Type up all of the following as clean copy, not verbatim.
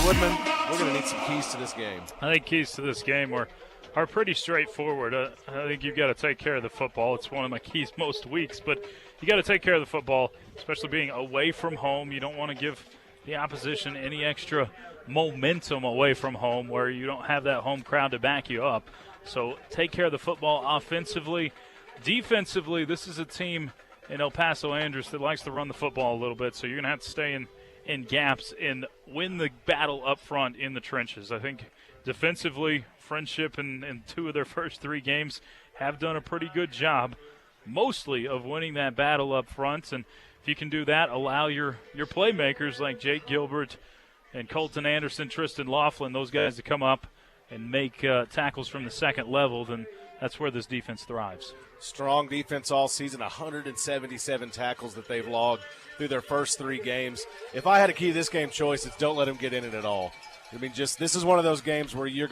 Woodman, we're going to need some keys to this game. I think keys to this game are pretty straightforward. I think you've got to take care of the football. It's one of my keys most weeks, but you got to take care of the football, especially being away from home. You don't want to give the opposition any extra momentum away from home where you don't have that home crowd to back you up. So take care of the football offensively. Defensively, this is a team in El Paso Andress that likes to run the football a little bit, so you're going to have to stay in gaps and win the battle up front in the trenches. I think defensively, Friendship in 2 of their first 3 games have done a pretty good job, mostly of winning that battle up front. And if you can do that, allow your playmakers like Jake Gilbert and Colton Anderson, Tristan Laughlin, those guys to come up and make tackles from the second level, then that's where this defense thrives. Strong defense all season, 177 tackles that they've logged through their first 3 games. If I had a key to this game choice, it's don't let them get in it at all. I mean, this is one of those games where you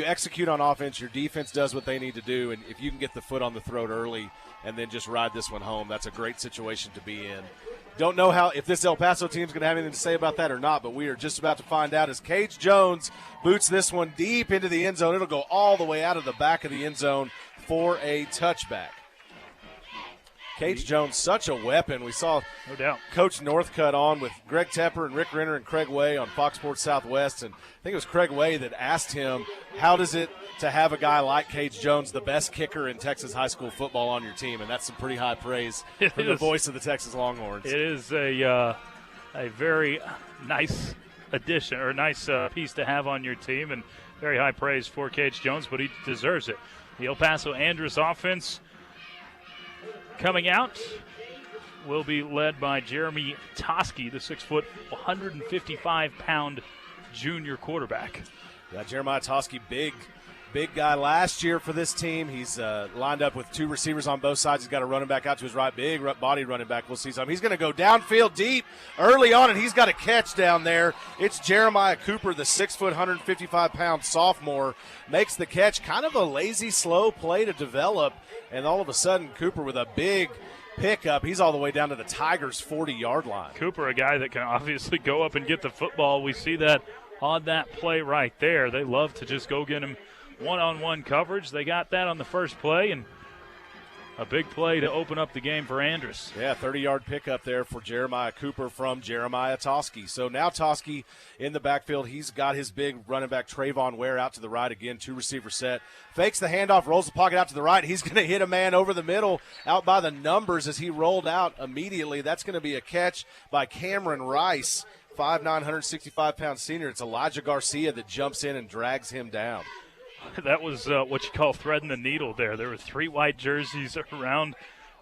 execute on offense, your defense does what they need to do, and if you can get the foot on the throat early and then just ride this one home, that's a great situation to be in. Don't know if this El Paso team's going to have anything to say about that or not, but we are just about to find out as Cage Jones boots this one deep into the end zone. It'll go all the way out of the back of the end zone for a touchback. Cage Jones, such a weapon. We saw no doubt Coach Northcutt on with Greg Tepper and Rick Renner and Craig Way on Fox Sports Southwest, and I think it was Craig Way that asked him, how does it to have a guy like Cage Jones, the best kicker in Texas high school football, on your team? And that's some pretty high praise from the voice of the Texas Longhorns. It is a very nice addition, or nice piece to have on your team, and very high praise for Cage Jones, but he deserves it. The El Paso Andress offense coming out will be led by Jeremy Toski, the 6', 155-pound junior quarterback. Yeah, Jeremiah Toski, big guy last year for this team. He's lined up with 2 receivers on both sides. He's got a running back out to his right, big body running back. We'll see some. He's going to go downfield deep early on, and he's got a catch down there. It's Jeremiah Cooper, the 6', 155-pound sophomore, makes the catch. Kind of a lazy, slow play to develop, and all of a sudden Cooper with a big pickup. He's all the way down to the Tigers' 40-yard line. Cooper, a guy that can obviously go up and get the football. We see that on that play right there. They love to just go get him one-on-one coverage. They got that on the first play, and a big play to open up the game for Andress. Yeah, 30-yard pickup there for Jeremiah Cooper from Jeremiah Toski. So now Toski in the backfield. He's got his big running back Trayvon Ware out to the right again, 2-receiver set. Fakes the handoff, rolls the pocket out to the right. He's going to hit a man over the middle out by the numbers as he rolled out immediately. That's going to be a catch by Cameron Rice, 5'9", 165-pound senior. It's Elijah Garcia that jumps in and drags him down. That was what you call threading the needle there. There were 3 white jerseys around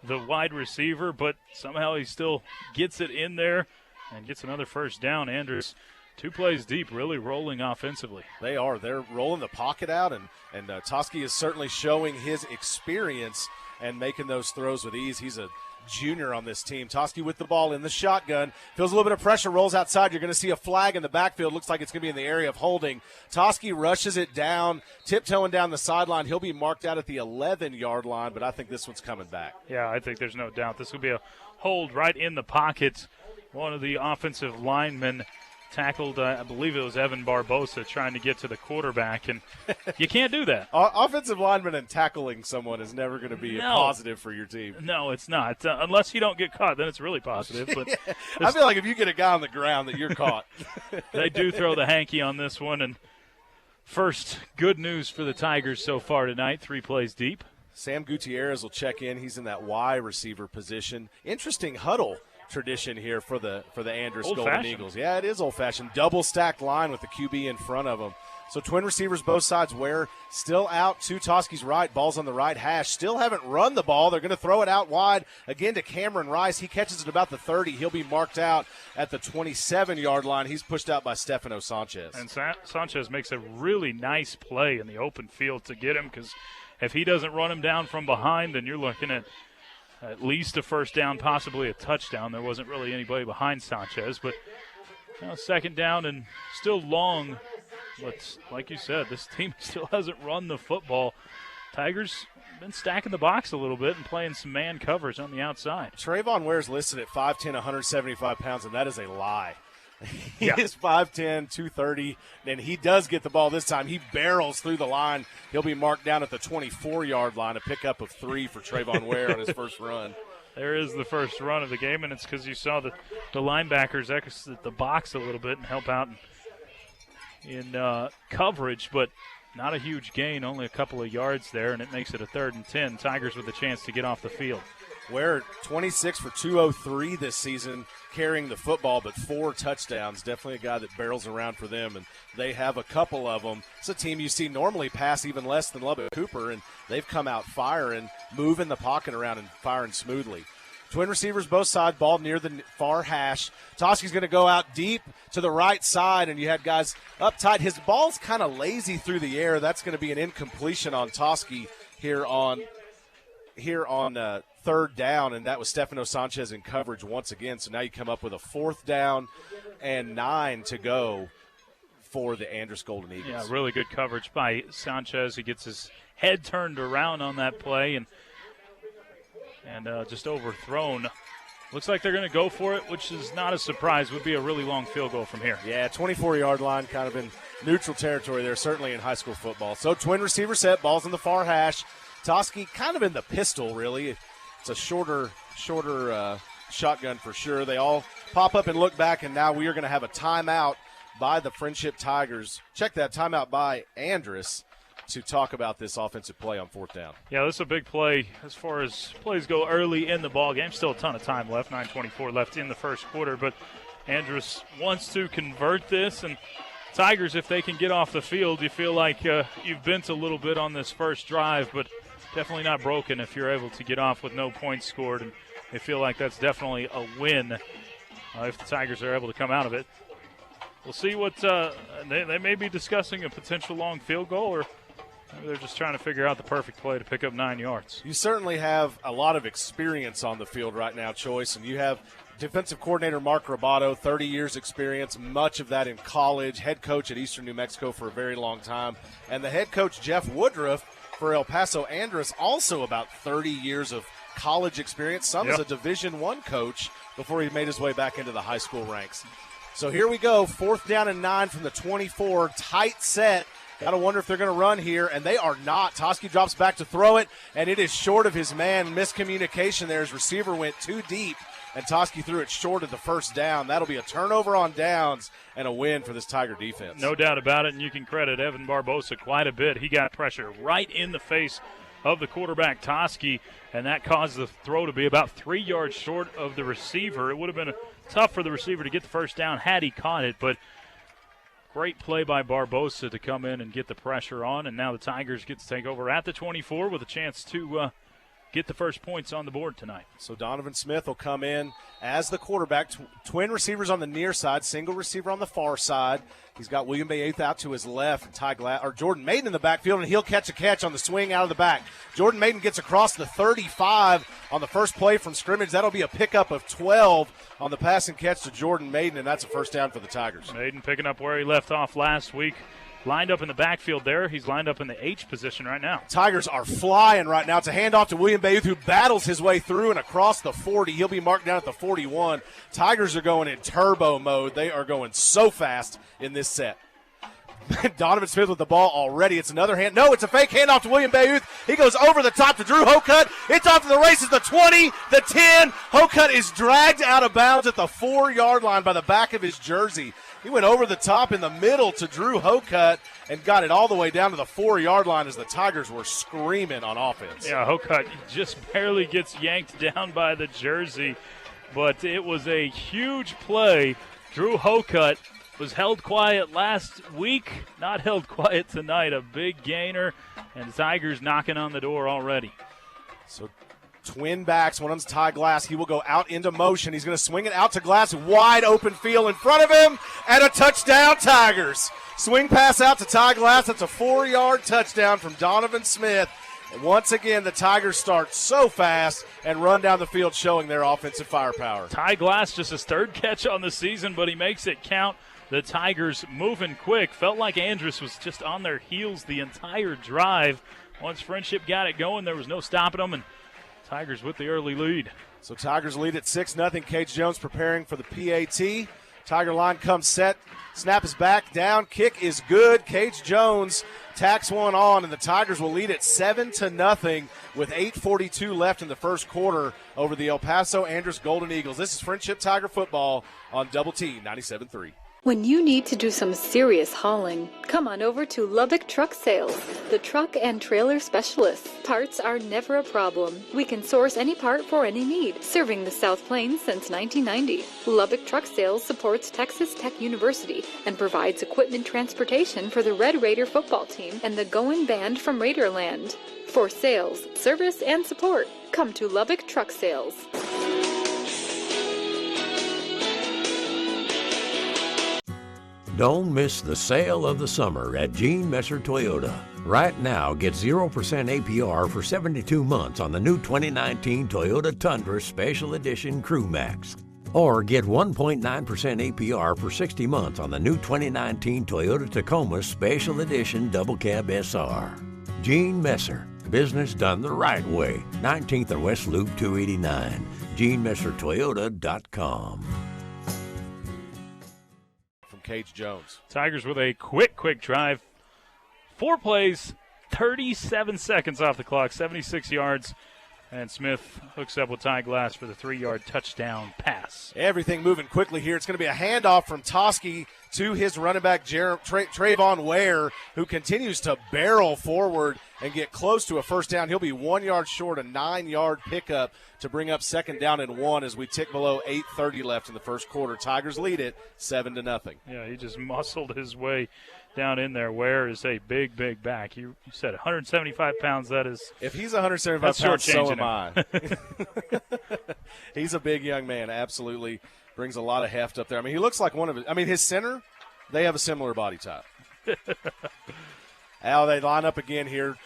the wide receiver, but somehow he still gets it in there and gets another first down. Andress, 2 plays deep, really rolling offensively. They are. They're rolling the pocket out, and Toski is certainly showing his experience and making those throws with ease. He's a junior on this team. Toski with the ball in the shotgun. Feels a little bit of pressure, rolls outside. You're going to see a flag in the backfield. Looks like it's going to be in the area of holding. Toski rushes it down, tiptoeing down the sideline. He'll be marked out at the 11-yard line, but I think this one's coming back. Yeah, I think there's no doubt. This will be a hold right in the pocket. One of the offensive linemen tackled, I believe it was Evan Barbosa, trying to get to the quarterback, and you can't do that. Offensive lineman and tackling someone is never going to be a positive for your team. No, it's not. Unless you don't get caught, then it's really positive. But yeah. I feel like if you get a guy on the ground that you're caught. They do throw the hanky on this one, and first good news for the Tigers so far tonight, 3 plays deep. Sam Gutierrez will check in. He's in that Y receiver position. Interesting huddle tradition here for the Andress Golden Eagles. Yeah, it is old-fashioned. Double-stacked line with the QB in front of them. So twin receivers both sides. Ware still out to Toski's right. Ball's on the right hash. Still haven't run the ball. They're going to throw it out wide again to Cameron Rice. He catches it about the 30. He'll be marked out at the 27-yard line. He's pushed out by Stefano Sanchez. And Sanchez makes a really nice play in the open field to get him, because if he doesn't run him down from behind, then you're looking at least a first down, possibly a touchdown. There wasn't really anybody behind Sanchez, but second down and still long. But like you said, this team still hasn't run the football. Tigers been stacking the box a little bit and playing some man covers on the outside. Trayvon Ware's listed at 5'10", 175 pounds, and that is a lie. He is 5'10", 230, and he does get the ball this time. He barrels through the line. He'll be marked down at the 24-yard line, a pickup of 3 for Trayvon Ware on his first run. There is the first run of the game, and it's because you saw the linebackers exit the box a little bit and help out in coverage, but not a huge gain, only a couple of yards there, and it makes it a 3rd and 10. Tigers with a chance to get off the field. Ware 26 for 203 this season, carrying the football, but 4 touchdowns. Definitely a guy that barrels around for them, and they have a couple of them. It's a team you see normally pass even less than Lubbock Cooper, and they've come out firing, moving the pocket around and firing smoothly. Twin receivers both sides, ball near the far hash. Toski's going to go out deep to the right side, and you had guys up tight. His ball's kind of lazy through the air. That's going to be an incompletion on Toski here on 3rd down, and that was Stefano Sanchez in coverage once again. So now you come up with a 4th down and 9 to go for the Andress Golden Eagles. Yeah, really good coverage by Sanchez. He gets his head turned around on that play and just overthrown. Looks like they're going to go for it, which is not a surprise. Would be a really long field goal from here. Yeah, 24-yard line, kind of in neutral territory there, certainly in high school football. So twin receiver set, ball's in the far hash. Toski kind of in the pistol, really. It's a shorter shotgun for sure. They all pop up and look back, and now we are going to have a timeout by the Friendship Tigers. Check that, timeout by Andress to talk about this offensive play on 4th down. Yeah, this is a big play as far as plays go early in the ball game. Still a ton of time left, 9:24 left in the first quarter, but Andress wants to convert this, and Tigers, if they can get off the field, you feel like you've bent a little bit on this first drive, but definitely not broken if you're able to get off with no points scored, and they feel like that's definitely a win if the Tigers are able to come out of it. We'll see what they may be discussing a potential long field goal, or maybe they're just trying to figure out the perfect play to pick up 9 yards. You certainly have a lot of experience on the field right now, Choice, and you have defensive coordinator Mark Roboto, 30 years experience, much of that in college, head coach at Eastern New Mexico for a very long time, and the head coach Jeff Woodruff for El Paso Andress, also about 30 years of college experience, some as a Division I coach before he made his way back into the high school ranks. So here we go, 4th down and 9 from the 24, tight set. Got to wonder if they're going to run here, and they are not. Toski drops back to throw it, and it is short of his man. Miscommunication there. His receiver went too deep, and Toski threw it short of the first down. That'll be a turnover on downs and a win for this Tiger defense. No doubt about it, and you can credit Evan Barbosa quite a bit. He got pressure right in the face of the quarterback, Toski, and that caused the throw to be about 3 yards short of the receiver. It would have been tough for the receiver to get the first down had he caught it, but great play by Barbosa to come in and get the pressure on, and now the Tigers get to take over at the 24 with a chance to get the first points on the board tonight. So Donovan Smith will come in as the quarterback. Twin receivers on the near side, single receiver on the far side. He's got William Bayouth out to his left, and Jordan Maiden in the backfield, and he'll catch a catch on the swing out of the back. Jordan Maiden gets across the 35 on the first play from scrimmage. That'll be a pickup of 12 on the pass and catch to Jordan Maiden, and that's a first down for the Tigers. Maiden picking up where he left off last week. Lined up in the backfield there. He's lined up in the H position right now. Tigers are flying right now. It's a handoff to William Bayouth, who battles his way through and across the 40. He'll be marked down at the 41. Tigers are going in turbo mode. They are going so fast in this set. Donovan Smith with the ball already. It's another hand. No, it's a fake handoff to William Bayouth. He goes over the top to Drew Hocutt. It's off to the races, the 20, the 10. Hocutt is dragged out of bounds at the 4-yard line by the back of his jersey. He went over the top in the middle to Drew Hocutt and got it all the way down to the 4-yard line as the Tigers were screaming on offense. Yeah, Hocutt just barely gets yanked down by the jersey, but it was a huge play. Drew Hocutt was held quiet last week, not held quiet tonight. A big gainer, and the Tigers knocking on the door already. So twin backs, one of them's Ty Glass. He will go out into motion. He's going to swing it out to Glass, wide open field in front of him, and a touchdown, Tigers. Swing pass out to Ty Glass. That's a 4-yard touchdown from Donovan Smith. And once again, the Tigers start so fast and run down the field, showing their offensive firepower. Ty Glass, just his 3rd catch on the season, but he makes it count. The Tigers moving quick. Felt like Andress was just on their heels the entire drive. Once Friendship got it going, there was no stopping them, and Tigers with the early lead. So Tigers lead at 6-0. Cage Jones preparing for the PAT. Tiger line comes set. Snap is back, down, kick is good. Cage Jones tacks one on, and the Tigers will lead it 7-0 with 8:42 left in the first quarter over the El Paso Andress Golden Eagles. This is Friendship Tiger football on Double T 97.3. When you need to do some serious hauling, come on over to Lubbock Truck Sales, the truck and trailer specialists. Parts are never a problem. We can source any part for any need, serving the South Plains since 1990. Lubbock Truck Sales supports Texas Tech University and provides equipment transportation for the Red Raider football team and the Going Band from Raiderland. For sales, service, and support, come to Lubbock Truck Sales. Don't miss the sale of the summer at Gene Messer Toyota. Right now, get 0% APR for 72 months on the new 2019 Toyota Tundra Special Edition Crew Max. Or get 1.9% APR for 60 months on the new 2019 Toyota Tacoma Special Edition Double Cab SR. Gene Messer, business done the right way. 19th and West Loop 289. GeneMesserToyota.com. Cage Jones. Tigers with a quick drive. 4 plays, 37 seconds off the clock, 76 yards. And Smith hooks up with Ty Glass for the 3-yard touchdown pass. Everything moving quickly here. It's going to be a handoff from Toski to his running back, Trayvon Ware, who continues to barrel forward and get close to a first down. He'll be 1 yard short, a 9-yard pickup to bring up 2nd down and 1 as we tick below 8:30 left in the first quarter. Tigers lead it 7-0. Yeah, he just muscled his way down in there. Ware is a big back. You said 175 pounds. That is. If he's 175 pounds, so am I. He's a big young man, absolutely. Brings a lot of heft up there. I mean, he looks like one of his center, they have a similar body type. They line up again here.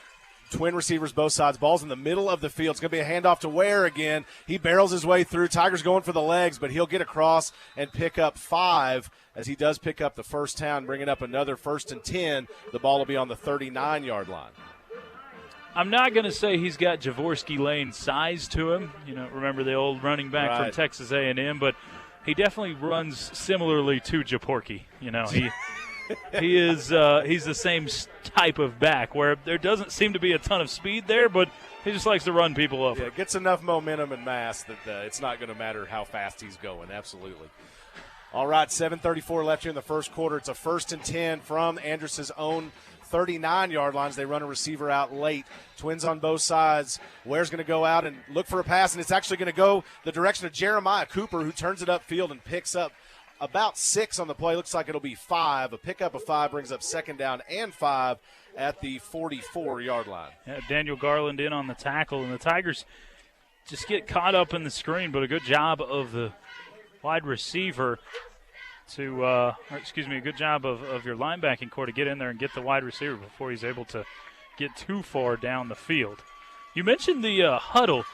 Twin receivers both sides. Ball's in the middle of the field. It's going to be a handoff to Ware again. He barrels his way through. Tigers going for the legs, but he'll get across and pick up 5 as he does pick up the first down, bringing up another 1st and 10. The ball will be on the 39-yard line. I'm not going to say he's got Jaworski Lane size to him. You know, remember the old running back from Texas A&M, but he definitely runs similarly to Jaworski. You know, he's the same type of back where there doesn't seem to be a ton of speed there, but he just likes to run people over. Yeah, gets enough momentum and mass that it's not going to matter how fast he's going. Absolutely. All right, 7:34 left here in the first quarter. It's a 1st and 10 from Andress's own 39-yard lines. They run a receiver out late. Twins on both sides. Ware's going to go out and look for a pass, and it's actually going to go the direction of Jeremiah Cooper, who turns it upfield and picks up about 6 on the play. Looks like it'll be 5. A pickup of 5 brings up 2nd down and 5 at the 44-yard line. Yeah, Daniel Garland in on the tackle, and the Tigers just get caught up in the screen, but a good job of the wide receiver a good job of your linebacking core to get in there and get the wide receiver before he's able to get too far down the field. You mentioned the huddle.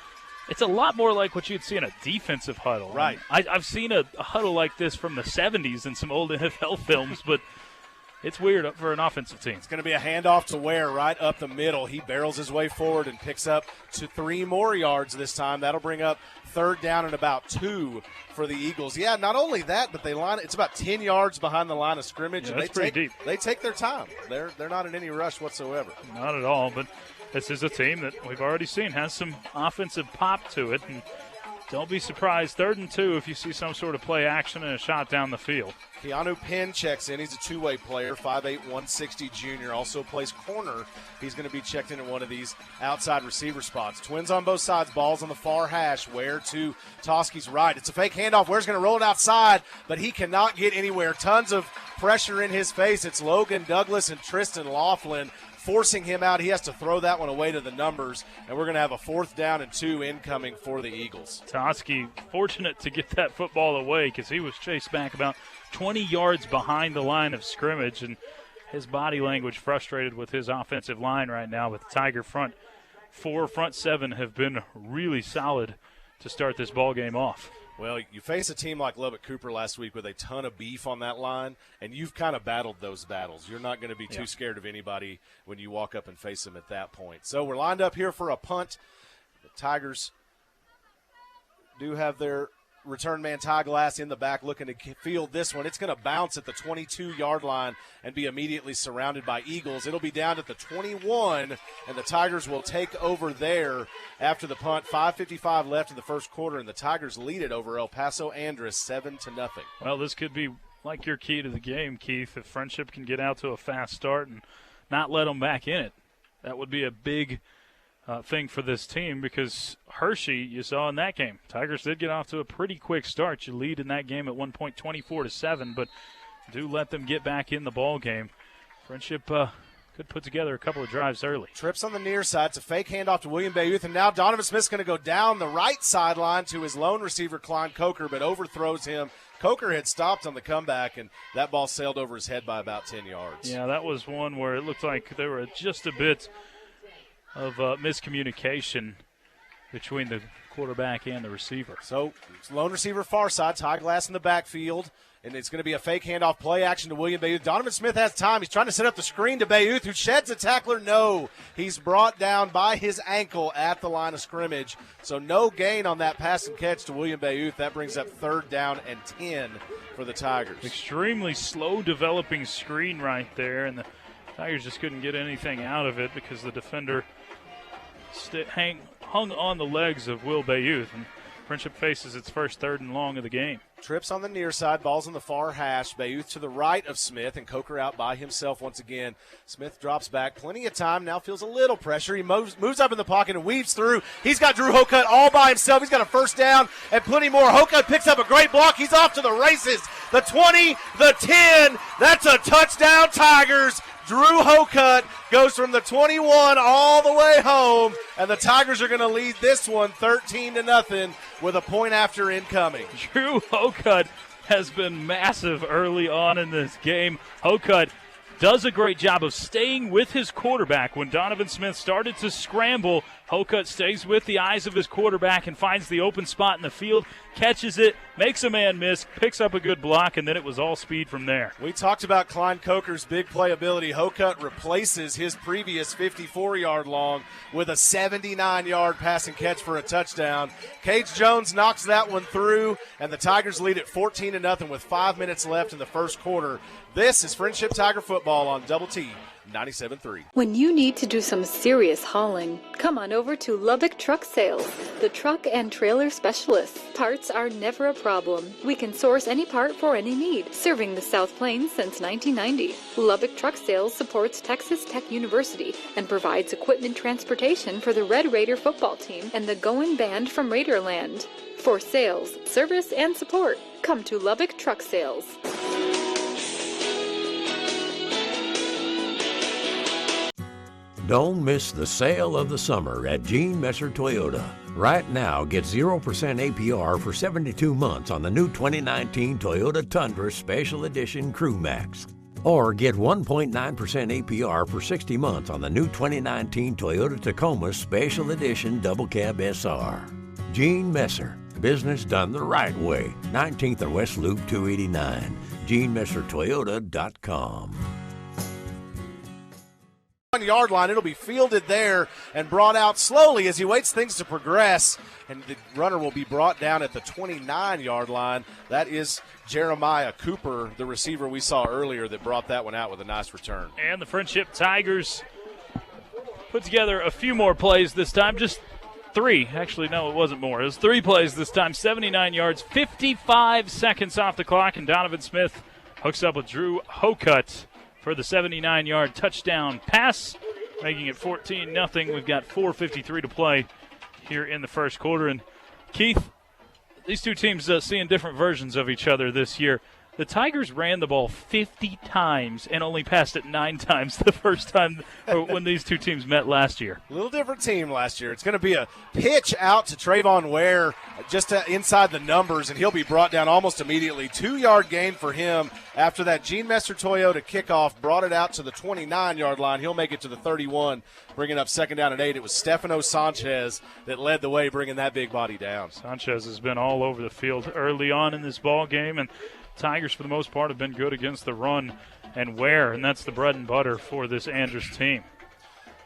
It's a lot more like what you'd see in a defensive huddle. Right. I've seen a huddle like this from the 70s in some old NFL films, but it's weird for an offensive team. It's going to be a handoff to Ware right up the middle. He barrels his way forward and picks up to 3 more yards this time. That'll bring up 3rd down and about 2 for the Eagles. Yeah, not only that, but it's about 10 yards behind the line of scrimmage. Yeah, and that's pretty deep. They take their time. They're not in any rush whatsoever. Not at all, but this is a team that we've already seen has some offensive pop to it. And don't be surprised, 3rd and 2 if you see some sort of play action and a shot down the field. Keanu Penn checks in. He's a two-way player, 5'8", 160 junior. Also plays corner. He's going to be checked in at one of these outside receiver spots. Twins on both sides. Ball's on the far hash. Ware to Toski's right. It's a fake handoff. Ware's going to roll it outside, but he cannot get anywhere. Tons of pressure in his face. It's Logan Douglas and Tristan Laughlin forcing him out. He has to throw that one away to the numbers, and we're going to have a 4th down and 2 incoming for the Eagles. Toski fortunate to get that football away because he was chased back about 20 yards behind the line of scrimmage, and his body language frustrated with his offensive line right now. But the Tiger front 7 have been really solid to start this ball game off. Well, you face a team like Lubbock Cooper last week with a ton of beef on that line, and you've kind of battled those battles. You're not going to be too scared of anybody when you walk up and face them at that point. So we're lined up here for a punt. The Tigers do have their return man Ty Glass in the back looking to field this one. It's going to bounce at the 22-yard line and be immediately surrounded by Eagles. It'll be down at the 21, and the Tigers will take over there after the punt. 5:55 left in the first quarter, and the Tigers lead it over El Paso Andress 7-0. Well, this could be like your key to the game, Keith. If Friendship can get out to a fast start and not let them back in it, that would be a big thing for this team, because Hershey, you saw in that game, Tigers did get off to a pretty quick start. You lead in that game at 1 point, 24-7, but do let them get back in the ball game. Friendship could put together a couple of drives early. Trips on the near side. It's a fake handoff to William Bayouth, and now Donovan Smith's going to go down the right sideline to his lone receiver, Klein Coker, but overthrows him. Coker had stopped on the comeback, and that ball sailed over his head by about 10 yards. Yeah, that was one where it looked like there were just a bit of miscommunication between the quarterback and the receiver. So, lone receiver far side, Ty Glass in the backfield, and it's going to be a fake handoff play action to William Bayouth. Donovan Smith has time. He's trying to set up the screen to Bayouth, who sheds a tackler. No, he's brought down by his ankle at the line of scrimmage. So no gain on that pass and catch to William Bayouth. That brings up 3rd down and 10 for the Tigers. Extremely slow developing screen right there, and the Tigers just couldn't get anything out of it because the defender hung on the legs of Will Bayouth, and Friendship faces its first 3rd and long of the game. Trips on the near side, balls on the far hash. Bayouth to the right of Smith, and Coker out by himself once again. Smith drops back, plenty of time, now feels a little pressure. He moves up in the pocket and weaves through. He's got Drew Hokut all by himself. He's got a first down and plenty more. Hokut picks up a great block. He's off to the races. The 20, the 10. That's a touchdown, Tigers. Drew Hokut goes from the 21 all the way home, and the Tigers are going to lead this one 13-0 with a point after incoming. Drew Hokut has been massive early on in this game. Hokut does a great job of staying with his quarterback. When Donovan Smith started to scramble, Hokut stays with the eyes of his quarterback and finds the open spot in the field, catches it, makes a man miss, picks up a good block, and then it was all speed from there. We talked about Klein Coker's big playability. Hokut replaces his previous 54-yard long with a 79-yard pass and catch for a touchdown. Cage Jones knocks that one through, and the Tigers lead at 14-0 with 5 minutes left in the first quarter. This is Friendship Tiger Football on Double T 97.3. When you need to do some serious hauling, come on over to Lubbock Truck Sales, the truck and trailer specialists. Parts are never a problem. We can source any part for any need, serving the South Plains since 1990. Lubbock Truck Sales supports Texas Tech University and provides equipment transportation for the Red Raider football team and the Going Band from Raiderland. For sales, service, and support, come to Lubbock Truck Sales. Don't miss the sale of the summer at Gene Messer Toyota. Right now, get 0% APR for 72 months on the new 2019 Toyota Tundra Special Edition Crew Max. Or get 1.9% APR for 60 months on the new 2019 Toyota Tacoma Special Edition Double Cab SR. Gene Messer, business done the right way. 19th and West Loop 289. GeneMesserToyota.com. Yard line. It'll be fielded there and brought out slowly as he waits things to progress, and the runner will be brought down at the 29-yard line. That is Jeremiah Cooper, the receiver we saw earlier, that brought that one out with a nice return. And the Friendship Tigers put together a few more plays this time, just 3. Actually, no, it wasn't more. It was 3 plays this time, 79 yards, 55 seconds off the clock, and Donovan Smith hooks up with Drew Hokut for the 79-yard touchdown pass, making it 14-0. We've got 4:53 to play here in the first quarter. And, Keith, these two teams seeing different versions of each other this year. The Tigers ran the ball 50 times and only passed it 9 times the first time when these two teams met last year. A little different team last year. It's going to be a pitch out to Trayvon Ware just inside the numbers, and he'll be brought down almost immediately. 2-yard gain for him after that Gene Messer Toyota kickoff brought it out to the 29-yard line. He'll make it to the 31, bringing up 2nd down and 8. It was Stefano Sanchez that led the way, bringing that big body down. Sanchez has been all over the field early on in this ball game, and Tigers, for the most part, have been good against the run and Ware, and that's the bread and butter for this Andress team.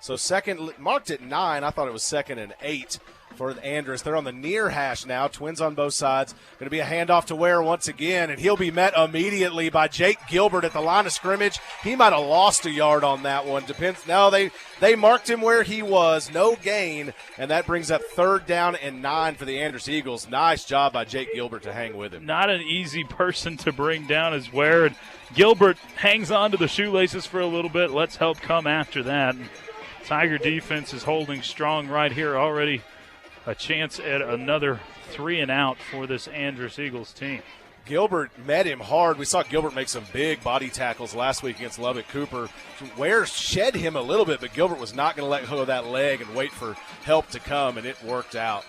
So second, marked at 9. I thought it was 2nd and 8 for Andress. They're on the near hash now. Twins on both sides. Going to be a handoff to Ware once again, and he'll be met immediately by Jake Gilbert at the line of scrimmage. He might have lost a yard on that one. Depends. No, they marked him where he was. No gain, and that brings up 3rd down and 9 for the Andress Eagles. Nice job by Jake Gilbert to hang with him. Not an easy person to bring down as Ware. And Gilbert hangs on to the shoelaces for a little bit. Let's help come after that. And Tiger defense is holding strong right here. Already a chance at another 3-and-out for this Andress Eagles team. Gilbert met him hard. We saw Gilbert make some big body tackles last week against Lubbock Cooper. Ware shed him a little bit, but Gilbert was not going to let go of that leg and wait for help to come, and it worked out.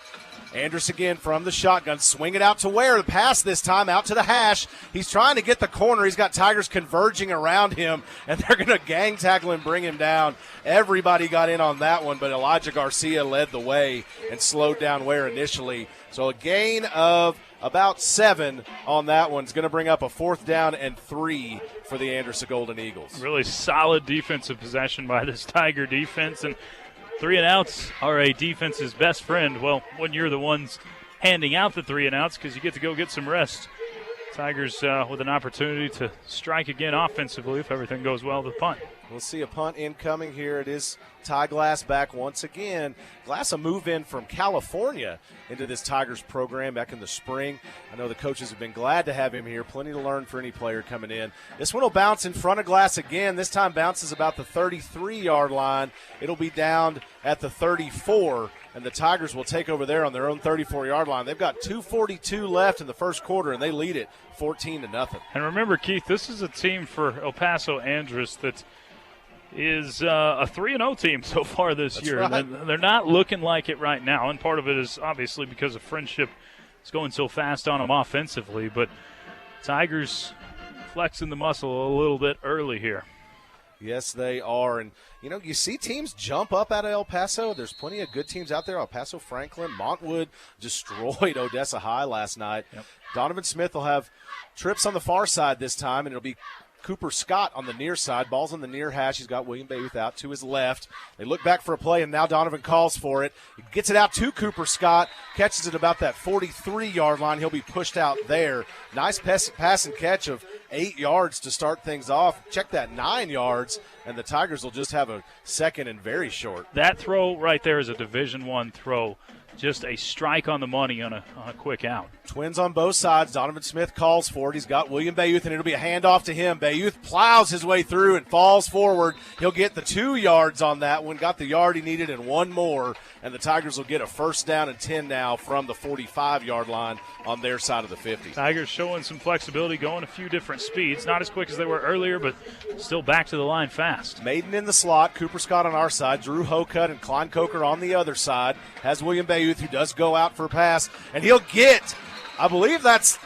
Andress again from the shotgun, swing it out to Ware. The pass this time out to the hash. He's trying to get the corner. He's got Tigers converging around him, and they're going to gang tackle and bring him down. Everybody got in on that one, but Elijah Garcia led the way and slowed down Ware initially. So a gain of about 7 on that one is going to bring up a 4th down and 3 for the Andress Golden Eagles. Really solid defensive possession by this Tiger defense, and 3-and-outs are a defense's best friend. Well, when you're the ones handing out the 3-and-outs, because you get to go get some rest. Tigers with an opportunity to strike again offensively if everything goes well with the punt. We'll see a punt incoming here. It is Ty Glass back once again. Glass a move in from California into this Tigers program back in the spring. I know the coaches have been glad to have him here. Plenty to learn for any player coming in. This one will bounce in front of Glass again. This time bounces about the 33-yard line. It'll be down at the 34, and the Tigers will take over there on their own 34-yard line. They've got 2:42 left in the first quarter, and they lead it 14-0. And remember, Keith, this is a team for El Paso Andress that is a 3-0 team so far this year. Right. They're not looking like it right now, and part of it is obviously because of Friendship is going so fast on them offensively, but Tigers flexing the muscle a little bit early here. Yes, they are. And, you see teams jump up out of El Paso. There's plenty of good teams out there. El Paso, Franklin, Montwood destroyed Odessa High last night. Yep. Donovan Smith will have trips on the far side this time, and it'll be Cooper Scott on the near side. Ball's on the near hash. He's got William Bayouth out to his left. They look back for a play, and now Donovan calls for it. He gets it out to Cooper Scott, catches it about that 43-yard line. He'll be pushed out there. Nice pass and catch of 8 yards to start things off. Check that, 9 yards, and the Tigers will just have a second and very short. That throw right there is a Division I throw. Just a strike on the money on a quick out. Twins on both sides. Donovan Smith calls for it. He's got William Bayouth, and it'll be a handoff to him. Bayouth plows his way through and falls forward. He'll get the 2 yards on that one. Got the yard he needed and one more, and the Tigers will get a 1st down and 10 now from the 45-yard line on their side of the 50. Tigers showing some flexibility, going a few different speeds. Not as quick as they were earlier, but still back to the line fast. Maiden in the slot. Cooper Scott on our side. Drew Hocutt and Klein Coker on the other side. Has William Bayouth, who does go out for a pass, and he'll get, I believe that's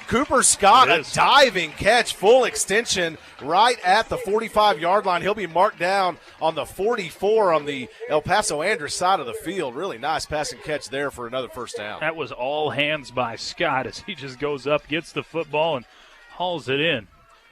Cooper Scott, a diving catch, full extension right at the 45-yard line. He'll be marked down on the 44 on the El Paso Andress side of the field. Really nice passing catch there for another 1st down. That was all hands by Scott as he just goes up, gets the football, and hauls it in.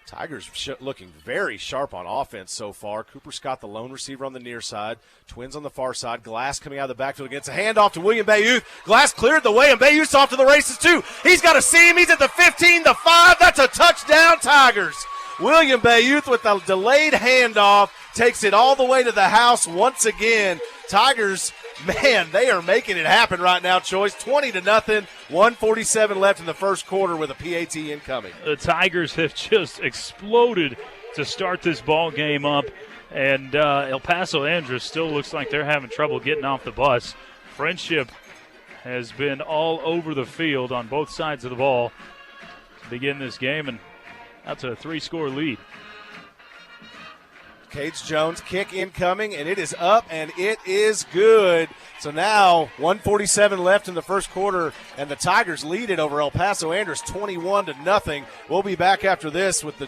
Tigers looking very sharp on offense so far. Cooper Scott, the lone receiver on the near side. Twins on the far side. Glass coming out of the backfield against a handoff to William Bayouth. Glass cleared the way, and Bayouth's off to the races too. He's got a seam. He's at the 15, the 5. That's a touchdown, Tigers. William Bayouth with a delayed handoff takes it all the way to the house once again. Tigers, man, they are making it happen right now, Choice. 20-0, 1:47 left in the first quarter with a PAT incoming. The Tigers have just exploded to start this ball game up, and El Paso Andress still looks like they're having trouble getting off the bus. Friendship has been all over the field on both sides of the ball to begin this game, and out to a 3-score lead. Cage Jones kick incoming, and it is up, and it is good. So now 1:47 left in the first quarter, and the Tigers lead it over El Paso Andress 21-0. We'll be back after this with the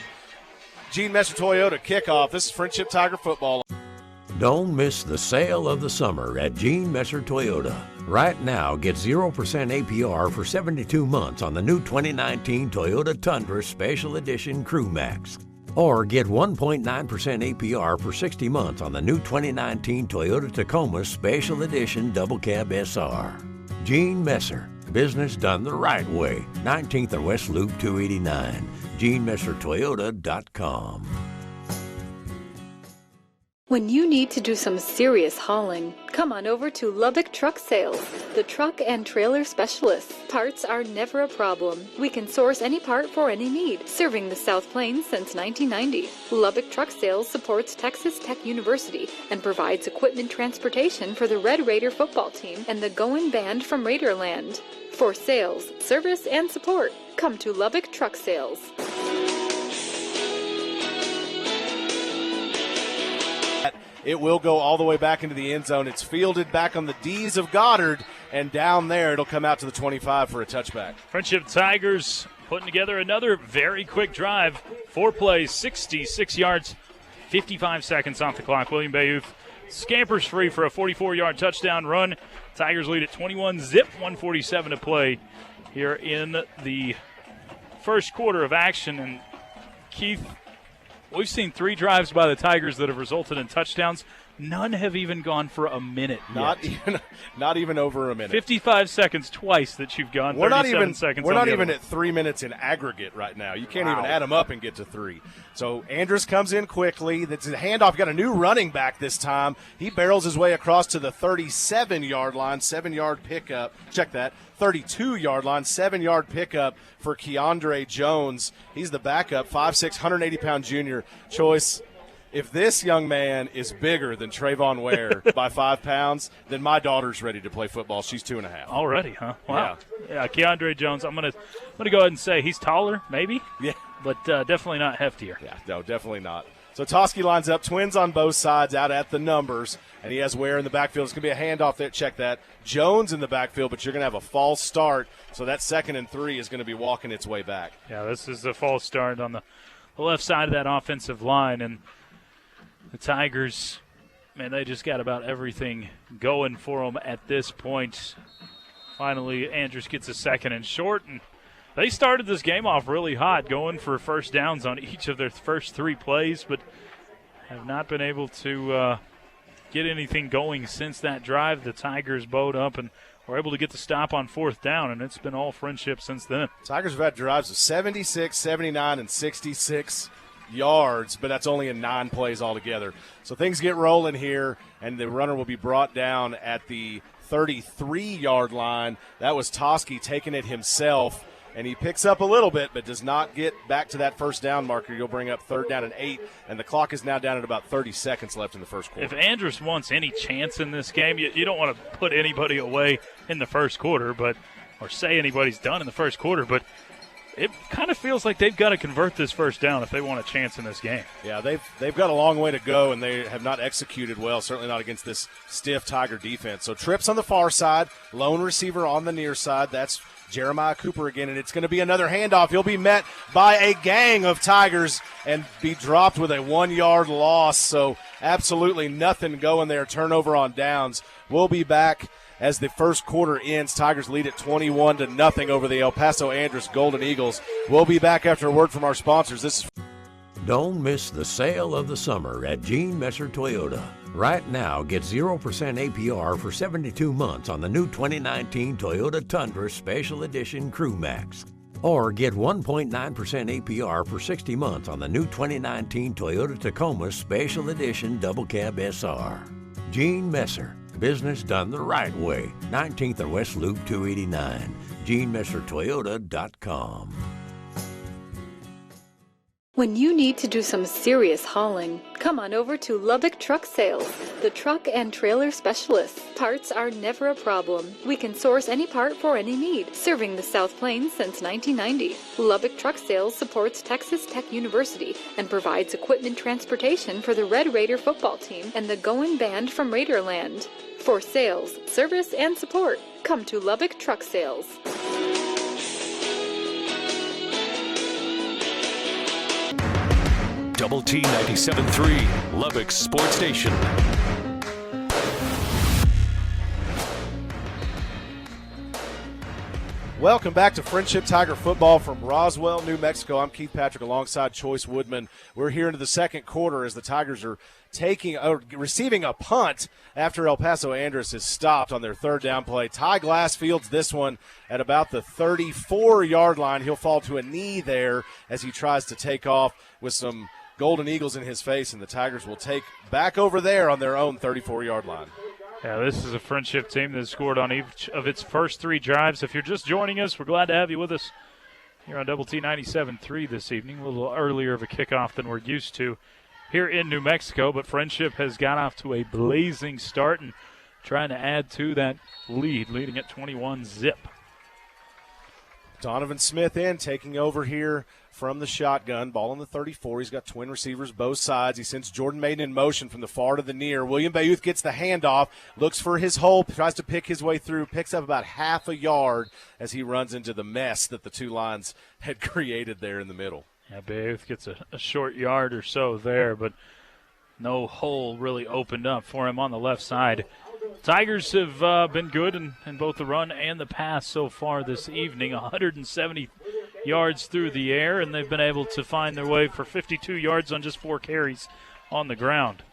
Gene Messer Toyota kickoff. This is Friendship Tiger football. Don't miss the sale of the summer at Gene Messer Toyota. Right now, get 0% APR for 72 months on the new 2019 Toyota Tundra Special Edition Crew Max. Or get 1.9% APR for 60 months on the new 2019 Toyota Tacoma Special Edition Double Cab SR. Gene Messer, business done the right way. 19th and West Loop 289. GeneMesserToyota.com. When you need to do some serious hauling, come on over to Lubbock Truck Sales, the truck and trailer specialists. Parts are never a problem. We can source any part for any need, serving the South Plains since 1990. Lubbock Truck Sales supports Texas Tech University and provides equipment transportation for the Red Raider football team and the Goin' Band from Raiderland. For sales, service, and support, come to Lubbock Truck Sales. It will go all the way back into the end zone. It's fielded back on the D's of Goddard, and down there it'll come out to the 25 for a touchback. Friendship Tigers putting together another very quick drive. 4 plays, 66 yards, 55 seconds off the clock. William Bayouth scampers free for a 44-yard touchdown run. Tigers lead at 21-zip, 147 to play here in the first quarter of action. And Keith, we've seen 3 drives by the Tigers that have resulted in touchdowns. None have even gone for a minute Not even over a minute. 55 seconds twice that you've gone. We're not 37 even seconds. We're on not the even other at 3 minutes in aggregate right now. You can't even add them up and get to 3. So Andress comes in quickly. That's a handoff. Got a new running back this time. He barrels his way across to the 37-yard line. 7-yard pickup. Check that. 32-yard line, 7-yard pickup for Keandre Jones. He's the backup, 5'6", 180-pound junior. Choice, if this young man is bigger than Trayvon Ware by 5 pounds, then my daughter's ready to play football. She's 2.5. Already, huh? Wow. Yeah, Keandre Jones, I'm gonna go ahead and say he's taller, maybe. Yeah. But definitely not heftier. Yeah, no, definitely not. So Toski lines up, twins on both sides out at the numbers, and he has Ware in the backfield. It's going to be a handoff there. Check that. Jones in the backfield, but you're going to have a false start, so that 2nd and 3 is going to be walking its way back. Yeah, this is a false start on the left side of that offensive line, and the Tigers, man, they just got about everything going for them at this point. Finally, Andress gets a 2nd and short, and they started this game off really hot, going for first downs on each of their first 3 plays, but have not been able to get anything going since that drive. The Tigers bowed up and were able to get the stop on 4th down, and it's been all friendship since then. Tigers have had drives of 76, 79, and 66 yards, but that's only in 9 plays altogether. So things get rolling here, and the runner will be brought down at the 33-yard line. That was Toski taking it himself. And he picks up a little bit, but does not get back to that first down marker. You'll bring up 3rd down and 8, and the clock is now down at about 30 seconds left in the first quarter. If Andress wants any chance in this game, you don't want to put anybody away in the first quarter, or say anybody's done in the first quarter, but it kind of feels like they've got to convert this first down if they want a chance in this game. Yeah, they've got a long way to go, and they have not executed well, certainly not against this stiff Tiger defense. So trips on the far side, lone receiver on the near side. That's Jeremiah Cooper again, and it's going to be another handoff. He'll be met by a gang of Tigers and be dropped with a 1-yard loss. So absolutely nothing going there. Turnover on downs. We'll be back as the first quarter ends. Tigers lead at 21-0 over the El Paso Andress Golden Eagles. We'll be back after a word from our sponsors. This is Don't miss the sale of the summer at Gene Messer Toyota. Right now, get 0% APR for 72 months on the new 2019 Toyota Tundra Special Edition Crew Max. Or get 1.9% APR for 60 months on the new 2019 Toyota Tacoma Special Edition Double Cab SR. Gene Messer, business done the right way. 19th and West Loop 289. GeneMesserToyota.com. When you need to do some serious hauling, come on over to Lubbock Truck Sales, the truck and trailer specialists. Parts are never a problem. We can source any part for any need, serving the South Plains since 1990. Lubbock Truck Sales supports Texas Tech University and provides equipment transportation for the Red Raider football team and the Goin' Band from Raiderland. For sales, service, and support, come to Lubbock Truck Sales. Double T 97.3, Lubbock's sports station. Welcome back to Friendship Tiger Football from Roswell, New Mexico. I'm Keith Patrick alongside Choice Woodman. We're here into the second quarter as the Tigers are receiving a punt after El Paso Andress is stopped on their third down play. Ty Glass fields this one at about the 34-yard line. He'll fall to a knee there as he tries to take off with some Golden Eagles in his face, and the Tigers will take back over there on their own 34-yard line. Yeah, this is a Friendship team that scored on each of its first three drives. If you're just joining us, we're glad to have you with us here on Double T 97.3 this evening. A little earlier of a kickoff than we're used to here in New Mexico, but Friendship has got off to a blazing start and trying to add to that lead, leading at 21-zip. Donovan Smith taking over here from the shotgun. Ball on the 34. He's got twin receivers both sides. He sends Jordan Maiden in motion from the far to the near. William Bayouth gets the handoff, looks for his hole, tries to pick his way through, picks up about half a yard as he runs into the mess that the two lines had created there in the middle. Yeah, Bayouth gets a short yard or so there, but no hole really opened up for him on the left side. Tigers have been good in both the run and the pass so far this evening, 170 yards through the air, and they've been able to find their way for 52 yards on just 4 carries on the ground.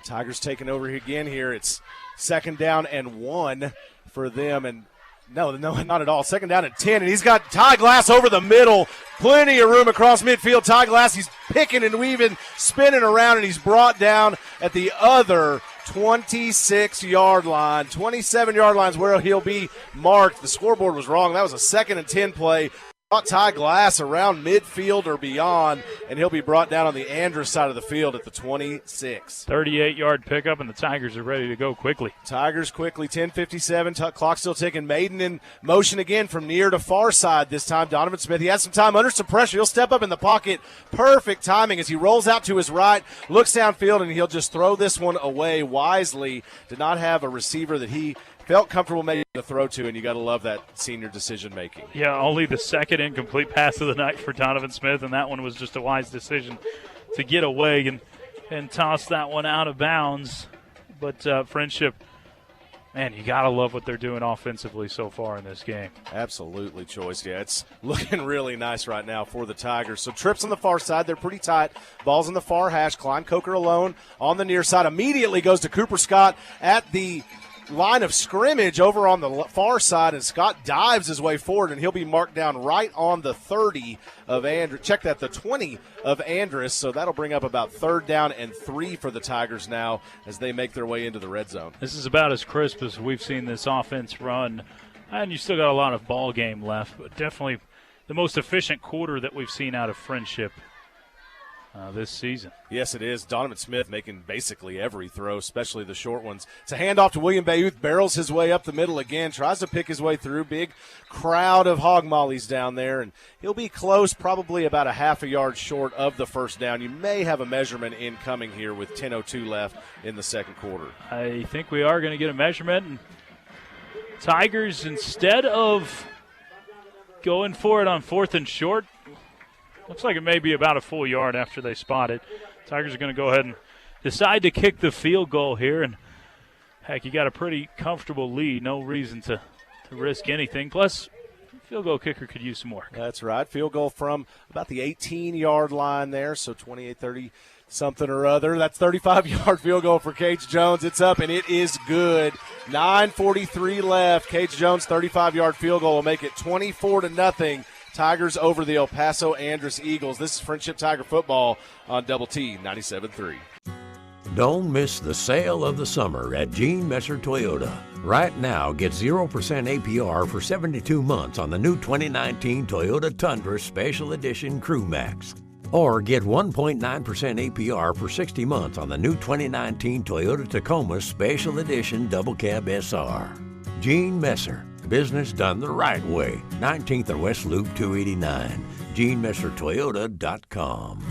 Tigers taking over again here. It's 2nd down and 1 for them, and no, not at all. 2nd down and 10, and he's got Ty Glass over the middle. Plenty of room across midfield. Ty Glass, he's picking and weaving, spinning around, and he's brought down at the other 26-yard line. 27-yard line is where he'll be marked. The scoreboard was wrong. That was a 2nd and 10 play. Brought Ty Glass around midfield or beyond, and he'll be brought down on the Andress side of the field at the 26. 38-yard pickup, and the Tigers are ready to go quickly. Tigers quickly, 10:57. Clock still ticking. Maiden in motion again from near to far side this time. Donovan Smith, he has some time under some pressure. He'll step up in the pocket. Perfect timing as he rolls out to his right, looks downfield, and he'll just throw this one away wisely. Did not have a receiver that he felt comfortable making the throw to, and you got to love that senior decision-making. Yeah, only the second incomplete pass of the night for Donovan Smith, and that one was just a wise decision to get away and toss that one out of bounds. But Friendship, man, you got to love what they're doing offensively so far in this game. Absolutely, Choice. Yeah, it's looking really nice right now for the Tigers. So trips on the far side. They're pretty tight. Ball's in the far hash. Klein Coker alone on the near side. Immediately goes to Cooper Scott at the line of scrimmage over on the far side, and Scott dives his way forward, and he'll be marked down right on the 30 of Andress. Check that, the 20 of Andress. So that'll bring up about 3rd down and 3 for the Tigers now as they make their way into the red zone. This is about as crisp as we've seen this offense run, and you still got a lot of ball game left, but definitely the most efficient quarter that we've seen out of Friendship this season. Yes, it is. Donovan Smith making basically every throw, especially the short ones. It's a handoff to William Bayouth, barrels his way up the middle again, tries to pick his way through. Big crowd of hog mollies down there, and he'll be close, probably about a half a yard short of the 1st down. You may have a measurement incoming here with 10:02 left in the second quarter. I think we are going to get a measurement. And Tigers, instead of going for it on 4th and short, looks like it may be about a full yard after they spot it. Tigers are going to go ahead and decide to kick the field goal here. And, heck, you got a pretty comfortable lead. No reason to risk anything. Plus, field goal kicker could use some work. That's right. Field goal from about the 18-yard line there, so 28-30 something or other. That's 35-yard field goal for Cage Jones. It's up, and it is good. 9:43 left. Cage Jones' 35-yard field goal will make it 24-0. Tigers over the El Paso Andress Eagles. This is Friendship Tiger Football on Double T 97.3. Don't miss the sale of the summer at Gene Messer Toyota. Right now, get 0% APR for 72 months on the new 2019 Toyota Tundra Special Edition Crew Max. Or get 1.9% APR for 60 months on the new 2019 Toyota Tacoma Special Edition Double Cab SR. Gene Messer. Business done the right way. 19th and West Loop 289. GeneMesserToyota.com.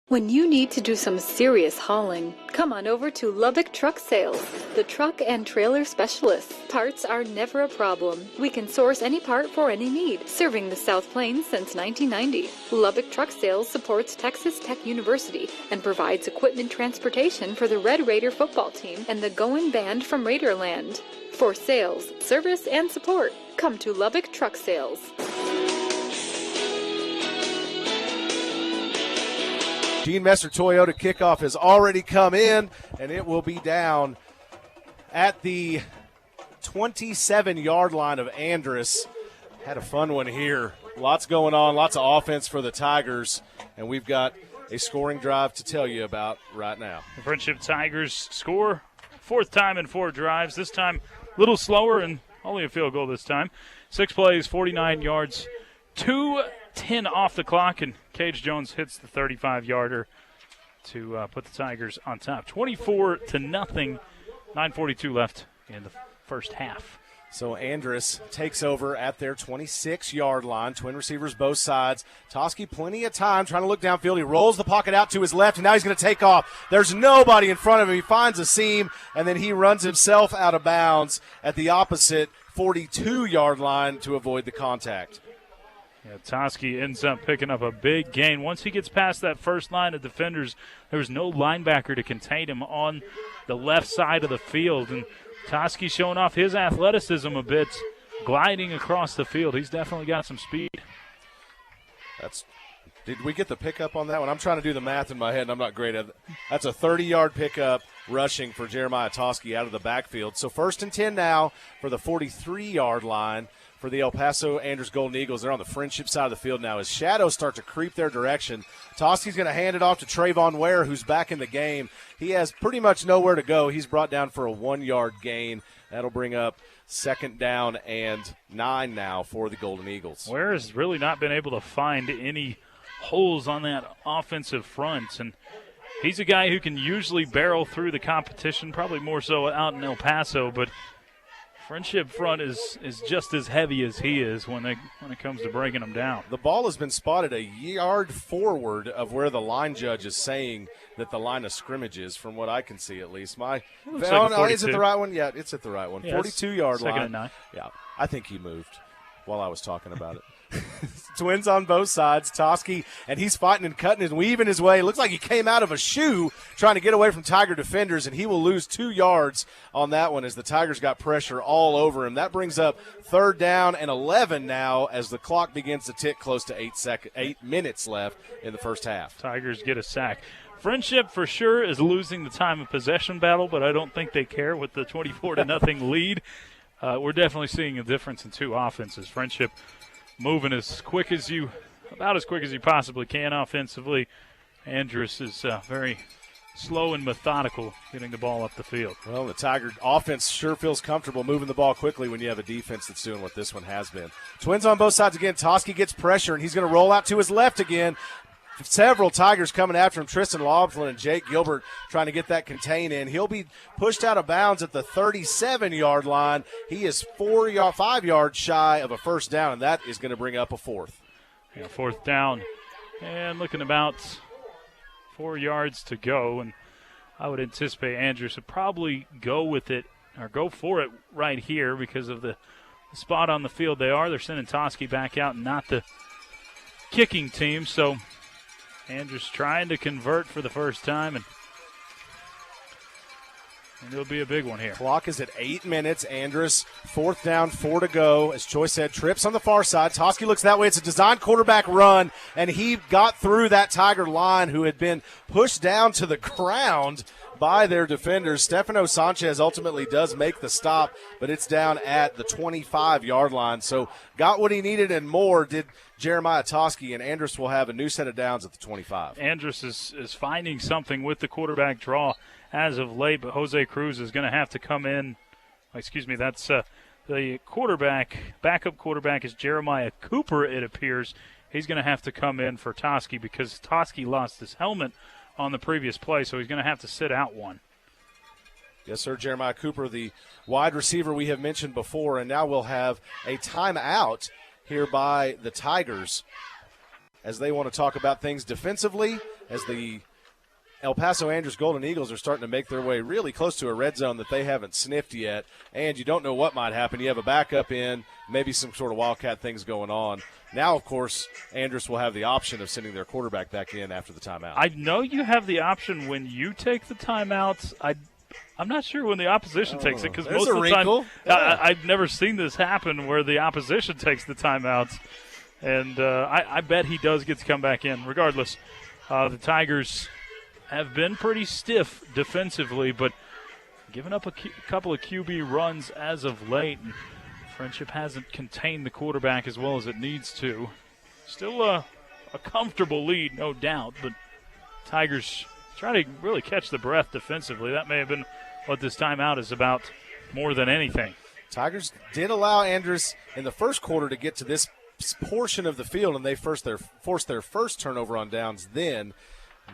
When you need to do some serious hauling, come on over to Lubbock Truck Sales, the truck and trailer specialists. Parts are never a problem. We can source any part for any need, serving the South Plains since 1990. Lubbock Truck Sales supports Texas Tech University and provides equipment transportation for the Red Raider football team and the Goin' Band from Raiderland. For sales, service, and support, come to Lubbock Truck Sales. Gene Messer Toyota kickoff has already come in, and it will be down at the 27-yard line of Andress. Had a fun one here. Lots going on, lots of offense for the Tigers, and we've got a scoring drive to tell you about right now. The Friendship Tigers score, fourth time in 4 drives. This time a little slower and only a field goal this time. 6 plays, 49 yards, 2:10 off the clock, and Cage Jones hits the 35-yarder to put the Tigers on top. 24-0, 9:42 left in the first half. So Andress takes over at their 26-yard line. Twin receivers both sides. Toski plenty of time trying to look downfield. He rolls the pocket out to his left, and now he's going to take off. There's nobody in front of him. He finds a seam, and then he runs himself out of bounds at the opposite 42-yard line to avoid the contact. Yeah, Toski ends up picking up a big gain. Once he gets past that first line of defenders, there was no linebacker to contain him on the left side of the field. And Toski showing off his athleticism a bit, gliding across the field. He's definitely got some speed. Did we get the pickup on that one? I'm trying to do the math in my head, and I'm not great at it. That's a 30-yard pickup rushing for Jeremiah Toski out of the backfield. So 1st and 10 now for the 43-yard line for the El Paso Andress Golden Eagles. They're on the Friendship side of the field now. As shadows start to creep their direction, Toski's going to hand it off to Trayvon Ware, who's back in the game. He has pretty much nowhere to go. He's brought down for a 1-yard gain. That'll bring up 2nd down and 9 now for the Golden Eagles. Ware has really not been able to find any holes on that offensive front, and he's a guy who can usually barrel through the competition, probably more so out in El Paso, but Friendship front is just as heavy as he is when it comes to breaking them down. The ball has been spotted a yard forward of where the line judge is saying that the line of scrimmage is, from what I can see at least. Is it the right one? Yeah, it's at the right one. Yeah, 42-yard line. 2nd and 9. Yeah, I think he moved while I was talking about it. Twins on both sides. Toski, and he's fighting and cutting and weaving his way. Looks like he came out of a shoe trying to get away from Tiger defenders, and he will lose 2 yards on that one as the Tigers got pressure all over him. That brings up 3rd down and 11 now as the clock begins to tick close to 8 minutes left in the first half. Tigers get a sack. Friendship for sure is losing the time of possession battle, but I don't think they care with the 24-0 lead. We're definitely seeing a difference in 2 offenses. Friendship moving about as quick as you possibly can offensively. Andress is very slow and methodical getting the ball up the field. Well, the Tiger offense sure feels comfortable moving the ball quickly when you have a defense that's doing what this one has been. Twins on both sides again. Toski gets pressure, and he's going to roll out to his left again. Several Tigers coming after him. Tristan Laughlin and Jake Gilbert trying to get that contain in. He'll be pushed out of bounds at the 37-yard line. He is 5 yards shy of a 1st down, and that is going to bring up a 4th. Yeah, 4th down, and looking about 4 yards to go, and I would anticipate Andress would probably go with it or go for it right here because of the spot on the field they're sending Toski back out and not the kicking team, so Andress trying to convert for the first time, and it'll be a big one here. Clock is at 8 minutes. Andress, 4th down, 4 to go. As Troy said, trips on the far side. Toski looks that way. It's a designed quarterback run, and he got through that Tiger line who had been pushed down to the ground by their defenders. Stefano Sanchez ultimately does make the stop, but it's down at the 25-yard line. So got what he needed and more did Jeremiah Toski, and Andress will have a new set of downs at the 25. Andress is finding something with the quarterback draw as of late, but Jose Cruz is going to have to come in. That's the backup quarterback is Jeremiah Cooper, it appears. He's going to have to come in for Toski because Toski lost his helmet on the previous play, so he's going to have to sit out one. Yes, sir, Jeremiah Cooper, the wide receiver we have mentioned before, and now we'll have a timeout here by the Tigers. as they want to talk about things defensively, as the El Paso Andress Golden Eagles are starting to make their way really close to a red zone that they haven't sniffed yet, and you don't know what might happen. You have a backup in, maybe some sort of Wildcat things going on. Now, of course, Andress will have the option of sending their quarterback back in after the timeout. I know you have the option when you take the timeouts. I'm not sure when the opposition takes it, because most of the time I've never seen this happen where the opposition takes the timeouts. And I bet he does get to come back in. Regardless, the Tigers have been pretty stiff defensively, but given up a couple of QB runs as of late. And Friendship hasn't contained the quarterback as well as it needs to. Still a comfortable lead, no doubt, but Tigers trying to really catch the breath defensively. That may have been what this timeout is about more than anything. Tigers did allow Andress in the first quarter to get to this portion of the field, and they forced their first turnover on downs then.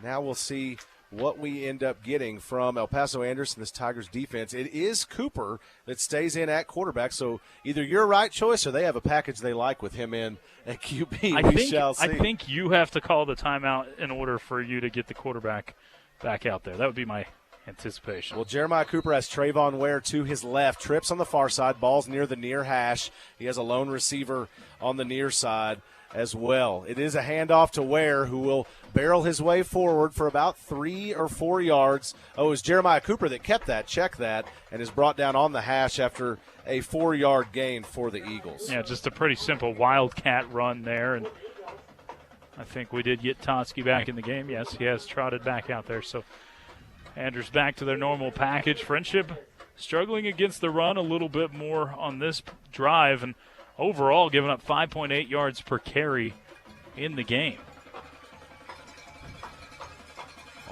Now we'll see what we end up getting from El Paso Andress and this Tigers defense. It is Cooper that stays in at quarterback, so either your right choice or they have a package they like with him in at QB. We shall see. I think you have to call the timeout in order for you to get the quarterback back out there. That would be my anticipation. Well, Jeremiah Cooper has Trayvon Ware to his left, trips on the far side, ball's near the near hash. He has a lone receiver on the near side as well. It is a handoff to Ware, who will barrel his way forward for about 3 or 4 yards. Oh, it was Jeremiah Cooper that kept that, check that, and is brought down on the hash after a 4-yard gain for the Eagles. Yeah, just a pretty simple wildcat run there, and I think we did get Toski back in the game. Yes, he has trotted back out there, so Andress back to their normal package. Friendship struggling against the run a little bit more on this drive, and overall giving up 5.8 yards per carry in the game.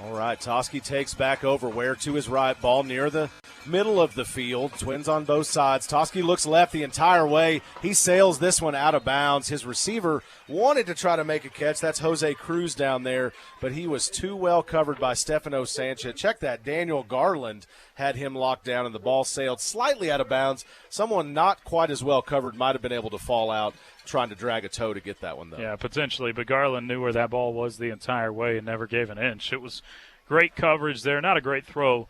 All right, Toski takes back over. Ware to his right, ball near the middle of the field. Twins on both sides. Toski looks left the entire way. He sails this one out of bounds. His receiver wanted to try to make a catch. That's Jose Cruz down there, but he was too well covered by Stefano Sanchez. Check that. Daniel Garland had him locked down, and the ball sailed slightly out of bounds. Someone not quite as well covered might have been able to fall out trying to drag a toe to get that one, though. Yeah, potentially, but Garland knew where that ball was the entire way and never gave an inch. It was great coverage there. Not a great throw,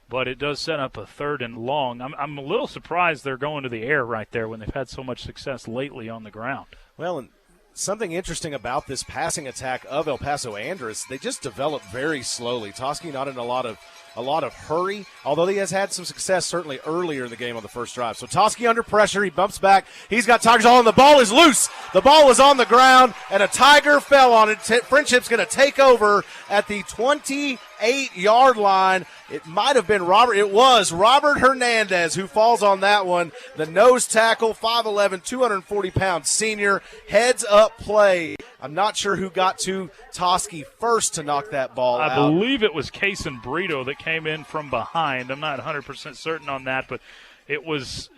but it does set up a 3rd and long. I'm a little surprised they're going to the air right there when they've had so much success lately on the ground. Well, and something interesting about this passing attack of El Paso Andress, they just develop very slowly. Toski not in a lot of hurry, although he has had some success certainly earlier in the game on the first drive. So Toski under pressure, he bumps back. He's got Tigers all in. The ball is loose. The ball was on the ground, and a Tiger fell on it. Friendship's going to take over at the 28-yard line. It might have been Robert. It was Robert Hernandez who falls on that one. The nose tackle, 5'11", 240-pound senior. Heads-up play. I'm not sure who got to Toski first to knock that ball out. I believe it was Kaysen Brito that came in from behind. I'm not 100% certain on that, but it was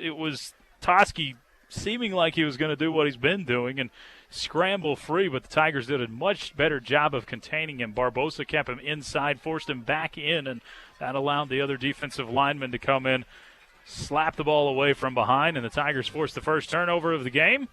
Toski seeming like he was going to do what he's been doing and scramble free, but the Tigers did a much better job of containing him. Barbosa kept him inside, forced him back in, and that allowed the other defensive lineman to come in, slap the ball away from behind, and the Tigers forced the first turnover of the game.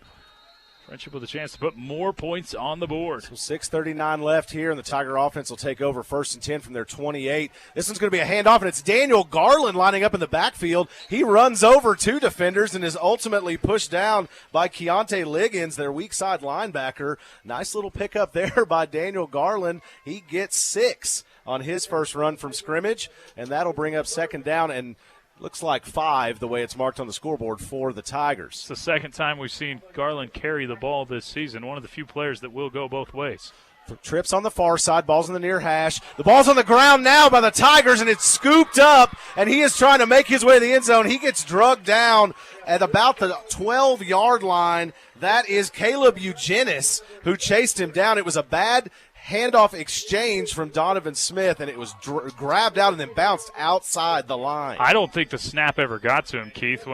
Friendship with a chance to put more points on the board. So 6:39 left here, and the Tiger offense will take over 1st and 10 from their 28. This one's going to be a handoff, and it's Daniel Garland lining up in the backfield. He runs over 2 defenders and is ultimately pushed down by Keontae Liggins, their weak side linebacker. Nice little pickup there by Daniel Garland. He gets 6 on his first run from scrimmage, and that'll bring up 2nd down and looks like 5 the way it's marked on the scoreboard for the Tigers. It's the 2nd time we've seen Garland carry the ball this season, one of the few players that will go both ways. Trips on the far side, ball's in the near hash. The ball's on the ground now by the Tigers, and it's scooped up, and he is trying to make his way to the end zone. He gets drugged down at about the 12-yard line. That is Caleb Eugenis who chased him down. It was a bad handoff exchange from Donovan Smith, and it was grabbed out and then bounced outside the line. I don't think the snap ever got to him, Keith.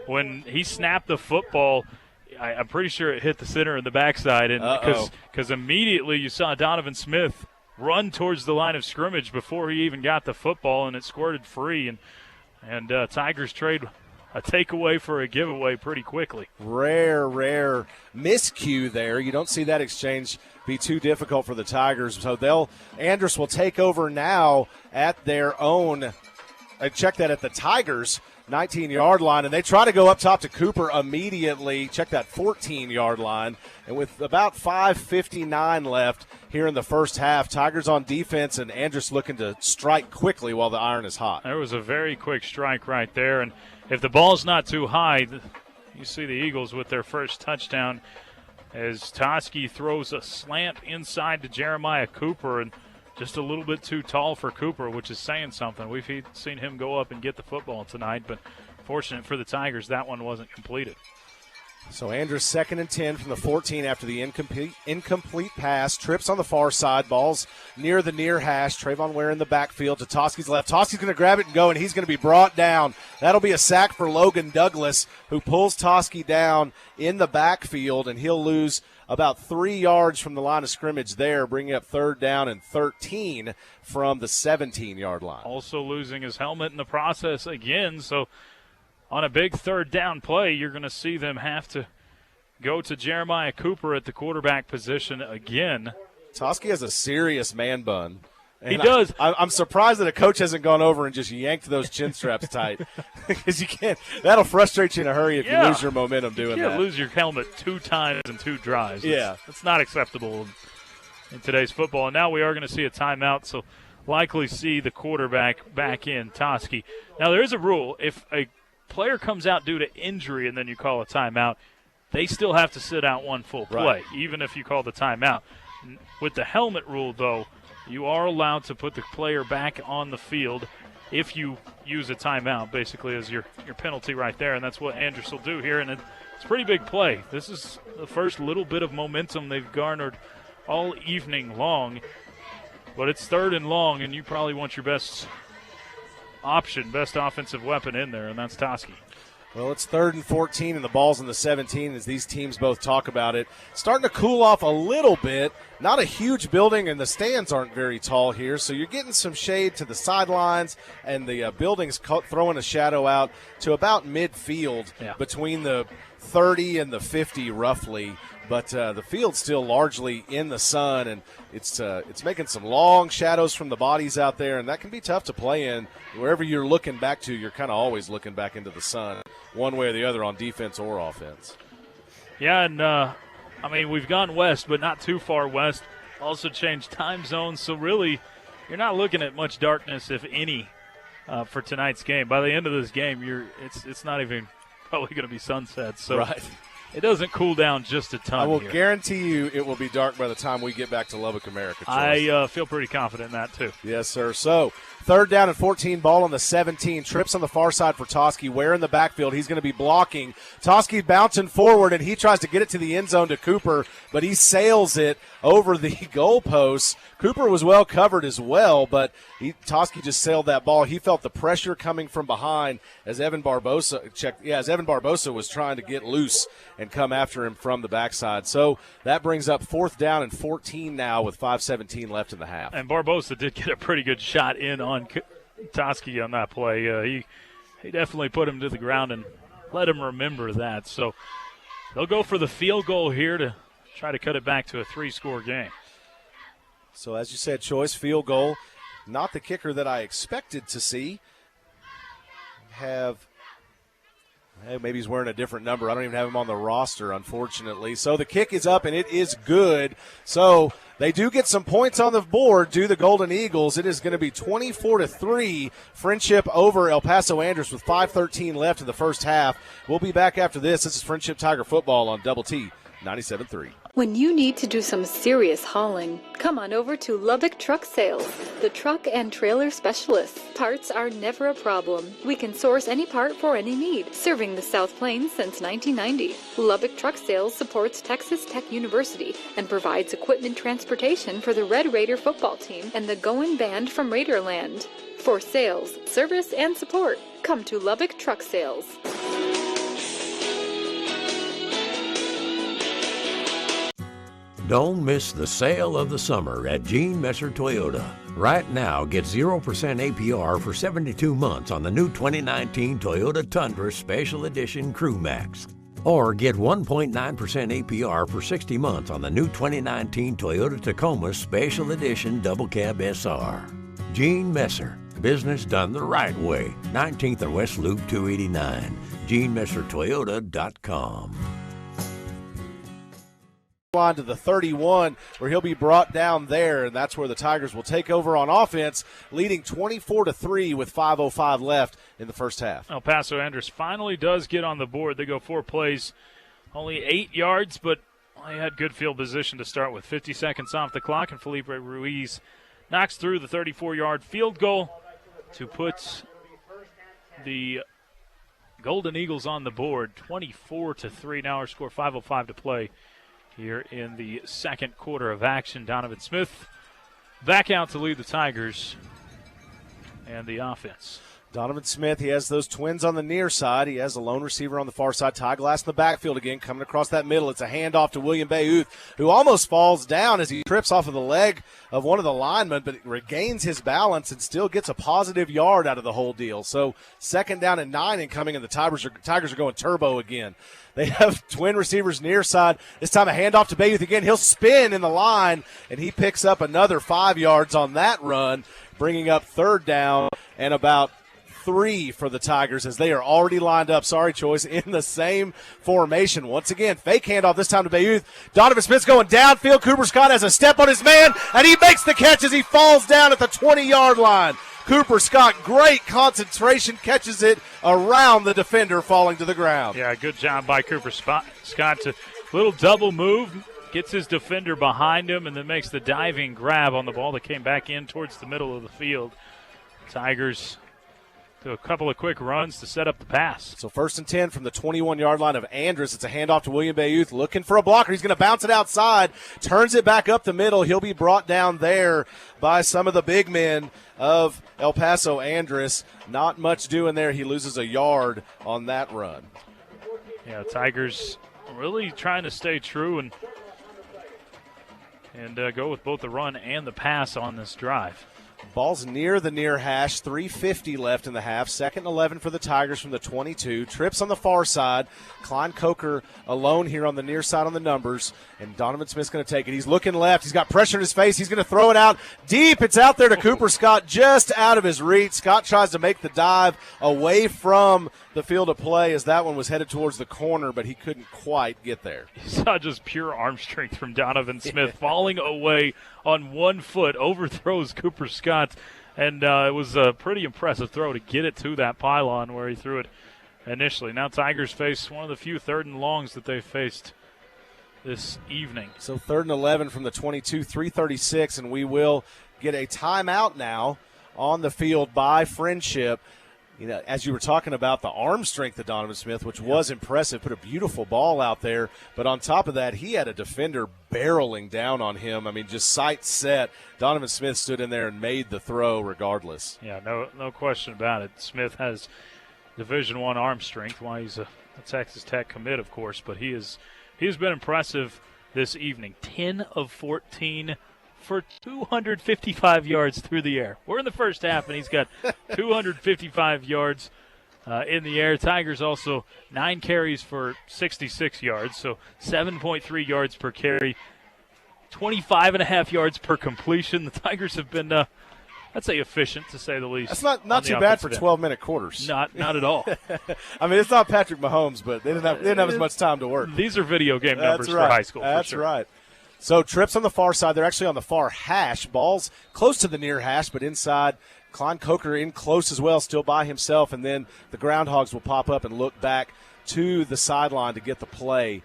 When he snapped the football, I'm pretty sure it hit the center and the backside, and because immediately you saw Donovan Smith run towards the line of scrimmage before he even got the football, and it squirted free, and Tigers trade a takeaway for a giveaway pretty quickly. Rare miscue there. You don't see that exchange be too difficult for the Tigers. So Andress will take over now at their own. Check that at the Tigers' 19-yard line, and they try to go up top to Cooper immediately. Check that 14-yard line. And with about 5:59 left here in the first half, Tigers on defense, and Andress looking to strike quickly while the iron is hot. There was a very quick strike right there, and if the ball's not too high, you see the Eagles with their first touchdown as Toski throws a slant inside to Jeremiah Cooper, and just a little bit too tall for Cooper, which is saying something. We've seen him go up and get the football tonight, but fortunate for the Tigers, that one wasn't completed. So Andress 2nd and 10 from the 14 after the incomplete pass. Trips on the far side. Ball's near the near hash. Trayvon Ware in the backfield to Toski's left. Toski's going to grab it and go, and he's going to be brought down. That'll be a sack for Logan Douglas, who pulls Toski down in the backfield, and he'll lose about 3 yards from the line of scrimmage there, bringing up 3rd down and 13 from the 17-yard line. Also losing his helmet in the process again, so on a big 3rd down play, you're going to see them have to go to Jeremiah Cooper at the quarterback position again. Toski has a serious man bun. He does. I'm surprised that a coach hasn't gone over and just yanked those chin straps tight, because you can't. That'll frustrate you in a hurry if you lose your momentum doing that. You can't lose your helmet 2 times in 2 drives. Yeah. It's not acceptable in today's football. And now we are going to see a timeout, so likely see the quarterback back in, Toski. Now, there is a rule. If a player comes out due to injury and then you call a timeout, they still have to sit out 1 full play, even if you call the timeout. With the helmet rule, though, you are allowed to put the player back on the field if you use a timeout, basically, as your penalty right there, and that's what Andress will do here, and it's a pretty big play. This is the first little bit of momentum they've garnered all evening long, but it's 3rd and long, and you probably want your best option, best offensive weapon in there, and that's Toski. Well, it's 3rd and 14, and the ball's in the 17 as these teams both talk about it. Starting to cool off a little bit. Not a huge building, and the stands aren't very tall here, so you're getting some shade to the sidelines, and the building's throwing a shadow out to about midfield between the 30 and the 50 roughly. But the field's still largely in the sun, and it's making some long shadows from the bodies out there, and that can be tough to play in. Wherever you're looking back to, you're kind of always looking back into the sun, one way or the other on defense or offense. Yeah, and we've gone west, but not too far west. Also changed time zones, so really you're not looking at much darkness, if any, for tonight's game. By the end of this game, it's not even probably going to be sunset. So. Right. It doesn't cool down just a ton. I will here. guarantee you it will be dark by the time we get back to Lubbock, America. I feel pretty confident in that, too. Yes, sir. So, 3rd down and 14, ball on the 17. Trips on the far side for Toski. Ware in the backfield. He's going to be blocking. Toski bouncing forward, and he tries to get it to the end zone to Cooper, but he sails it over the goalposts. Cooper was well covered as well, but Toski just sailed that ball. He felt the pressure coming from behind as Evan Barbosa was trying to get loose and come after him from the backside. So that brings up 4th down and 14 now with 5:17 left in the half. And Barbosa did get a pretty good shot in on Toski on that play. He definitely put him to the ground and let him remember that. So they'll go for the field goal here to try to cut it back to a 3-score game. So as you said, Choice, field goal. Not the kicker that I expected to see. Maybe he's wearing a different number. I don't even have him on the roster, unfortunately. So the kick is up, and it is good. So they do get some points on the board, do the Golden Eagles. It is going to be 24-3, Friendship over El Paso Andress with 5:13 left in the first half. We'll be back after this. This is Friendship Tiger Football on Double T 97.3. When you need to do some serious hauling, come on over to Lubbock Truck Sales, the truck and trailer specialists. Parts are never a problem. We can source any part for any need, serving the South Plains since 1990. Lubbock Truck Sales supports Texas Tech University and provides equipment transportation for the Red Raider football team and the Goin' Band from Raiderland. For sales, service, and support, come to Lubbock Truck Sales. Don't miss the sale of the summer at Gene Messer Toyota. Right now, get 0% APR for 72 months on the new 2019 Toyota Tundra Special Edition Crew Max. Or get 1.9% APR for 60 months on the new 2019 Toyota Tacoma Special Edition Double Cab SR. Gene Messer, business done the right way. 19th and West Loop 289. GeneMesserToyota.com. Line to the 31, where he'll be brought down there, and that's where the Tigers will take over on offense, leading 24-3 with 5:05 left in the first half. El Paso Andress finally does get on the board. They go 4 plays, only 8 yards, but they had good field position to start with. 50 seconds off the clock, and Felipe Ruiz knocks through the 34-yard field goal to put the Golden Eagles on the board. 24-3 now, our score, 5:05 to play here in the second quarter of action. Donovan Smith back out to lead the Tigers and the offense. Donovan Smith, he has those twins on the near side. He has a lone receiver on the far side. Ty Glass in the backfield again, coming across that middle. It's a handoff to William Bayouth, who almost falls down as he trips off of the leg of one of the linemen, but regains his balance and still gets a positive yard out of the whole deal. So 2nd down and 9 incoming, and the Tigers are going turbo again. They have twin receivers near side. This time a handoff to Bayouth again. He'll spin in the line, and he picks up another 5 yards on that run, bringing up 3rd down and about 3 for the Tigers as they are already lined up, in the same formation. Once again, fake handoff this time to Bayouth. Donovan Smith's going downfield. Cooper Scott has a step on his man, and he makes the catch as he falls down at the 20-yard line. Cooper Scott, great concentration, catches it around the defender falling to the ground. Yeah, good job by Cooper Scott. A little double move, gets his defender behind him, and then makes the diving grab on the ball that came back in towards the middle of the field. Tigers do a couple of quick runs to set up the pass. So 1st and 10 from the 21-yard line of Andress. It's a handoff to William Bayouth, looking for a blocker. He's going to bounce it outside, turns it back up the middle. He'll be brought down there by some of the big men of El Paso Andress. Not much doing there. He loses a yard on that run. Yeah, Tigers really trying to stay true and go with both the run and the pass on this drive. Ball's near the near hash, 3:50 left in the half. 2nd and 11 for the Tigers from the 22. Trips on the far side. Klein Coker alone here on the near side on the numbers, and Donovan Smith's going to take it. He's looking left. He's got pressure in his face. He's going to throw it out deep. It's out there to Cooper Scott, just out of his reach. Scott tries to make the dive away from the field of play as that one was headed towards the corner, but he couldn't quite get there. You saw just pure arm strength from Donovan Smith falling away on 1 foot, overthrows Cooper Scott, and it was a pretty impressive throw to get it to that pylon where he threw it initially. Now Tigers face one of the few 3rd and longs that they've faced this evening. So 3rd and 11 from the 22, 3:36, and we will get a timeout now on the field by Friendship. You know, as you were talking about the arm strength of Donovan Smith, which was impressive, put a beautiful ball out there. But on top of that, he had a defender barreling down on him. I mean, just sight set. Donovan Smith stood in there and made the throw regardless. Yeah, no question about it. Smith has Division I arm strength. Why he's a Texas Tech commit, of course, but he's been impressive this evening. 10 of 14 for 255 yards through the air. We're in the first half, and he's got 255 yards in the air. Tigers also 9 carries for 66 yards, so 7.3 yards per carry, 25.5 yards per completion. The Tigers have been, I'd say, efficient, to say the least. That's not too bad for 12-minute quarters. Not at all. I mean, it's not Patrick Mahomes, but they didn't have as much time to work. These are video game numbers That's right. for high school. That's for sure. right. So trips on the far side. They're actually on the far hash. Ball's close to the near hash, but inside. Klein Coker in close as well, still by himself. And then the Groundhogs will pop up and look back to the sideline to get the play.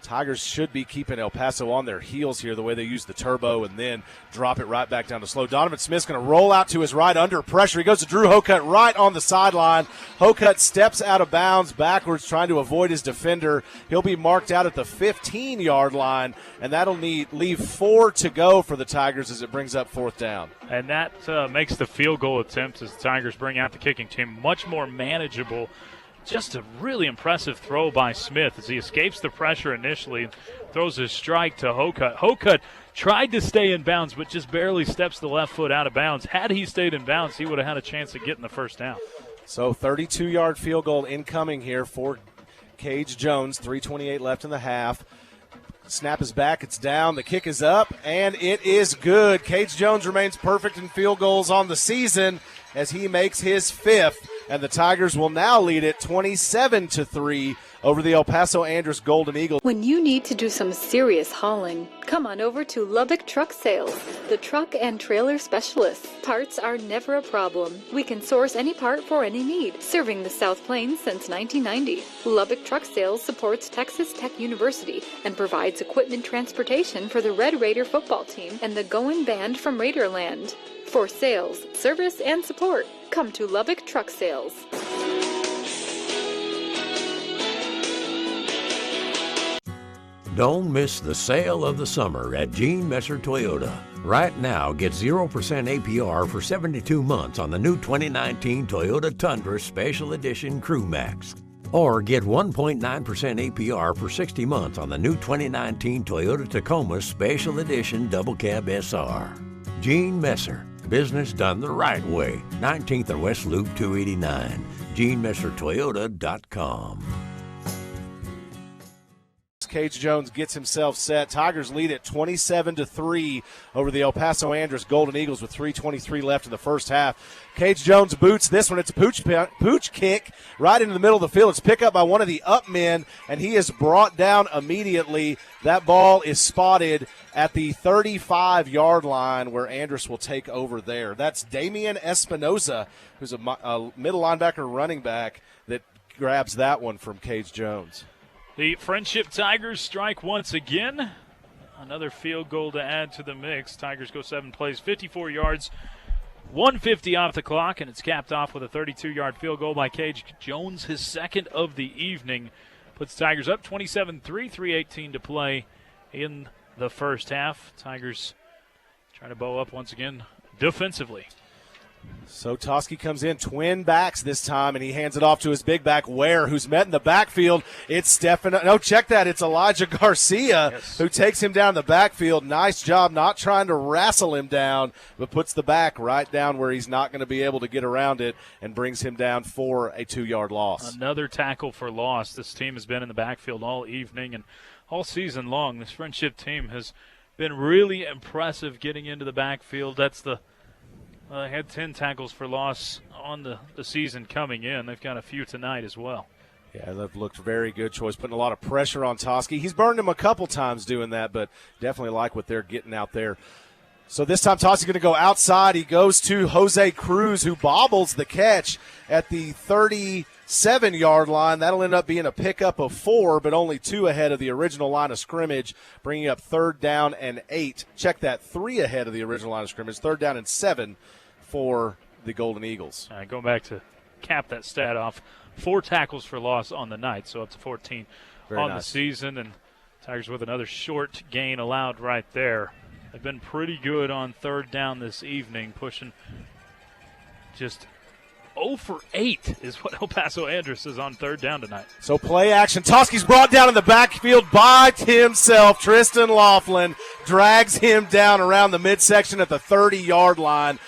Tigers should be keeping El Paso on their heels here, the way they use the turbo and then drop it right back down to slow. Donovan Smith's going to roll out to his right under pressure. He goes to Drew Hocutt right on the sideline. Hocutt steps out of bounds backwards, trying to avoid his defender. He'll be marked out at the 15-yard line, and that'll leave 4 to go for the Tigers as it brings up 4th down. And that makes the field goal attempts as the Tigers bring out the kicking team much more manageable just a really impressive throw by Smith as he escapes the pressure initially and throws his strike to Hokut. Hokut tried to stay in bounds, but just barely steps the left foot out of bounds. Had he stayed in bounds, he would have had a chance of getting the first down. So 32-yard field goal incoming here for Cage Jones. 3:28 left in the half. Snap is back, it's down, the kick is up, and it is good. Cage Jones remains perfect in field goals on the season as he makes his fifth, and the Tigers will now lead it 27-3 over the El Paso Andress Golden Eagles. When you need to do some serious hauling, come on over to Lubbock Truck Sales, the truck and trailer specialists. Parts are never a problem. We can source any part for any need, serving the South Plains since 1990. Lubbock Truck Sales supports Texas Tech University and provides equipment transportation for the Red Raider football team and the Goin' Band from Raiderland. For sales, service, and support, come to Lubbock Truck Sales. Don't miss the sale of the summer at Gene Messer Toyota. Right now, get 0% APR for 72 months on the new 2019 Toyota Tundra Special Edition Crew Max. Or get 1.9% APR for 60 months on the new 2019 Toyota Tacoma Special Edition Double Cab SR. Gene Messer. Business done the right way. 19th and West Loop 289. GeneMesserToyota.com. Cage Jones gets himself set. Tigers lead at 27-3 over the El Paso Andress Golden Eagles with 3:23 left in the first half. Cage Jones boots this one. It's a pooch kick right into the middle of the field. It's picked up by one of the up men, and he is brought down immediately. That ball is spotted at the 35-yard line where Andress will take over there. That's Damian Espinoza, who's a middle linebacker running back, that grabs that one from Cage Jones. The Friendship Tigers strike once again. Another field goal to add to the mix. Tigers go 7 plays, 54 yards, 150 off the clock, and it's capped off with a 32-yard field goal by Cage Jones, his second of the evening. Puts Tigers up 27-3, 3:18 to play in the first half. Tigers trying to bow up once again defensively. So Toski comes in, twin backs this time, and he hands it off to his big back, Ware, who's met in the backfield. It's Stefan. No, check that. It's Elijah Garcia, yes, who takes him down in the backfield. Nice job not trying to wrestle him down, but puts the back right down where he's not going to be able to get around it and brings him down for a 2-yard loss. Another tackle for loss. This team has been in the backfield all evening and all season long. This Friendship team has been really impressive getting into the backfield. That's the they had 10 tackles for loss on the season coming in. They've got a few tonight as well. Yeah, they've looked very good choice, putting a lot of pressure on Toski. He's burned him a couple times doing that, but definitely like what they're getting out there. So this time Toski's going to go outside. He goes to Jose Cruz, who bobbles the catch at the 37-yard line. That'll end up being a pickup of 4, but only 2 ahead of the original line of scrimmage, bringing up 3rd down and 8. Check that, 3 ahead of the original line of scrimmage, 3rd down and 7 for the Golden Eagles. All right, going back to cap that stat off, 4 tackles for loss on the night, so up to 14 Very on nice. the season. And Tigers with another short gain allowed right there. They've been pretty good on 3rd down this evening, pushing just 0 for 8 is what El Paso Andress is on 3rd down tonight. So play action. Toski's brought down in the backfield by himself. Tristan Laughlin drags him down around the midsection at the 30-yard line.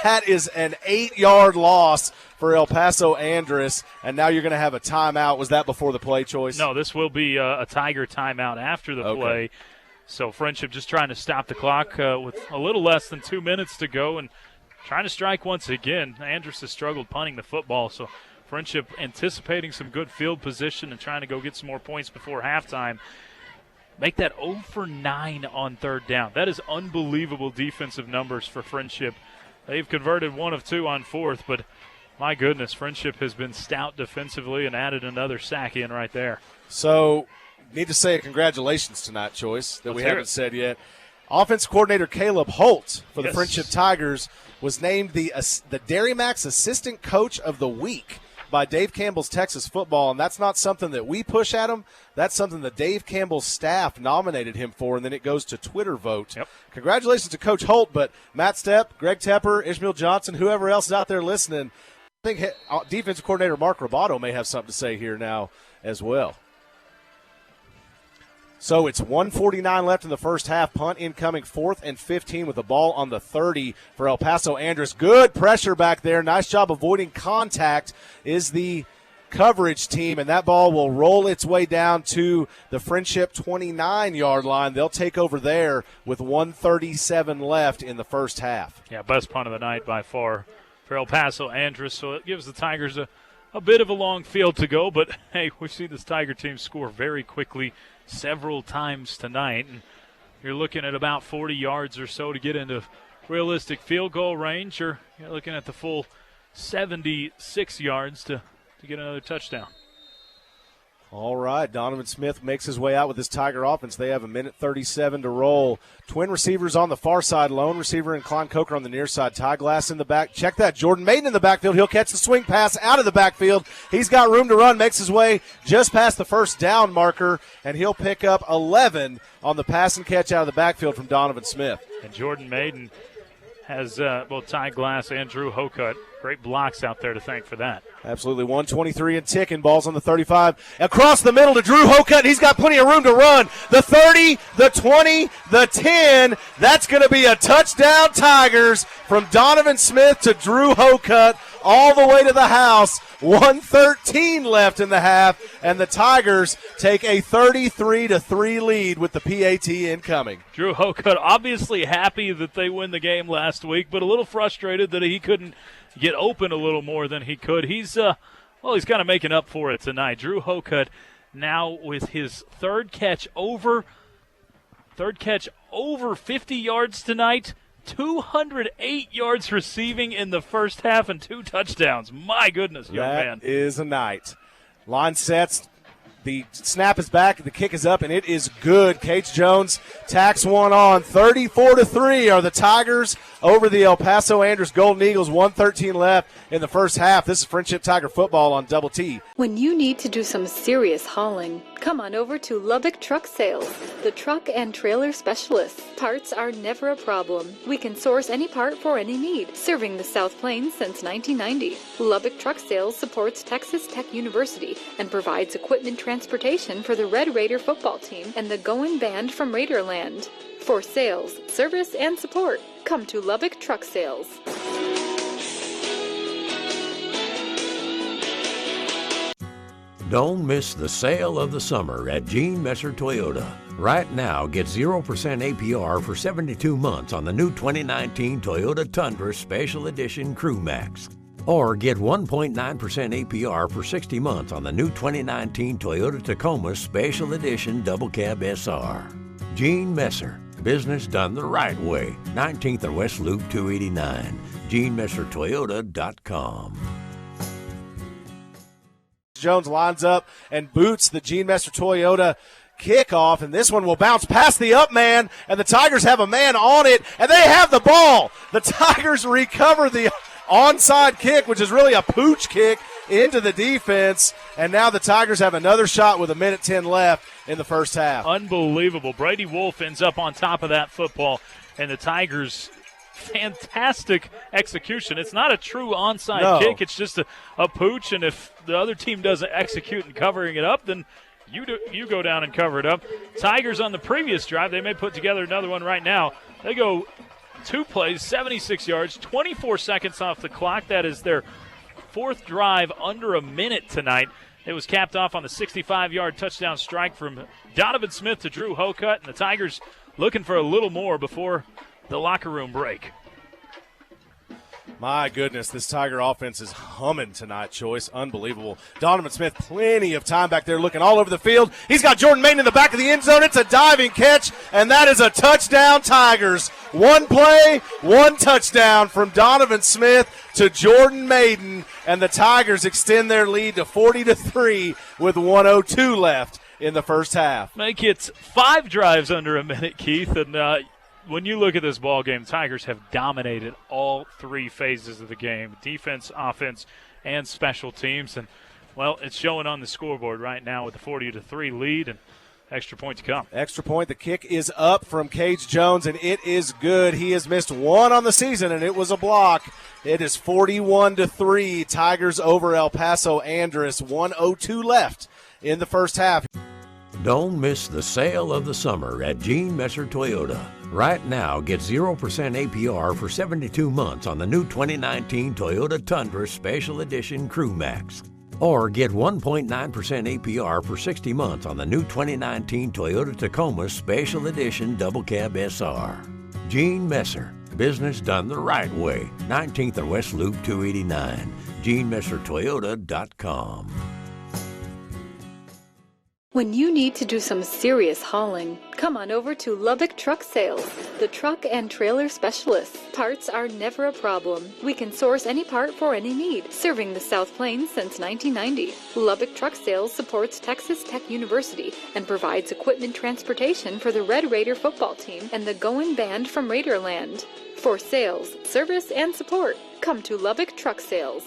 That is an 8-yard loss for El Paso Andress, and now you're going to have a timeout. Was that before the play choice? No, this will be a Tiger timeout after the play. So Friendship just trying to stop the clock with a little less than 2 minutes to go and trying to strike once again. Andress has struggled punting the football, so Friendship anticipating some good field position and trying to go get some more points before halftime. Make that 0 for 9 on 3rd down. That is unbelievable defensive numbers for Friendship. They've converted 1 of 2 on 4th, but my goodness, Friendship has been stout defensively and added another sack in right there. So need to say a congratulations tonight, Choice, that Let's we hear haven't it. said yet. Offense coordinator Caleb Holt for the Yes. Friendship Tigers was named the Dairy Max Assistant Coach of the Week by Dave Campbell's Texas Football, and that's not something that we push at him. That's something that Dave Campbell's staff nominated him for, and then it goes to Twitter vote. Yep. Congratulations to Coach Holt, but Matt Stepp, Greg Tepper, Ishmael Johnson, whoever else is out there listening, think defensive coordinator Mark Roboto may have something to say here now as well. So it's 1:49 left in the first half. Punt incoming, 4th and 15 with the ball on the 30 for El Paso Andress. Good pressure back there. Nice job avoiding contact is the coverage team, and that ball will roll its way down to the Friendship 29-yard line. They'll take over there with 1:37 left in the first half. Yeah, best punt of the night by far for El Paso Andress. So it gives the Tigers a bit of a long field to go, but hey, we've seen this Tiger team score very quickly several times tonight, and you're looking at about 40 yards or so to get into realistic field goal range, or you're looking at the full 76 yards to get another touchdown. All right, Donovan Smith makes his way out with this Tiger offense. They have 1:37 to roll. Twin receivers on the far side, lone receiver and Klein Coker on the near side. Ty Glass in the back. Check that, Jordan Maiden in the backfield. He'll catch the swing pass out of the backfield. He's got room to run, makes his way just past the first down marker, and he'll pick up 11 on the pass and catch out of the backfield from Donovan Smith. And Jordan Maiden has both Ty Glass and Drew Hokut. Great blocks out there to thank for that. Absolutely. 1:23 and ticking. Ball's on the 35. Across the middle to Drew Hokut. He's got plenty of room to run. The 30, the 20, the 10. That's going to be a touchdown, Tigers, from Donovan Smith to Drew Hokut all the way to the house. 1:13 left in the half, and the Tigers take a 33-3 lead with the PAT incoming. Drew Hokut obviously happy that they win the game last week, but a little frustrated that he couldn't get open a little more than he could. He's kind of making up for it tonight. Drew Hokut now with his third catch over 50 yards tonight. 208 yards receiving in the first half and 2 touchdowns. My goodness, young man. That is a night. Line sets. The snap is back, the kick is up, and it is good. Cage Jones tacks one on. 34-3 are the Tigers over the El Paso Andress Golden Eagles. 1:13 left in the first half. This is Friendship Tiger football on Double T. When you need to do some serious hauling, come on over to Lubbock Truck Sales, the truck and trailer specialists. Parts are never a problem. We can source any part for any need, serving the South Plains since 1990. Lubbock Truck Sales supports Texas Tech University and provides equipment transportation for the Red Raider football team and the Goin' Band from Raiderland. For sales, service, and support, come to Lubbock Truck Sales. Don't miss the sale of the summer at Gene Messer Toyota. Right now, get 0% APR for 72 months on the new 2019 Toyota Tundra Special Edition Crew Max. Or get 1.9% APR for 60 months on the new 2019 Toyota Tacoma Special Edition Double Cab SR. Gene Messer, business done the right way. 19th and West Loop 289. GeneMesserToyota.com. Jones lines up and boots the Gene Messer Toyota kickoff, and this one will bounce past the up man, and the Tigers have a man on it, and they have the ball. The Tigers recover the onside kick, which is really a pooch kick into the defense, and now the Tigers have another shot with 1:10 left in the first half. Unbelievable. Brady Wolf ends up on top of that football, and the Tigers, fantastic execution. It's not a true onside kick. It's just a pooch, and if the other team doesn't execute in covering it up, then you go down and cover it up. Tigers on the previous drive, they may put together another one right now. They go 2 plays, 76 yards, 24 seconds off the clock. That is their 4th drive under a minute tonight. It was capped off on the 65-yard touchdown strike from Donovan Smith to Drew Hokut, and the Tigers looking for a little more before the locker room break. My goodness, this Tiger offense is humming tonight, Choice. Unbelievable. Donovan Smith, plenty of time back there looking all over the field. He's got Jordan Maiden in the back of the end zone. It's a diving catch, and that is a touchdown, Tigers. 1 play, 1 touchdown from Donovan Smith to Jordan Maiden, and the Tigers extend their lead to 40-3 with 1:02 left in the first half. Make it 5 drives under a minute, Keith, and when you look at this ball game, Tigers have dominated all 3 phases of the game, defense, offense, and special teams. And, well, it's showing on the scoreboard right now with the 40-3 lead. And Extra point to come. Extra point. The kick is up from Cage Jones, and it is good. He has missed one on the season, and it was a block. It is 41-3. Tigers over El Paso Andress. 1:02 left in the first half. Don't miss the sale of the summer at Gene Messer Toyota. Right now, get 0% APR for 72 months on the new 2019 Toyota Tundra Special Edition Crew Max. Or get 1.9% APR for 60 months on the new 2019 Toyota Tacoma Special Edition Double Cab SR. Gene Messer, business done the right way. 19th and West Loop 289. GeneMesserToyota.com. When you need to do some serious hauling, come on over to Lubbock Truck Sales, the truck and trailer specialists. Parts are never a problem. We can source any part for any need, serving the South Plains since 1990. Lubbock Truck Sales supports Texas Tech University and provides equipment transportation for the Red Raider football team and the Goin' Band from Raiderland. For sales, service, and support, come to Lubbock Truck Sales.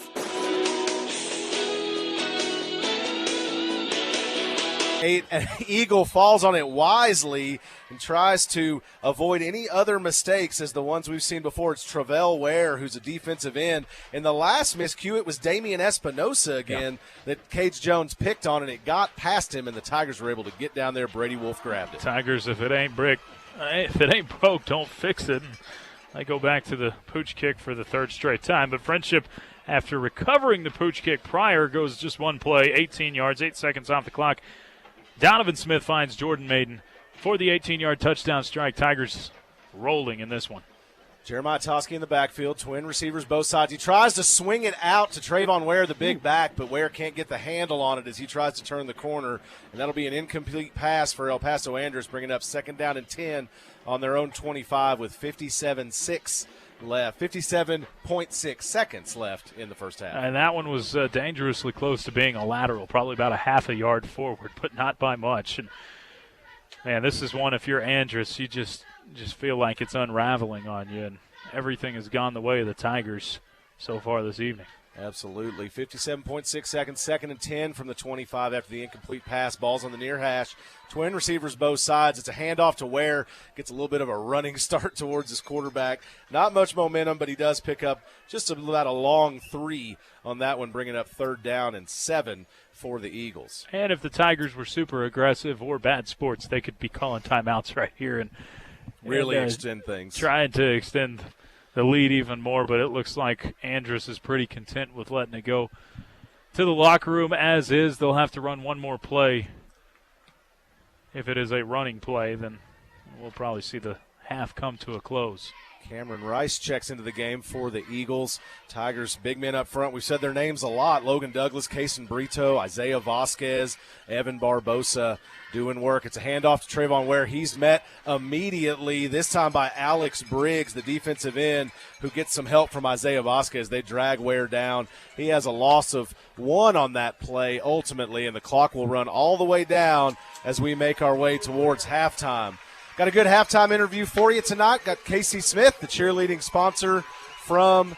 An Eagle falls on it wisely and tries to avoid any other mistakes as the ones we've seen before. It's Travell Ware, who's a defensive end. In the last miscue, it was Damian Espinosa again that Cage Jones picked on, and it got past him, and the Tigers were able to get down there. Brady Wolf grabbed it. Tigers, if it ain't broke, don't fix it. I go back to the pooch kick for the third straight time, but Friendship, after recovering the pooch kick prior, goes just one play, 18 yards, 8 seconds off the clock. Donovan Smith finds Jordan Maiden for the 18-yard touchdown strike. Tigers rolling in this one. Jeremiah Toski in the backfield, twin receivers both sides. He tries to swing it out to Trayvon Ware, the big back, but Ware can't get the handle on it as he tries to turn the corner, and that'll be an incomplete pass for El Paso Andress, bringing up 2nd down and 10 on their own 25 with 57.6 seconds left in the first half. And that one was dangerously close to being a lateral, probably about a half a yard forward, but not by much. And man, this is one, if you're Andress, you just feel like it's unraveling on you, and everything has gone the way of the Tigers so far this evening. Absolutely. 57.6 seconds, 2nd and 10 from the 25 after the incomplete pass. Ball's on the near hash. Twin receivers both sides. It's a handoff to Ware. Gets a little bit of a running start towards his quarterback. Not much momentum, but he does pick up just about a long 3 on that one, bringing up 3rd down and 7 for the Eagles. And if the Tigers were super aggressive or bad sports, they could be calling timeouts right here and really extend things. Trying to extend the lead even more, but it looks like Andress is pretty content with letting it go to the locker room as is. They'll have to run one more play. If it is a running play, then we'll probably see the half come to a close. Cameron Rice checks into the game for the Eagles. Tigers, big men up front. We've said their names a lot. Logan Douglas, Kaysen Brito, Isaiah Vasquez, Evan Barbosa doing work. It's a handoff to Trayvon Ware. He's met immediately, this time by Alex Briggs, the defensive end, who gets some help from Isaiah Vasquez. They drag Ware down. He has a loss of 1 on that play ultimately, and the clock will run all the way down as we make our way towards halftime. Got a good halftime interview for you tonight. Got Casey Smith, the cheerleading sponsor from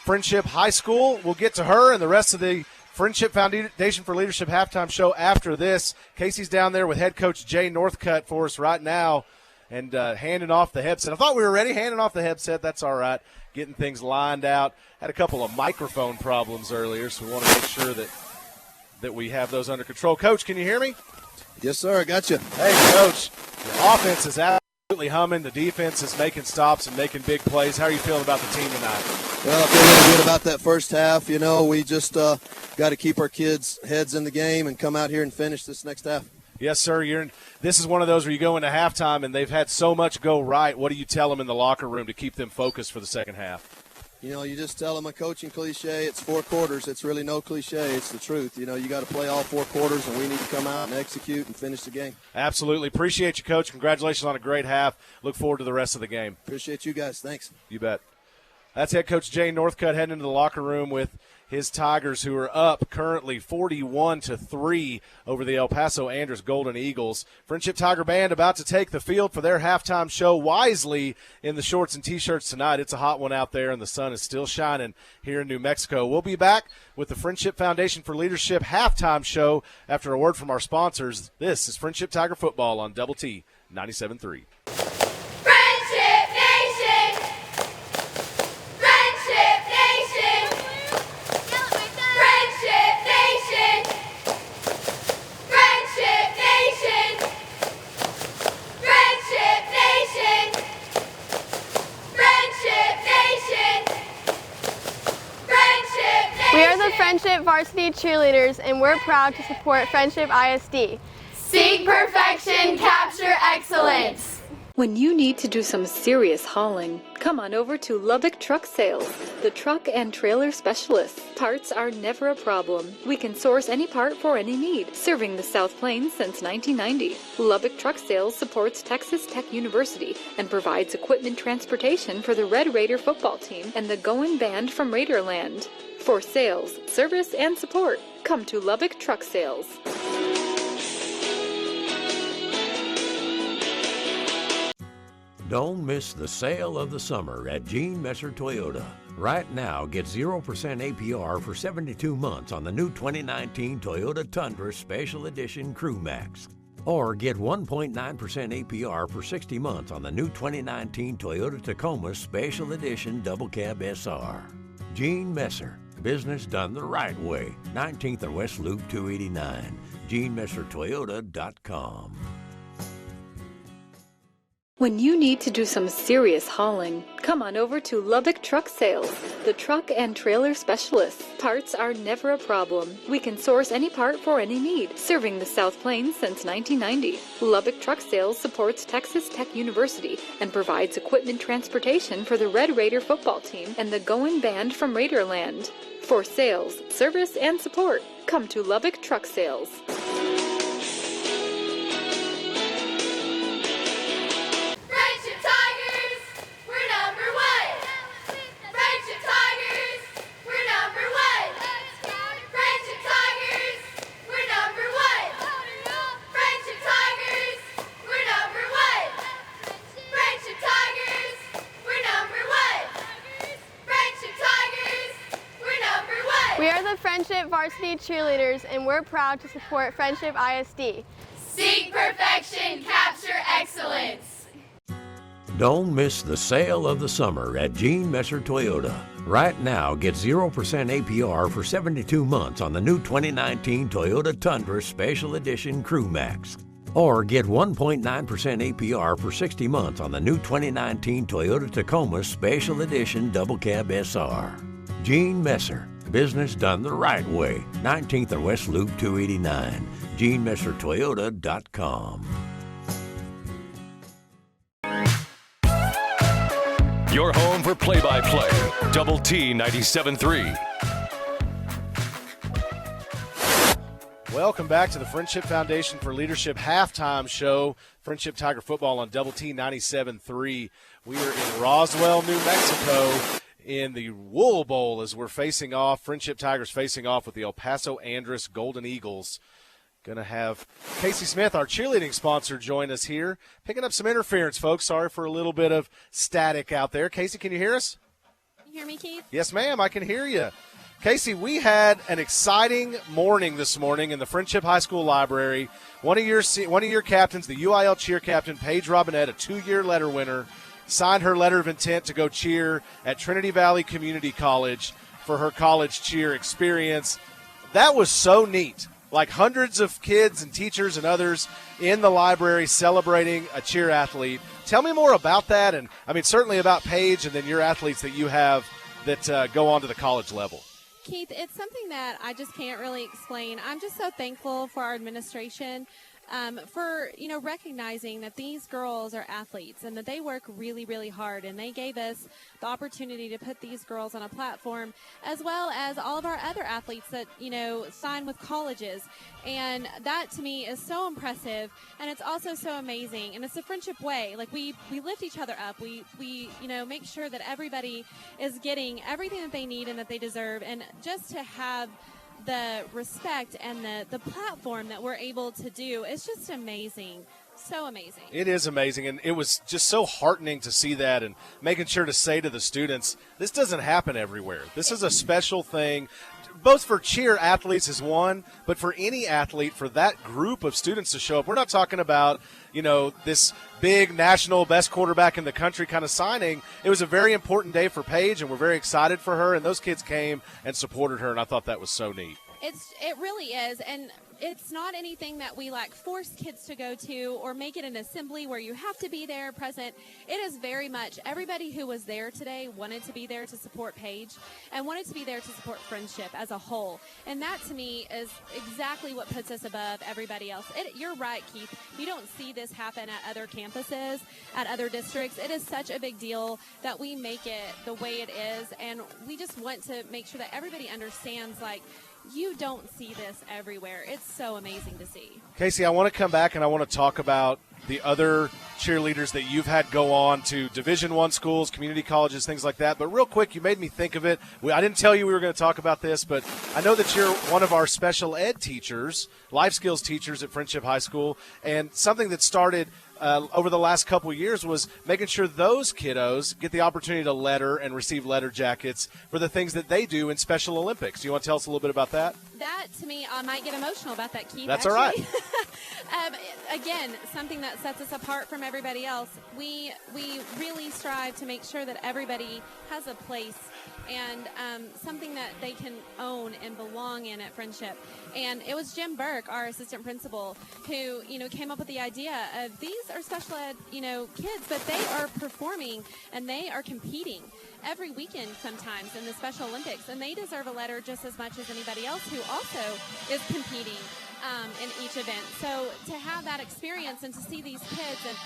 Friendship High School. We'll get to her and the rest of the Friendship Foundation for Leadership halftime show after this. Casey's down there with head coach Jay Northcutt for us right now and handing off the headset. I thought we were ready, handing off the headset. That's all right. Getting things lined out. Had a couple of microphone problems earlier, so we want to make sure that we have those under control. Coach, can you hear me? Yes, sir. I got you. Hey, Coach, the offense is absolutely humming. The defense is making stops and making big plays. How are you feeling about the team tonight? Well, I feel really good about that first half. You know, we just got to keep our kids' heads in the game and come out here and finish this next half. Yes, sir. This is one of those where you go into halftime and they've had so much go right. What do you tell them in the locker room to keep them focused for the second half? You know, you just tell them a coaching cliche. It's 4 quarters. It's really no cliche. It's the truth. You know, you got to play all 4 quarters, and we need to come out and execute and finish the game. Absolutely. Appreciate you, Coach. Congratulations on a great half. Look forward to the rest of the game. Appreciate you guys. Thanks. You bet. That's head coach Jay Northcutt heading into the locker room with his Tigers, who are up currently 41-3 over the El Paso Andress Golden Eagles. Friendship Tiger Band about to take the field for their halftime show wisely in the shorts and T-shirts tonight. It's a hot one out there, and the sun is still shining here in New Mexico. We'll be back with the Friendship Foundation for Leadership halftime show after a word from our sponsors. This is Friendship Tiger Football on Double T 97.3. We are the Friendship Varsity Cheerleaders, and we're proud to support Friendship ISD. Seek perfection, capture excellence. When you need to do some serious hauling, come on over to Lubbock Truck Sales, the truck and trailer specialists. Parts are never a problem. We can source any part for any need, serving the South Plains since 1990. Lubbock Truck Sales supports Texas Tech University and provides equipment transportation for the Red Raider football team and the Going Band from Raiderland. For sales, service, and support, come to Lubbock Truck Sales. Don't miss the sale of the summer at Gene Messer Toyota. Right now, get 0% APR for 72 months on the new 2019 Toyota Tundra Special Edition Crew Max. Or get 1.9% APR for 60 months on the new 2019 Toyota Tacoma Special Edition Double Cab SR. Gene Messer, business done the right way. 19th and West Loop 289. GeneMesserToyota.com. When you need to do some serious hauling, come on over to Lubbock Truck Sales, the truck and trailer specialists. Parts are never a problem. We can source any part for any need, serving the South Plains since 1990. Lubbock Truck Sales supports Texas Tech University and provides equipment transportation for the Red Raider football team and the Going Band from Raiderland. For sales, service, and support, come to Lubbock Truck Sales. We are the Friendship Varsity Cheerleaders, and we're proud to support Friendship ISD. Seek perfection, capture excellence. Don't miss the sale of the summer at Gene Messer Toyota. Right now, get 0% APR for 72 months on the new 2019 Toyota Tundra Special Edition Crew Max. Or get 1.9% APR for 60 months on the new 2019 Toyota Tacoma Special Edition Double Cab SR. Gene Messer, business done the right way. 19th and West Loop 289. GeneMesserToyota.com. Your home for play-by-play. Double T 97.3. Welcome back to the Friendship Foundation for Leadership halftime show. Friendship Tiger Football on Double T 97.3. We are in Roswell, New Mexico, in the Wool Bowl as we're facing off. Friendship Tigers facing off with the El Paso Andress Golden Eagles. Going to have Casey Smith, our cheerleading sponsor, join us here. Picking up some interference, folks. Sorry for a little bit of static out there. Casey, can you hear us? Can you hear me, Keith? Yes, ma'am, I can hear you. Casey, we had an exciting morning this morning in the Friendship High School Library. One of your captains, the UIL cheer captain, Paige Robinette, a 2-year letter winner, signed her letter of intent to go cheer at Trinity Valley Community College for her college cheer experience. That was so neat. Like hundreds of kids and teachers and others in the library celebrating a cheer athlete. Tell me more about that, and I mean certainly about Paige and then your athletes that you have that go on to the college level. Keith, it's something that I just can't really explain. I'm just so thankful for our administration. for, recognizing that these girls are athletes and that they work really, really hard. And they gave us the opportunity to put these girls on a platform, as well as all of our other athletes that, sign with colleges. And that to me is so impressive. And it's also so amazing. And it's a friendship way. Like we lift each other up. We make sure that everybody is getting everything that they need and that they deserve. And just to have the respect and the platform that we're able to do is just amazing. So amazing. It is amazing, and it was just so heartening to see that and making sure to say to the students, this doesn't happen everywhere. This is a special thing, both for cheer athletes is one, but for any athlete, for that group of students to show up. We're not talking about, this big national best quarterback in the country kind of signing. It was a very important day for Paige, and we're very excited for her, and those kids came and supported her, and I thought that was so neat. It really is, and it's not anything that we force kids to go to or make it an assembly where you have to be there present. It is very much everybody who was there today wanted to be there to support Paige and wanted to be there to support friendship as a whole. And that to me is exactly what puts us above everybody else. You're right, Keith. You don't see this happen at other campuses, at other districts. It is such a big deal that we make it the way it is, and we just want to make sure that everybody understands, you don't see this everywhere. It's so amazing to see. Casey, I want to come back and I want to talk about the other cheerleaders that you've had go on to Division I schools, community colleges, things like that. But real quick, you made me think of it. I didn't tell you we were going to talk about this, but I know that you're one of our special ed teachers, life skills teachers at Friendship High School, and something that started over the last couple of years was making sure those kiddos get the opportunity to letter and receive letter jackets for the things that they do in Special Olympics. Do you want to tell us a little bit about that? That, to me, I might get emotional about that, Keith. That's actually. all right. Again, something that sets us apart from everybody else. We really strive to make sure that everybody has a place and something that they can own and belong in at Friendship. And it was Jim Burke, our assistant principal, who, came up with the idea of these are special ed, kids, but they are performing and they are competing every weekend sometimes in the Special Olympics, and they deserve a letter just as much as anybody else who also is competing in each event. So to have that experience and to see these kids and,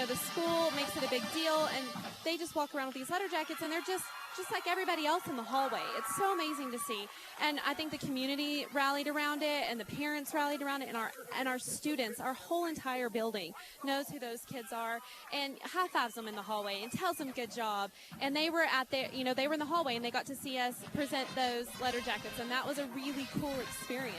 the school makes it a big deal, and they just walk around with these letter jackets and they're just like everybody else in the hallway. It's so amazing to see. And I think the community rallied around it and the parents rallied around it, and our students, our whole entire building knows who those kids are and high fives them in the hallway and tells them good job. And they were they were in the hallway and they got to see us present those letter jackets, and that was a really cool experience.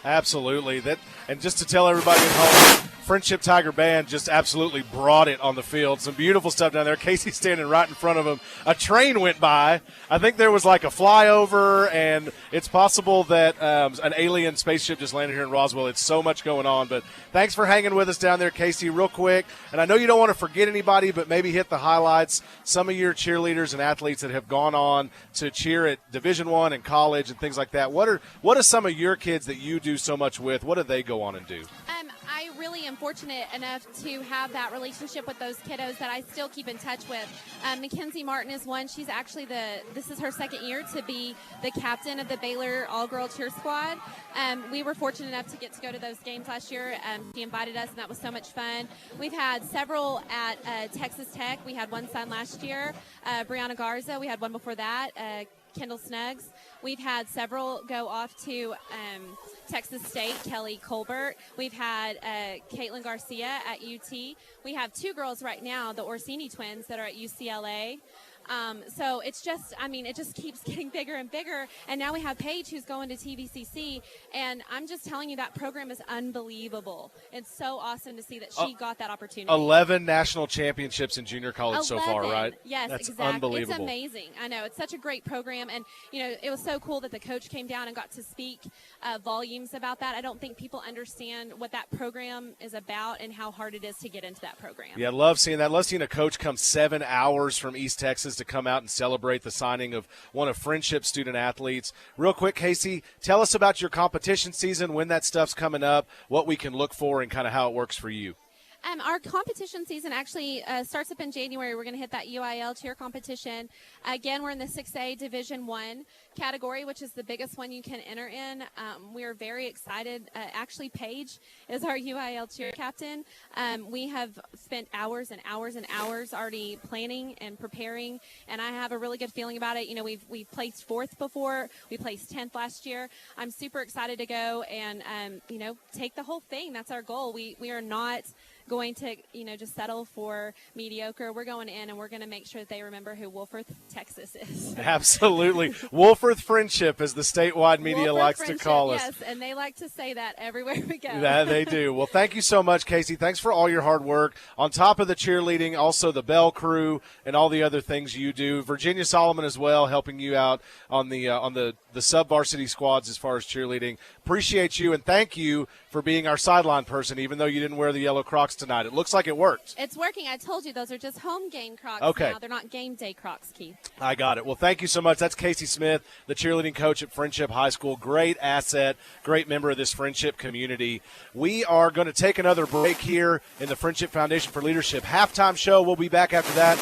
Absolutely. And just to tell everybody at home, Friendship Tiger Band just absolutely brought it on the field. Some beautiful stuff down there. Casey's standing right in front of him. A train went by. I think there was a flyover, and it's possible that an alien spaceship just landed here in Roswell. It's so much going on. But thanks for hanging with us down there, Casey, real quick. And I know you don't want to forget anybody, but maybe hit the highlights. Some of your cheerleaders and athletes that have gone on to cheer at Division I and college and things like that. What are some of your kids that you do so much with? What do they go on and do? I really am fortunate enough to have that relationship with those kiddos that I still keep in touch with. Mackenzie Martin is one. She's actually this is her second year to be the captain of the Baylor all-girl cheer squad. We were fortunate enough to get to go to those games last year. She invited us, and that was so much fun. We've had several at Texas Tech. We had one son last year, Brianna Garza. We had one before that, Kendall Snuggs. We've had several go off to Texas State, Kelly Colbert. We've had Caitlin Garcia at UT. We have two girls right now, the Orsini twins, that are at UCLA. So it's just, it just keeps getting bigger and bigger. And now we have Paige, who's going to TVCC. And I'm just telling you, that program is unbelievable. It's so awesome to see that she got that opportunity. 11 national championships in junior college so far, right? Yes, that's exactly. Unbelievable. It's amazing. I know. It's such a great program. And, it was so cool that the coach came down and got to speak volumes about that. I don't think people understand what that program is about and how hard it is to get into that program. Yeah, love seeing that. Love seeing a coach come 7 hours from East Texas to come out and celebrate the signing of one of Friendship student athletes. Real quick, Casey, tell us about your competition season, when that stuff's coming up, what we can look for, and kind of how it works for you. Our competition season actually starts up in January. We're going to hit that UIL tier competition. Again, we're in the 6A Division 1 category, which is the biggest one you can enter in. We are very excited. Actually, Paige is our UIL tier captain. We have spent hours and hours and hours already planning and preparing, and I have a really good feeling about it. You know, we've placed 4th before. We placed 10th last year. I'm super excited to go and, take the whole thing. That's our goal. We are not going to, just settle for mediocre. We're going in and we're going to make sure that they remember who Wolford, Texas is. Absolutely. Wolford Friendship, as the statewide media Wolford likes Friendship, to call us. Yes, and they like to say that everywhere we go. That they do. Well, thank you so much, Casey. Thanks for all your hard work. On top of the cheerleading, also the Bell crew and all the other things you do. Virginia Solomon as well, helping you out on the sub-varsity squads as far as cheerleading. Appreciate you, and thank you for being our sideline person, even though you didn't wear the yellow Crocs tonight. It looks like it worked. It's working. I told you those are just home game Crocs okay. now. They're not game day Crocs, Keith. I got it. Well, thank you so much. That's Casey Smith, the cheerleading coach at Friendship High School. Great asset, great member of this Friendship community. We are going to take another break here in the Friendship Foundation for Leadership halftime show. We'll be back after that.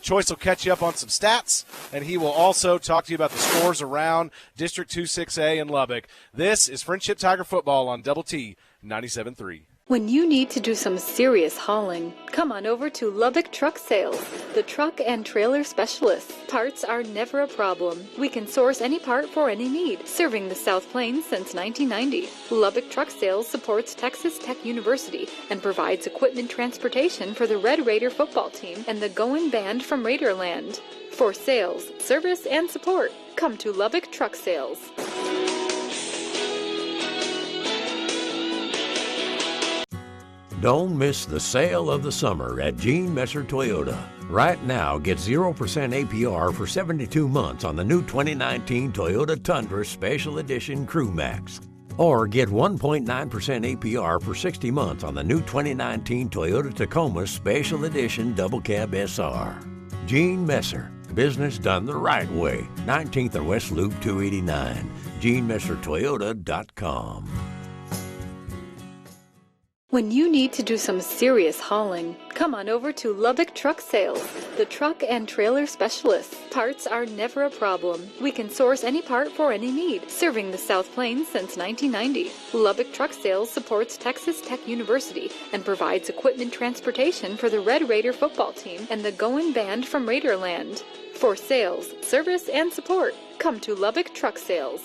Choice will catch you up on some stats, and he will also talk to you about the scores around District 2-6A in Lubbock. This is Friendship Tiger Football on Double T 97.3. When you need to do some serious hauling, come on over to Lubbock Truck Sales, the truck and trailer specialists. Parts are never a problem. We can source any part for any need, serving the South Plains since 1990. Lubbock Truck Sales supports Texas Tech University and provides equipment transportation for the Red Raider football team and the Goin' Band from Raiderland. For sales, service, and support, come to Lubbock Truck Sales. Don't miss the sale of the summer at Gene Messer Toyota. Right now, get 0% APR for 72 months on the new 2019 Toyota Tundra Special Edition Crew Max. Or get 1.9% APR for 60 months on the new 2019 Toyota Tacoma Special Edition Double Cab SR. Gene Messer, business done the right way. 19th and West Loop 289. GeneMesserToyota.com. When you need to do some serious hauling, come on over to Lubbock Truck Sales, the truck and trailer specialists. Parts are never a problem. We can source any part for any need, serving the South Plains since 1990. Lubbock Truck Sales supports Texas Tech University and provides equipment transportation for the Red Raider football team and the Goin' Band from Raiderland. For sales, service, and support, come to Lubbock Truck Sales.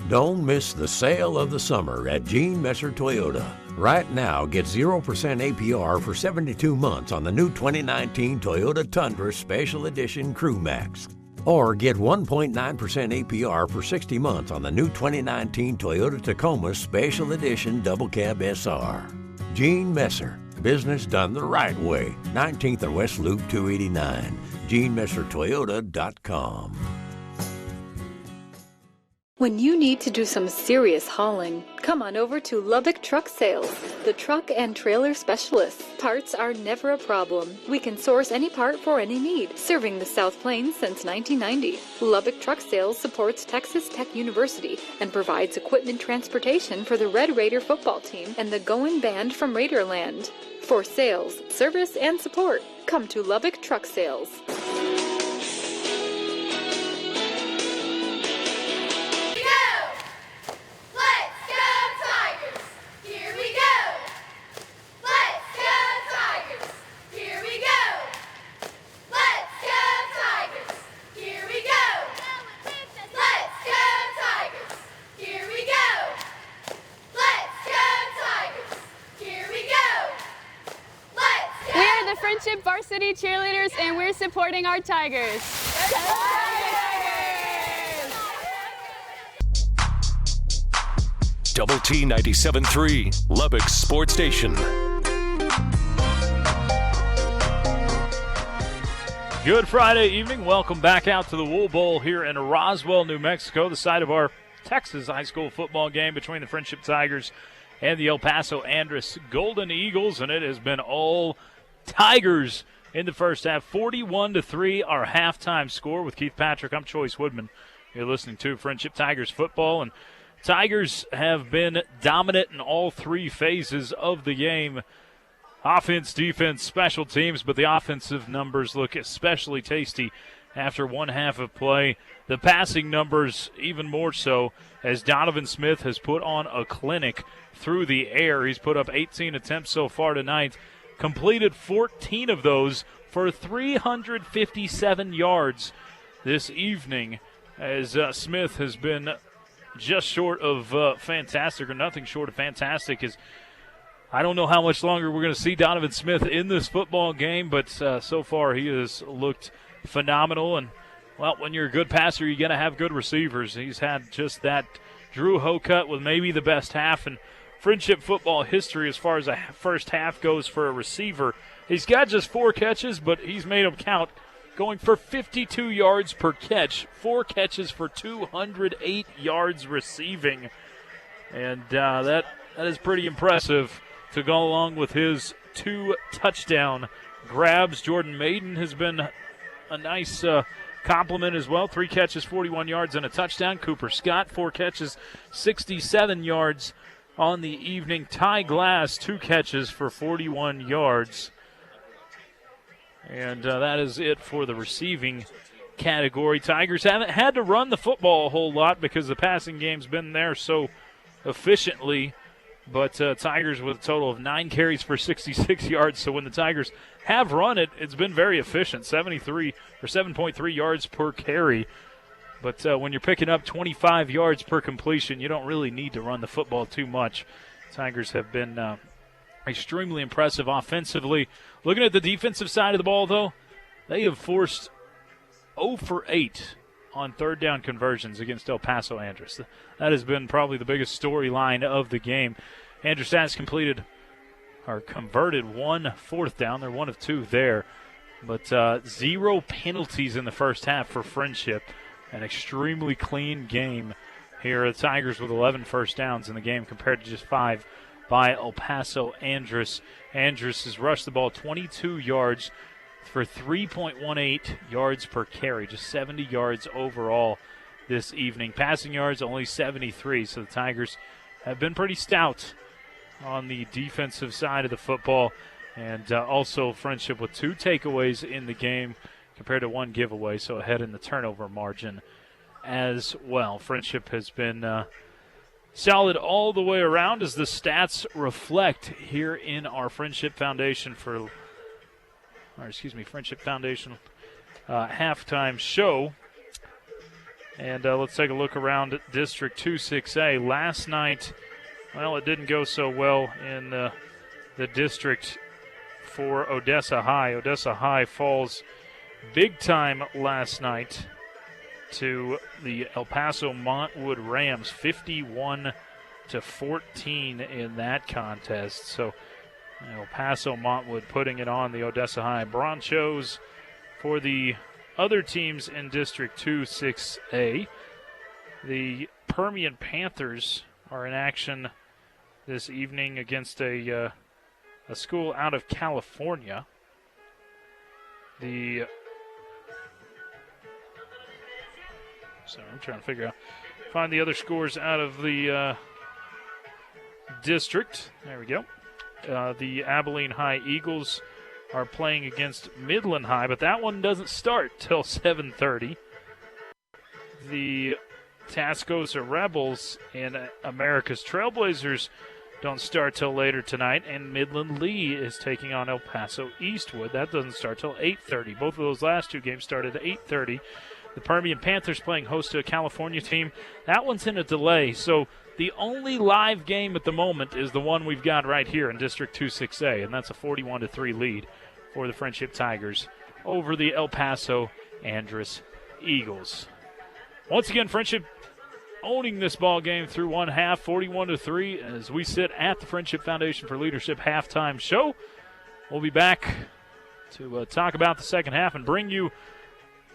Don't miss the sale of the summer at Gene Messer Toyota. Right now, get 0% APR for 72 months on the new 2019 Toyota Tundra Special Edition Crew Max. Or get 1.9% APR for 60 months on the new 2019 Toyota Tacoma Special Edition Double Cab SR. Gene Messer, business done the right way. 19th and West Loop 289. GeneMesserToyota.com. When you need to do some serious hauling, come on over to Lubbock Truck Sales, the truck and trailer specialists. Parts are never a problem. We can source any part for any need, serving the South Plains since 1990. Lubbock Truck Sales supports Texas Tech University and provides equipment transportation for the Red Raider football team and the Goin' Band from Raiderland. For sales, service, and support, come to Lubbock Truck Sales. Friendship Varsity Cheerleaders, and we're supporting our Tigers. Double T 97.3, Lubbock's sports station. Good Friday evening. Welcome back out to the Wool Bowl here in Roswell, New Mexico, the site of our Texas high school football game between the Friendship Tigers and the El Paso Andress Golden Eagles, and it has been all Tigers in the first half. 41-3, our halftime score with Keith Patrick. I'm Choice Woodman. You're listening to Friendship Tigers football, and Tigers have been dominant in all three phases of the game. Offense, defense, special teams, but the offensive numbers look especially tasty after one half of play. The passing numbers even more so, as Donovan Smith has put on a clinic through the air. He's put up 18 attempts so far tonight, completed 14 of those for 357 yards this evening, as Smith has been just short of fantastic, or nothing short of fantastic. I don't know how much longer we're going to see Donovan Smith in this football game, but so far he has looked phenomenal. And, well, when you're a good passer, you're going to have good receivers. He's had just that. Drew Hokut with maybe the best half in Friendship football history as far as a first half goes for a receiver. He's got just 4 catches, but he's made them count, going for 52 yards per catch, 4 catches for 208 yards receiving. And that is pretty impressive to go along with his 2 touchdown grabs. Jordan Maiden has been a nice compliment as well. 3 catches, 41 yards, and a touchdown. Cooper Scott, 4 catches, 67 yards on the evening. Ty Glass, 2 catches for 41 yards. And that is it for the receiving category. Tigers haven't had to run the football a whole lot because the passing game's been there so efficiently. But Tigers with a total of 9 carries for 66 yards. So when the Tigers have run it, it's been very efficient, 7.3 yards per carry. But when you're picking up 25 yards per completion, you don't really need to run the football too much. Tigers have been extremely impressive offensively. Looking at the defensive side of the ball, though, they have forced 0 for 8 on third down conversions against El Paso Andress. That has been probably the biggest storyline of the game. Andress has converted 1 fourth down. They're 1 of 2 there. But 0 penalties in the first half for Friendship. An extremely clean game here. The Tigers with 11 first downs in the game compared to just 5 by El Paso Andress. Andress has rushed the ball 22 yards for 3.18 yards per carry, just 70 yards overall this evening. Passing yards only 73, so the Tigers have been pretty stout on the defensive side of the football. And also Friendship with 2 takeaways in the game compared to 1 giveaway, so ahead in the turnover margin as well. Friendship has been solid all the way around, as the stats reflect here in our Friendship Foundation Friendship Foundation halftime show. And let's take a look around at District 2-6A. Last night, well, it didn't go so well in the district for Odessa High. Odessa High falls big time last night to the El Paso Montwood Rams, 51-14 in that contest. So El Paso Montwood putting it on the Odessa High Bronchos. For the other teams in District 2-6A, the Permian Panthers are in action this evening against a school out of California. I'm trying to find the other scores out of the district. There we go. The Abilene High Eagles are playing against Midland High, but that one doesn't start till 7:30. The Tascosa Rebels and America's Trailblazers don't start till later tonight, and Midland Lee is taking on El Paso Eastwood. That doesn't start till 8:30. Both of those last 2 games started at 8:30. The Permian Panthers playing host to a California team. That one's in a delay, so the only live game at the moment is the one we've got right here in District 2-6A, and that's a 41-3 lead for the Friendship Tigers over the El Paso Andress Eagles. Once again, Friendship owning this ball game through one half, 41-3, as we sit at the Friendship Foundation for Leadership halftime show. We'll be back to talk about the second half and bring you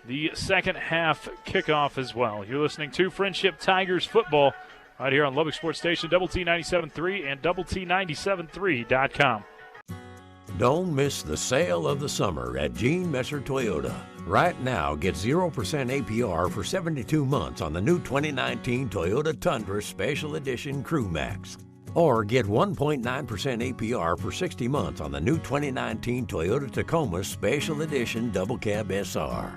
the second half kickoff as well. You're listening to Friendship Tigers football right here on Lubbock Sports Station, Double T 97.3 and Double T 97.3.com. Don't miss the sale of the summer at Gene Messer Toyota. Right now, get 0% APR for 72 months on the new 2019 Toyota Tundra Special Edition Crew Max. Or get 1.9% APR for 60 months on the new 2019 Toyota Tacoma Special Edition Double Cab SR.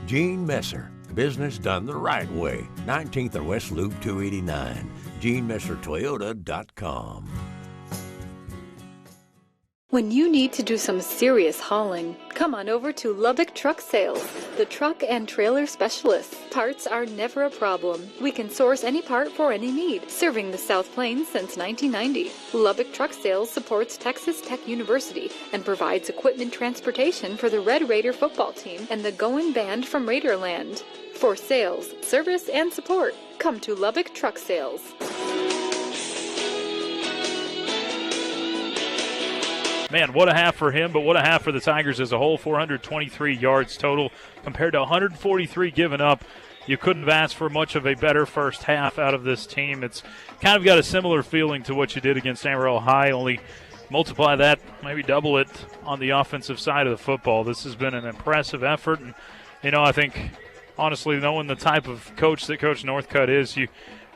Gene Messer, business done the right way. 19th and West Loop 289. GeneMesserToyota.com. When you need to do some serious hauling, come on over to Lubbock Truck Sales, the truck and trailer specialists. Parts are never a problem. We can source any part for any need, serving the South Plains since 1990. Lubbock Truck Sales supports Texas Tech University and provides equipment transportation for the Red Raider football team and the Goin' Band from Raiderland. For sales, service, and support, come to Lubbock Truck Sales. Man, what a half for him, but what a half for the Tigers as a whole. 423 yards total compared to 143 given up. You couldn't have asked for much of a better first half out of this team. It's kind of got a similar feeling to what you did against Amarillo High, only multiply that, maybe double it on the offensive side of the football. This has been an impressive effort. And, I think, honestly, knowing the type of coach that Coach Northcutt is,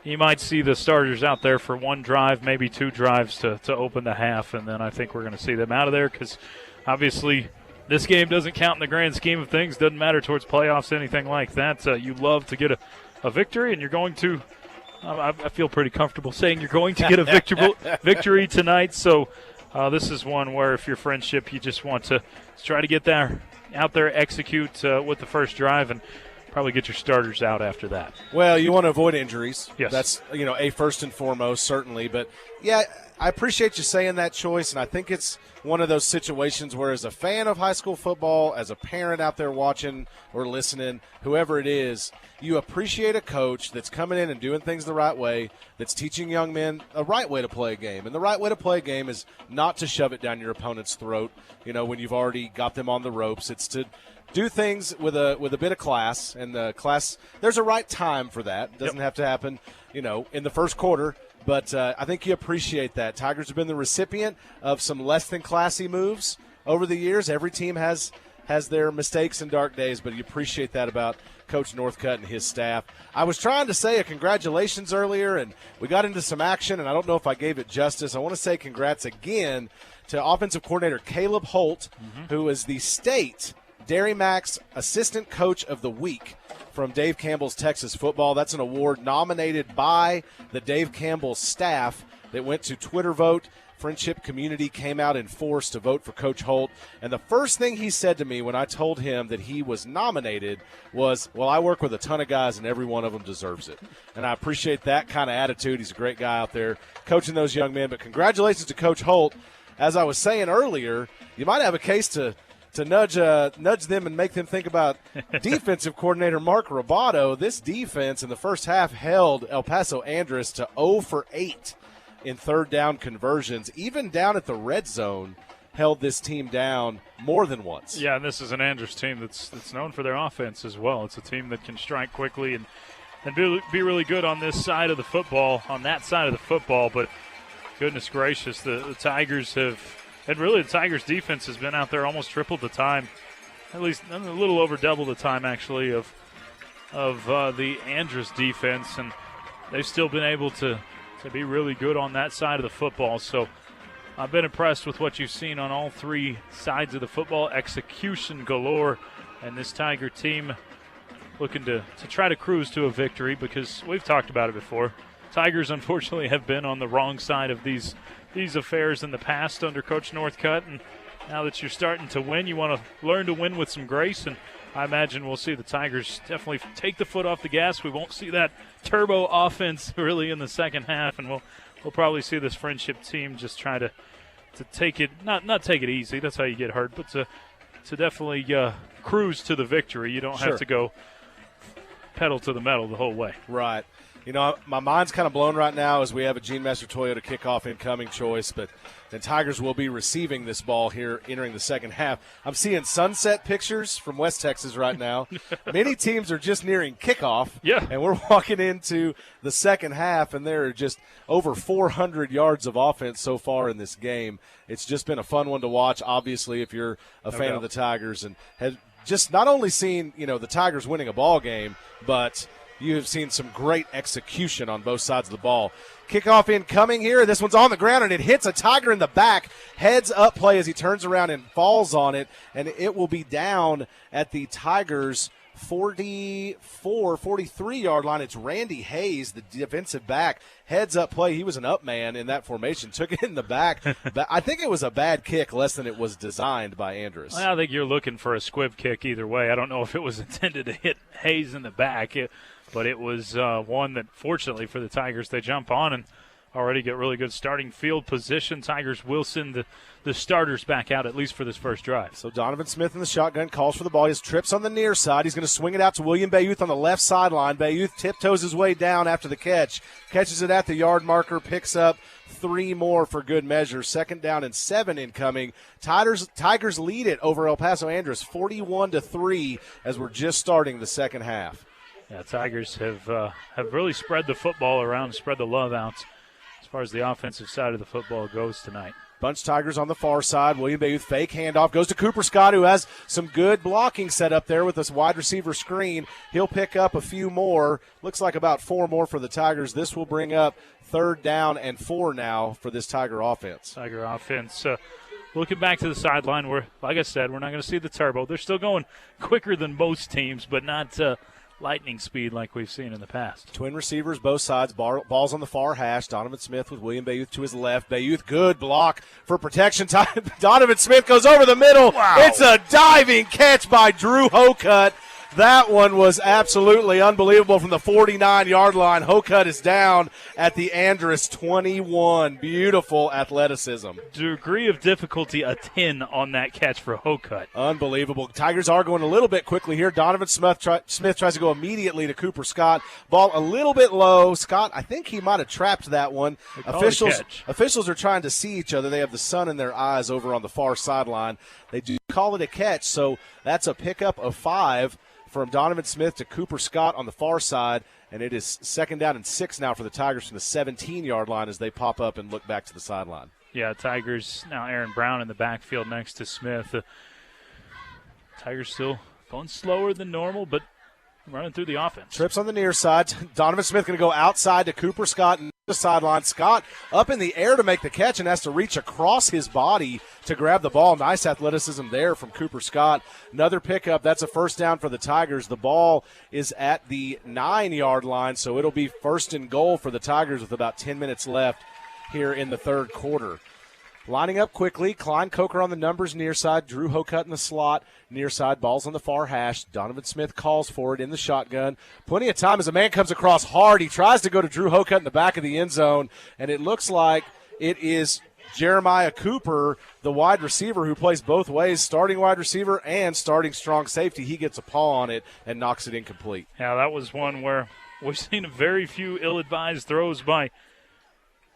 you might see the starters out there for one drive, maybe two drives to open the half, and then I think we're going to see them out of there because obviously this game doesn't count in the grand scheme of things, doesn't matter towards playoffs, anything like that. You love to get a victory, and you're going to I feel pretty comfortable saying you're going to get a victory tonight. So this is one where if you're Friendship, you just want to try to get out there, execute with the first drive, and probably get your starters out after that. Well, you want to avoid injuries. Yes. That's, a first and foremost, certainly. But, yeah, I appreciate you saying that choice, and I think it's one of those situations where as a fan of high school football, as a parent out there watching or listening, whoever it is, you appreciate a coach that's coming in and doing things the right way, that's teaching young men a right way to play a game. And the right way to play a game is not to shove it down your opponent's throat, when you've already got them on the ropes. It's to do things with a bit of class, and the class, there's a right time for that. It doesn't have to happen, in the first quarter, but I think you appreciate that. Tigers have been the recipient of some less than classy moves over the years. Every team has their mistakes and dark days, but you appreciate that about Coach Northcutt and his staff. I was trying to say a congratulations earlier, and we got into some action, and I don't know if I gave it justice. I want to say congrats again to offensive coordinator Caleb Holt, who is the state Dairy Mac's Assistant Coach of the Week from Dave Campbell's Texas Football. That's an award nominated by the Dave Campbell staff that went to Twitter vote. Friendship community came out in force to vote for Coach Holt. And the first thing he said to me when I told him that he was nominated was, well, I work with a ton of guys and every one of them deserves it. And I appreciate that kind of attitude. He's a great guy out there coaching those young men. But congratulations to Coach Holt. As I was saying earlier, you might have a case to nudge them and make them think about defensive coordinator Mark Roboto. This defense in the first half held El Paso Andress to 0 for 8 in third down conversions. Even down at the red zone, held this team down more than once. Yeah, and this is an Andress team that's known for their offense as well. It's a team that can strike quickly and be really good on this side of the football, on that side of the football. But goodness gracious, the Tigers have – and really, the Tigers' defense has been out there almost triple the time, at least a little over double the time, actually, of the Andress defense, and they've still been able to be really good on that side of the football. So I've been impressed with what you've seen on all three sides of the football. Execution galore, and this Tiger team looking to try to cruise to a victory because we've talked about it before. Tigers, unfortunately, have been on the wrong side of these affairs in the past under Coach Northcutt, and now that you're starting to win, you want to learn to win with some grace, and I imagine we'll see the Tigers definitely take the foot off the gas. We won't see that turbo offense really in the second half, and we'll probably see this Friendship team just try to take it, not take it easy, that's how you get hurt, but to definitely cruise to the victory. You don't have to go pedal to the metal the whole way. Right. My mind's kind of blown right now as we have a Gene Messer Toyota kickoff incoming choice, but the Tigers will be receiving this ball here entering the second half. I'm seeing sunset pictures from West Texas right now. Many teams are just nearing kickoff, and we're walking into the second half, and there are just over 400 yards of offense so far in this game. It's just been a fun one to watch, obviously, if you're a fan of the Tigers, and have just not only seen, the Tigers winning a ball game, but you have seen some great execution on both sides of the ball. Kickoff incoming here. This one's on the ground, and it hits a Tiger in the back. Heads up play as he turns around and falls on it, and it will be down at the Tigers' 43-yard line. It's Randy Hayes, the defensive back. Heads up play. He was an up man in that formation. Took it in the back. I think it was a bad kick, less than it was designed by Andress. I think you're looking for a squib kick either way. I don't know if it was intended to hit Hayes in the back, but it was one that, fortunately for the Tigers, they jump on and already get really good starting field position. Tigers will send the starters back out, at least for this first drive. So Donovan Smith in the shotgun, calls for the ball. He has trips on the near side. He's going to swing it out to William Bayouth on the left sideline. Bayouth tiptoes his way down after the catch. Catches it at the yard marker, picks up 3 more for good measure. 2nd down and 7 incoming. Tigers lead it over El Paso Andress 41-3 as we're just starting the second half. Yeah, Tigers have really spread the football around, spread the love out as far as the offensive side of the football goes tonight. Bunch Tigers on the far side. William Bayouth fake handoff. Goes to Cooper Scott, who has some good blocking set up there with this wide receiver screen. He'll pick up a few more. Looks like about 4 more for the Tigers. This will bring up 3rd down and 4 now for this Tiger offense. Tiger offense. Looking back to the sideline, like I said, we're not going to see the turbo. They're still going quicker than most teams, but not lightning speed like we've seen in the past. Twin receivers, both sides. Balls on the far hash. Donovan Smith with William Bayouth to his left. Bayouth, good block for protection time. Donovan Smith goes over the middle. Wow. It's a diving catch by Drew Hocutt. That one was absolutely unbelievable from the 49-yard line. Hocutt is down at the Andress 21. Beautiful athleticism. Degree of difficulty, a 10 on that catch for Hocutt. Unbelievable. Tigers are going a little bit quickly here. Donovan Smith tries to go immediately to Cooper Scott. Ball a little bit low. Scott, I think he might have trapped that one. Officials are trying to see each other. They have the sun in their eyes over on the far sideline. They do call it a catch, so that's a pickup of 5 from Donovan Smith to Cooper Scott on the far side, and it is 2nd down and 6 now for the Tigers from the 17-yard line as they pop up and look back to the sideline. Yeah, Tigers now Aaron Brown in the backfield next to Smith. Tigers still going slower than normal, but running through the offense. Trips on the near side. Donovan Smith going to go outside to Cooper Scott and the sideline. Scott up in the air to make the catch and has to reach across his body to grab the ball. Nice athleticism there from Cooper Scott. Another pickup. That's a 1st down for the Tigers. The ball is at the 9-yard line, so it'll be 1st and goal for the Tigers with about 10 minutes left here in the 3rd quarter. Lining up quickly, Klein Coker on the numbers near side, Drew Hocutt in the slot, near side, balls on the far hash. Donovan Smith calls for it in the shotgun. Plenty of time as a man comes across hard. He tries to go to Drew Hocutt in the back of the end zone, and it looks like it is Jeremiah Cooper, the wide receiver who plays both ways, starting wide receiver and starting strong safety. He gets a paw on it and knocks it incomplete. Yeah, that was one where we've seen very few ill-advised throws by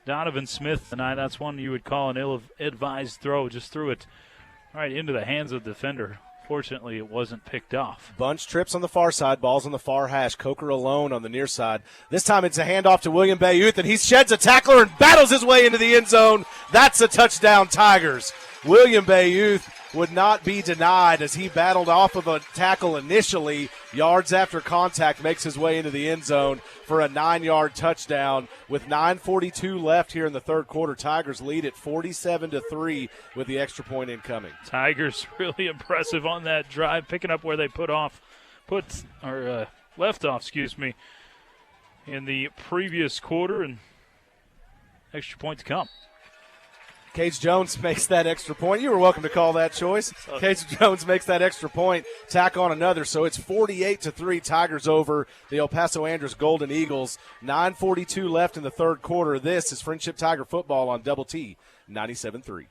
Donovan Smith tonight. That's one you would call an ill-advised throw. Just threw it right into the hands of the defender. Fortunately, it wasn't picked off. Bunch trips on the far side, balls on the far hash. Coker alone on the near side. This time it's a handoff to William Bayouth, and he sheds a tackler and battles his way into the end zone. That's a touchdown, Tigers. William Bayouth would not be denied as he battled off of a tackle initially. Yards after contact, makes his way into the end zone for a 9-yard touchdown. With 9:42 left here in the 3rd quarter, Tigers lead at 47-3 with the extra point incoming. Tigers really impressive on that drive, picking up where they left off, in the previous quarter, and extra point to come. Cage Jones makes that extra point. You were welcome to call that choice. Cage Jones makes that extra point, tack on another. So it's 48-3, Tigers over the El Paso Andress Golden Eagles. 9:42 left in the 3rd quarter. This is Friendship Tiger football on Double T 97.3.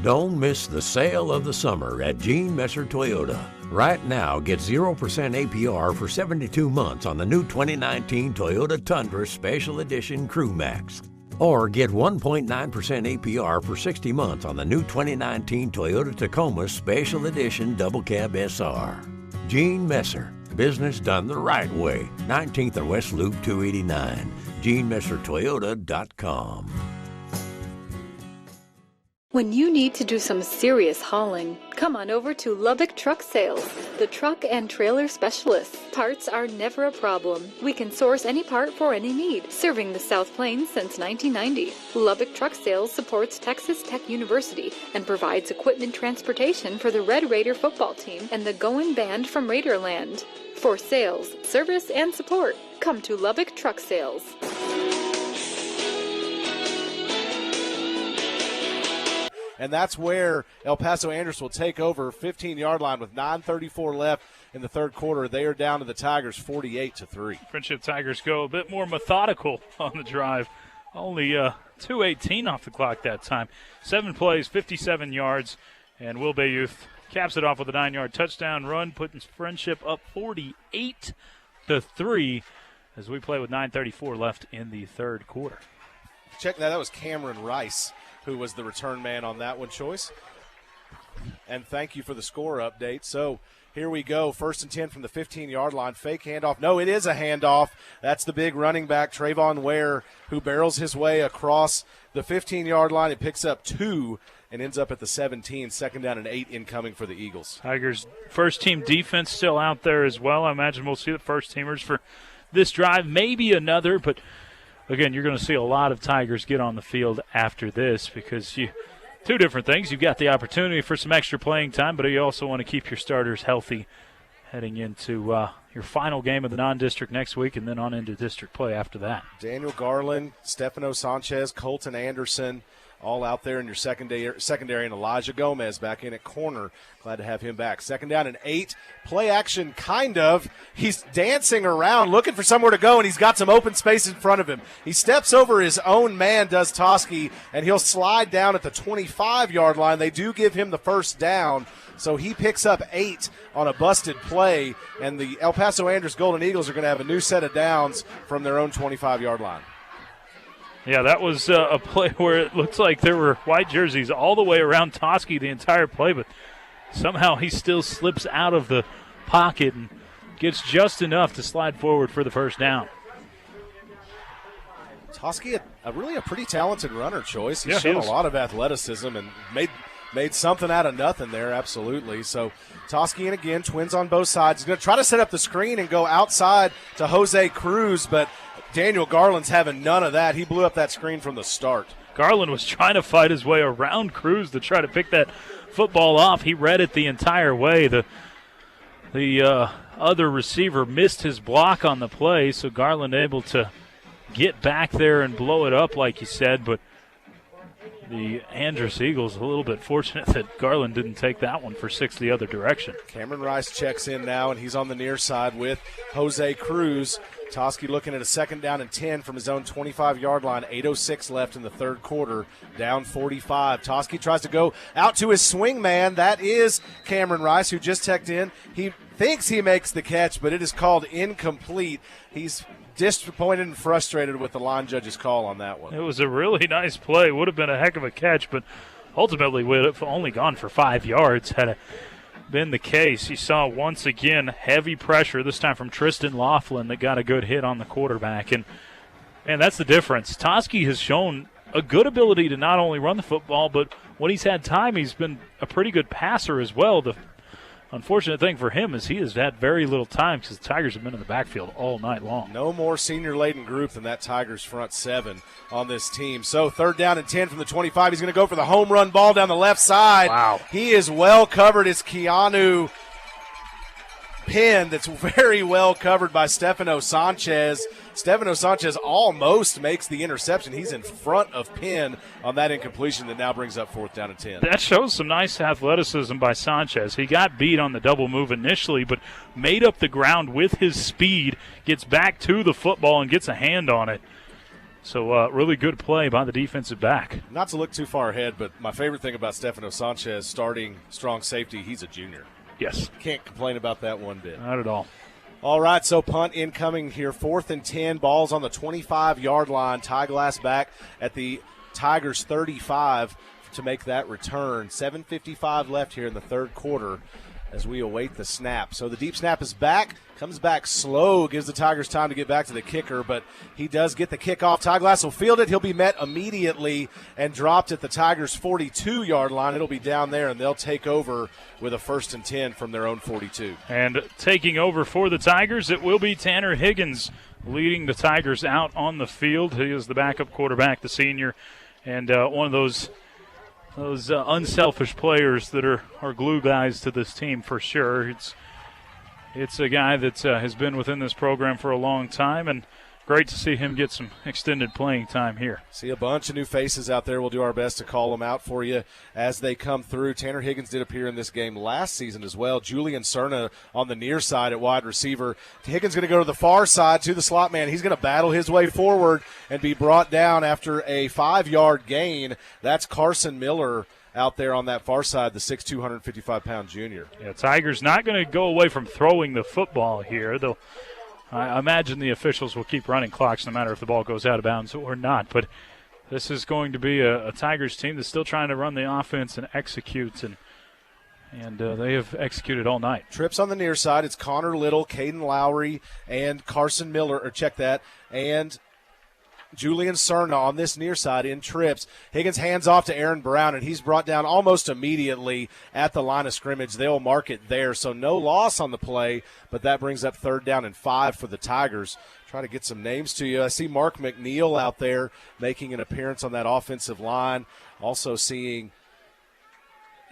Don't miss the sale of the summer at Gene Messer Toyota. Right now, get 0% APR for 72 months on the new 2019 Toyota Tundra Special Edition Crew Max. Or get 1.9% APR for 60 months on the new 2019 Toyota Tacoma Special Edition Double Cab SR. Gene Messer. Business done the right way. 19th and West Loop 289. GeneMesserToyota.com. When you need to do some serious hauling, come on over to Lubbock Truck Sales, the truck and trailer specialists. Parts are never a problem. We can source any part for any need, serving the South Plains since 1990. Lubbock Truck Sales supports Texas Tech University and provides equipment transportation for the Red Raider football team and the Goin' Band from Raiderland. For sales, service, and support, come to Lubbock Truck Sales. And that's where El Paso Andress will take over 15-yard line with 9:34 left in the third quarter. They are down to the Tigers 48-3. Friendship Tigers go a bit more methodical on the drive. Only 2:18 off the clock that time. 7 plays, 57 yards, and Will Bay Youth caps it off with a 9-yard touchdown run, putting Friendship up 48-3 as we play with 9:34 left in the third quarter. Check that. That was Cameron Rice, who was the return man on that one, Choice. And thank you for the score update. So here we go. 1st and 10 from the 15-yard line. Fake handoff. No, it is a handoff. That's the big running back, Trayvon Ware, who barrels his way across the 15-yard line. It picks up 2 and ends up at the 17. 2nd down and 8 incoming for the Eagles. Tigers' first-team defense still out there as well. I imagine we'll see the first-teamers for this drive, maybe another, but again, you're going to see a lot of Tigers get on the field after this because two different things. You've got the opportunity for some extra playing time, but you also want to keep your starters healthy heading into your final game of the non-district next week and then on into district play after that. Daniel Garland, Stefano Sanchez, Colton Anderson, all out there in your secondary, and Elijah Gomez back in at corner. Glad to have him back. 2nd down and 8. Play action, kind of. He's dancing around, looking for somewhere to go, and he's got some open space in front of him. He steps over his own man, does Toski, and he'll slide down at the 25-yard line. They do give him the first down, so he picks up 8 on a busted play, and the El Paso Andress Golden Eagles are going to have a new set of downs from their own 25-yard line. Yeah, that was a play where it looks like there were white jerseys all the way around Toski the entire play, but somehow he still slips out of the pocket and gets just enough to slide forward for the first down. Toski, really a pretty talented runner, Choice. He's Yeah, shown he a lot of athleticism and made something out of nothing there, absolutely. So Toski, and again, twins on both sides. He's going to try to set up the screen and go outside to Jose Cruz, but Daniel Garland's having none of that. He blew up that screen from the start. Garland was trying to fight his way around Cruz to try to pick that football off. He read it the entire way. The other receiver missed his block on the play, so Garland able to get back there and blow it up like you said, but the Andress Eagles a little bit fortunate that Garland didn't take that one for 6 the other direction. Cameron Rice checks in now, and he's on the near side with Jose Cruz. Toski looking at a 2nd down and 10 from his own 25-yard line. 8:06 left in the third quarter, down 45. Toski tries to go out to his swing man. That is Cameron Rice, who just checked in. He thinks he makes the catch, but it is called incomplete. He's disappointed and frustrated with the line judge's call on that one. It was a really nice play. Would have been a heck of a catch, but ultimately would have only gone for 5 yards had it been the case. You saw once again heavy pressure, this time from Tristan Laughlin, that got a good hit on the quarterback. And that's the difference. Toski has shown a good ability to not only run the football, but when he's had time, he's been a pretty good passer as well. The unfortunate thing for him is he has had very little time because the Tigers have been in the backfield all night long. No more senior-laden group than that Tigers front 7 on this team. So 3rd down and 10 from the 25. He's going to go for the home run ball down the left side. Wow. He is well covered. It's Keanu Penn that's very well covered by Stefano Sanchez. Stefano Sanchez almost makes the interception. He's in front of Penn on that incompletion that now brings up 4th down and 10. That shows some nice athleticism by Sanchez. He got beat on the double move initially, but made up the ground with his speed, gets back to the football and gets a hand on it. So really good play by the defensive back. Not to look too far ahead, but my favorite thing about Stefano Sanchez starting strong safety, he's a junior. Yes. Can't complain about that one bit. Not at all. All right, so punt incoming here. 4th and 10, balls on the 25-yard line. Ty Glass back at the Tigers 35 to make that return. 7:55 left here in the third quarter as we await the snap. So the deep snap is back, comes back slow, gives the Tigers time to get back to the kicker, but he does get the kickoff. Ty Glass will field it. He'll be met immediately and dropped at the Tigers' 42-yard line. It'll be down there, and they'll take over with a 1st and 10 from their own 42. And taking over for the Tigers, it will be Tanner Higgins leading the Tigers out on the field. He is the backup quarterback, the senior, and one of those unselfish players that are glue guys to this team for sure. It's a guy that has been within this program for a long time, and great to see him get some extended playing time here. See a bunch of new faces out there. We'll do our best to call them out for you as they come through. Tanner Higgins did appear in this game last season as well. Julian Cerna on the near side at wide receiver. Higgins going to go to the far side to the slot man. He's going to battle his way forward and be brought down after a 5-yard gain. That's Carson Miller out there on that far side, the 6'2", 255-pound junior. Yeah, Tigers not going to go away from throwing the football here. I imagine the officials will keep running clocks no matter if the ball goes out of bounds or not. But this is going to be a Tigers team that's still trying to run the offense and execute, and they have executed all night. Trips on the near side. It's Connor Little, Caden Lowry, and Carson Miller, and Julian Cerna on this near side in trips. Higgins hands off to Aaron Brown, and he's brought down almost immediately at the line of scrimmage. They'll mark it there, so no loss on the play, but that brings up 3rd down and 5 for the Tigers. Try to get some names to you. I see Mark McNeil out there making an appearance on that offensive line. Also seeing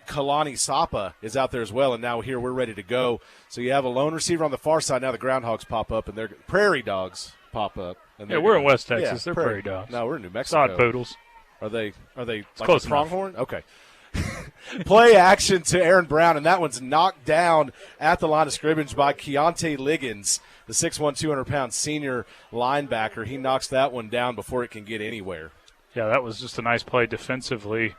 Kalani Sapa is out there as well, and now here we're ready to go. So you have a lone receiver on the far side. Now the Groundhogs pop up, and they're Prairie Dogs pop up. Yeah, we're in West Texas. They're Prairie Dogs. No, we're in New Mexico. Sod Poodles. Are they like close a pronghorn? Okay. Play action to Aaron Brown, and that one's knocked down at the line of scrimmage by Keontae Liggins, the 6'1", 200-pound senior linebacker. He knocks that one down before it can get anywhere. Yeah, that was just a nice play defensively.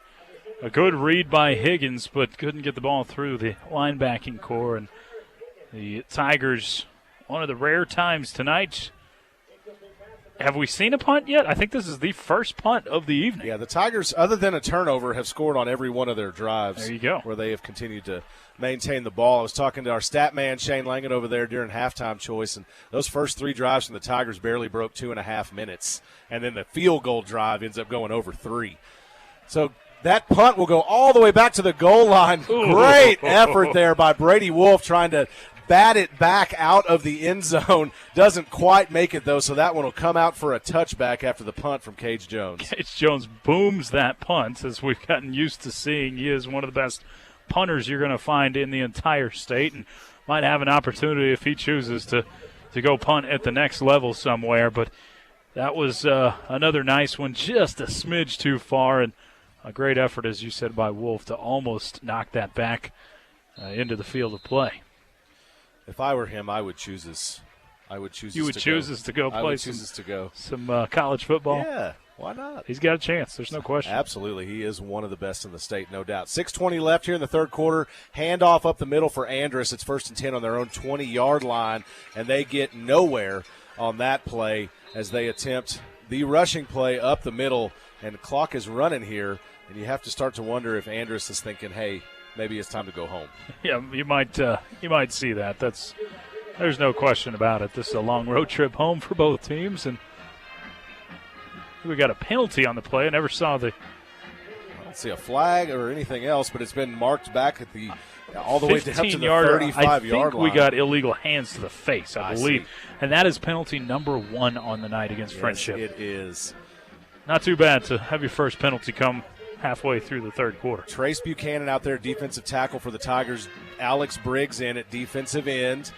A good read by Higgins, but couldn't get the ball through the linebacking core. And the Tigers, one of the rare times tonight. Have we seen a punt yet? I think this is the first punt of the evening. Yeah, the Tigers, other than a turnover, have scored on every one of their drives. There you go. Where they have continued to maintain the ball. I was talking to our stat man, Shane Langan, over there during halftime choice, and those first 3 drives from the Tigers barely broke 2.5 minutes. And then the field goal drive ends up going over 3. So that punt will go all the way back to the goal line. Ooh. Great effort there by Brady Wolf trying to bat it back out of the end zone. Doesn't quite make it, though, so that one will come out for a touchback after the punt from Cage Jones. Cage Jones booms that punt, as we've gotten used to seeing. He is one of the best punters you're going to find in the entire state, and might have an opportunity if he chooses to go punt at the next level somewhere. But that was another nice one, just a smidge too far, and a great effort, as you said, by Wolf to almost knock that back into the field of play. If I were him, I would choose us. I would choose. You would choose us to go play some college football. Yeah, why not? He's got a chance. There's no question. Absolutely, he is one of the best in the state, no doubt. 6:20 left here in the third quarter. Handoff up the middle for Andress. It's 1st and 10 on their own 20-yard line, and they get nowhere on that play as they attempt the rushing play up the middle. And the clock is running here, and you have to start to wonder if Andress is thinking, "Hey, maybe it's time to go home." Yeah, you might see that. There's no question about it. This is a long road trip home for both teams, and we got a penalty on the play. I never saw I don't see a flag or anything else, but it's been marked back at the all the way to up to the 35-yard line. I think line. we got illegal hands to the face, I believe. See. And that is penalty number 1 on the night against Friendship. It is. Not too bad to have your first penalty come halfway through the third quarter. Trace Buchanan out there, defensive tackle for the Tigers. Alex Briggs in at defensive end.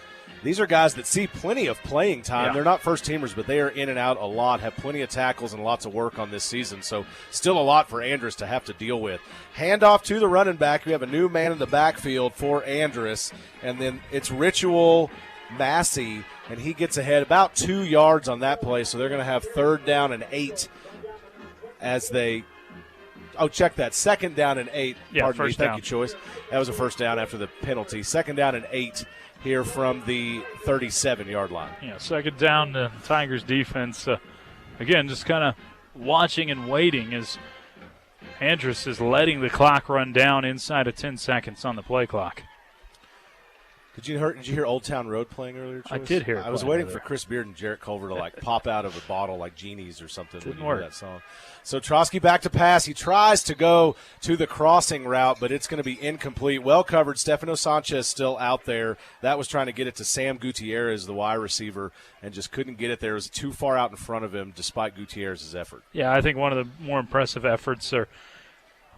These are guys that see plenty of playing time. Yeah. They're not first-teamers, but they are in and out a lot, have plenty of tackles and lots of work on this season. So still a lot for Andress to have to deal with. Handoff to the running back. We have a new man in the backfield for Andress. And then it's Ritual Massey, and he gets ahead about 2 yards on that play, so they're going to have 3rd down and 8 as they – check that. 2nd down and 8. Yeah, Pardon me. first down. Thank you, Choice. That was a first down after the penalty. 2nd down and 8 here from the 37-yard line. Yeah, 2nd down, the Tigers defense, again, just kind of watching and waiting as Andress is letting the clock run down inside of 10 seconds on the play clock. Did you hear Old Town Road playing earlier, Choice? I did hear it. I was waiting for Chris Beard and Jarrett Culver to pop out of a bottle like genies or something. Didn't when you work. hear that song. So Trotsky back to pass. He tries to go to the crossing route, but it's going to be incomplete. Well covered. Stefano Sanchez still out there. That was trying to get it to Sam Gutierrez, the wide receiver, and just couldn't get it there. It was too far out in front of him despite Gutierrez's effort. Yeah, I think one of the more impressive efforts or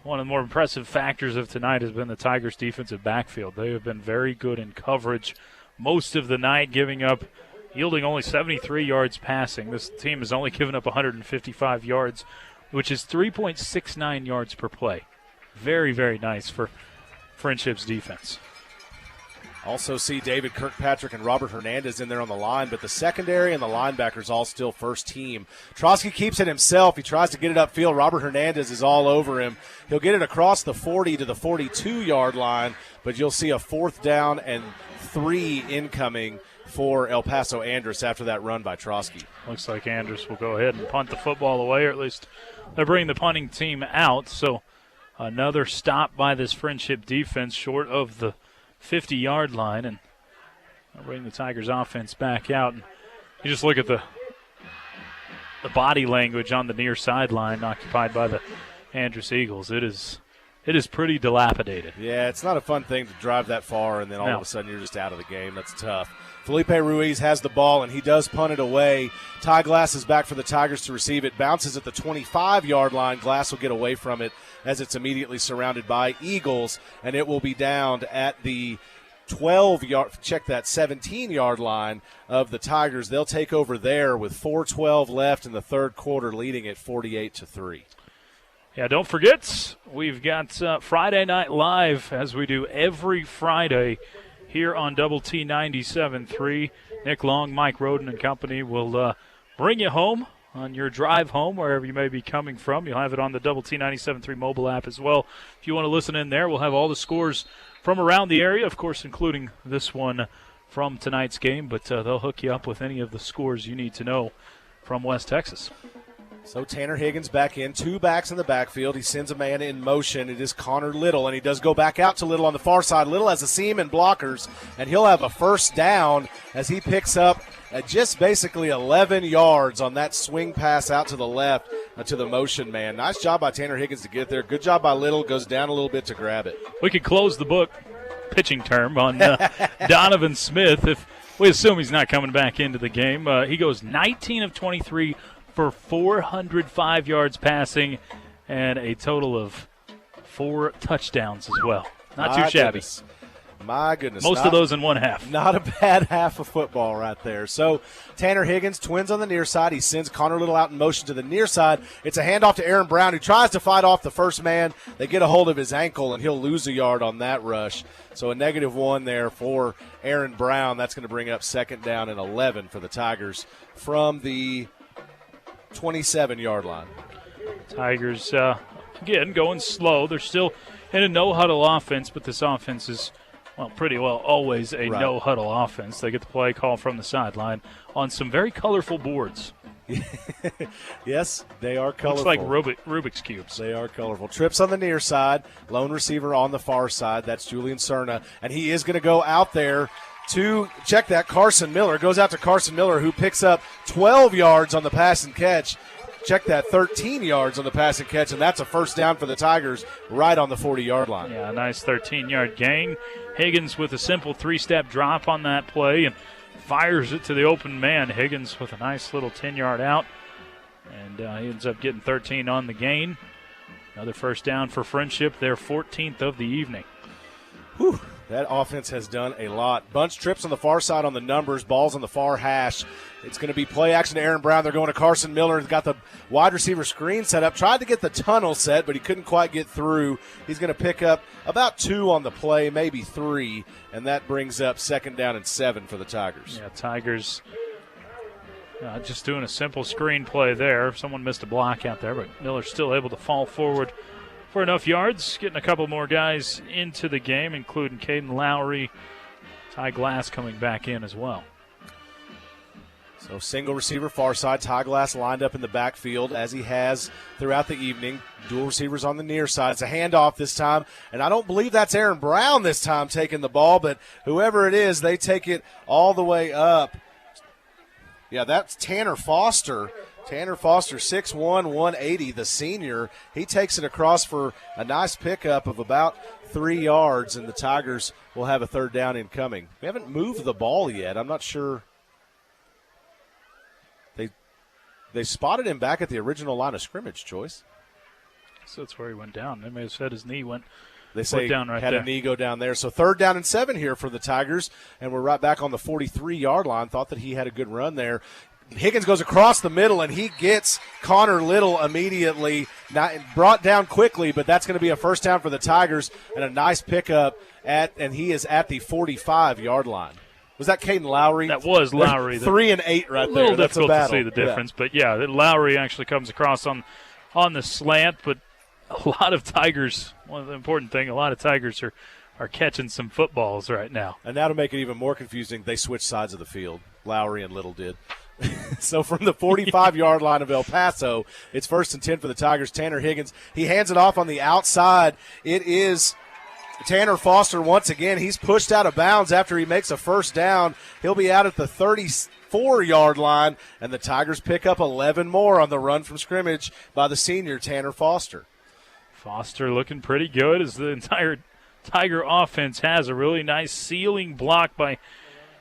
one of the more impressive factors of tonight has been the Tigers' defensive backfield. They have been very good in coverage most of the night, yielding only 73 yards passing. This team has only given up 155 yards, which is 3.69 yards per play. Very, very nice for Friendship's defense. Also see David Kirkpatrick and Robert Hernandez in there on the line, but the secondary and the linebackers all still first team. Trotsky keeps it himself. He tries to get it upfield. Robert Hernandez is all over him. He'll get it across the 40 to the 42-yard line, but you'll see a 4th down and 3 incoming for El Paso Andress after that run by Trotsky. Looks like Andress will go ahead and punt the football away, or at least they're bringing the punting team out. So another stop by this Friendship defense short of the 50-yard line, and I'll bring the Tigers offense back out. And you just look at the body language on the near sideline occupied by the Andress Eagles. It is pretty dilapidated. Yeah, it's not a fun thing to drive that far and then all of a sudden you're just out of the game. That's tough. Felipe Ruiz has the ball, and he does punt it away. Ty Glass is back for the Tigers to receive it. Bounces at the 25-yard line. Glass will get away from it as it's immediately surrounded by Eagles, and it will be downed at the 17-yard line of the Tigers. They'll take over there with 4:12 left in the third quarter, leading at 48-3. Yeah, don't forget, we've got Friday Night Live, as we do every Friday here on Double T 97.3. Nick Long, Mike Roden and company will bring you home on your drive home, wherever you may be coming from. You'll have it on the Double T 97.3 mobile app as well. If you want to listen in there, we'll have all the scores from around the area, of course, including this one from tonight's game, but they'll hook you up with any of the scores you need to know from West Texas. So Tanner Higgins back in, 2 backs in the backfield. He sends a man in motion. It is Connor Little, and he does go back out to Little on the far side. Little has a seam and blockers, and he'll have a first down as he picks up just basically 11 yards on that swing pass out to the left to the motion man. Nice job by Tanner Higgins to get there. Good job by Little. Goes down a little bit to grab it. We could close the book, pitching term, on Donovan Smith if we assume he's not coming back into the game. He goes 19 of 23 for 405 yards passing and a total of 4 touchdowns as well. Not too shabby. My goodness. Most of those in one half. Not a bad half of football right there. So Tanner Higgins, twins on the near side. He sends Connor Little out in motion to the near side. It's a handoff to Aaron Brown, who tries to fight off the first man. They get a hold of his ankle, and he'll lose a yard on that rush. So a -1 there for Aaron Brown. That's going to bring up 2nd down and 11 for the Tigers from the 27-yard line. Tigers, again, going slow. They're still in a no-huddle offense, but this offense is, well, pretty well always a no-huddle offense. They get the play call from the sideline on some very colorful boards. Yes, they are colorful. Looks like Rubik's Cubes. They are colorful. Trips on the near side, lone receiver on the far side. That's Julian Cerna, and he is going to go out there to check that. Carson Miller goes out to Carson Miller, who picks up 12 yards on the pass and catch. Check that, 13 yards on the pass and catch, and that's a first down for the Tigers right on the 40-yard line. Yeah, a nice 13-yard gain. Higgins with a simple 3-step drop on that play and fires it to the open man. Higgins with a nice little 10-yard out, and he ends up getting 13 on the gain. Another first down for Friendship, their 14th of the evening. Whew. That offense has done a lot. Bunch trips on the far side on the numbers, balls on the far hash. It's going to be play action to Aaron Brown. They're going to Carson Miller. He's got the wide receiver screen set up. Tried to get the tunnel set, but he couldn't quite get through. He's going to pick up about 2 on the play, maybe 3, and that brings up 2nd down and 7 for the Tigers. Yeah, Tigers just doing a simple screen play there. Someone missed a block out there, but Miller's still able to fall forward for enough yards, getting a couple more guys into the game, including Caden Lowry, Ty Glass coming back in as well. So single receiver far side, Ty Glass lined up in the backfield as he has throughout the evening. Dual receivers on the near side. It's a handoff this time, and I don't believe that's Aaron Brown this time taking the ball, but whoever it is, they take it all the way up. Yeah, that's Tanner Foster. Tanner Foster, 6'1", 180, the senior. He takes it across for a nice pickup of about 3 yards, and the Tigers will have a 3rd down incoming. We haven't moved the ball yet. I'm not sure. They spotted him back at the original line of scrimmage, Choice. So that's where he went down. They may have said his knee went down right had there. A knee go down there. So 3rd down and 7 here for the Tigers, and we're right back on the 43-yard line. Thought that he had a good run there. Higgins goes across the middle, and he gets Connor Little immediately. Not brought down quickly, but that's going to be a 1st down for the Tigers and a nice pickup, and he is at the 45-yard line. Was that Caden Lowry? That was Lowry. 3 and 8 right there. A little That's difficult a battle. to see the difference, but yeah, Lowry actually comes across on the slant, but a lot of Tigers, one of the important thing, a lot of Tigers are catching some footballs right now. And now to make it even more confusing, they switched sides of the field. Lowry and Little did. So from the 45-yard line of El Paso, it's 1st and 10 for the Tigers. Tanner Higgins, he hands it off on the outside. It is Tanner Foster once again. He's pushed out of bounds after he makes a 1st down. He'll be out at the 34-yard line, and the Tigers pick up 11 more on the run from scrimmage by the senior Tanner Foster. Foster looking pretty good as the entire Tiger offense has a really nice ceiling block by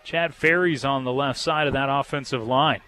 Chad Ferries on the left side of that offensive line.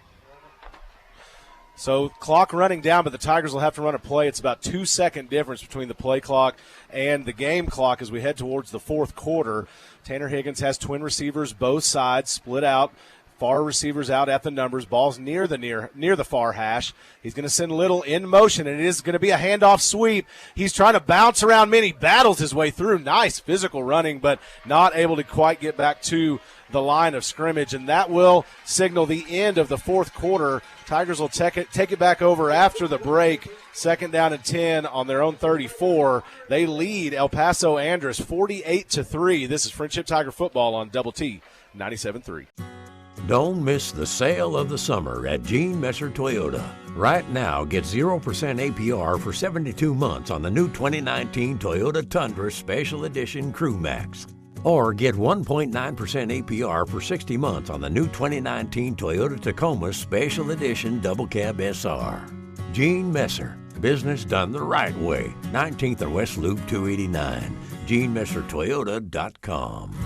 So clock running down, but the Tigers will have to run a play. It's about 2-second difference between the play clock and the game clock as we head towards the 4th quarter. Tanner Higgins has twin receivers both sides split out. Far receivers out at the numbers. Ball's near the far hash. He's going to send Little in motion, and it is going to be a handoff sweep. He's trying to bounce around many, battles his way through. Nice physical running, but not able to quite get back to the line of scrimmage, and that will signal the end of the 4th quarter. Tigers will take it back over after the break. 2nd down and 10 on their own 34. They lead El Paso Andress 48-3. This is Friendship Tiger football on Double T 97.3. Don't miss the sale of the summer at Gene Messer Toyota. Right now, get 0% APR for 72 months on the new 2019 Toyota Tundra Special Edition Crew Max. Or get 1.9% APR for 60 months on the new 2019 Toyota Tacoma Special Edition Double Cab SR. Gene Messer, business done the right way. 19th and West Loop 289. GeneMesserToyota.com.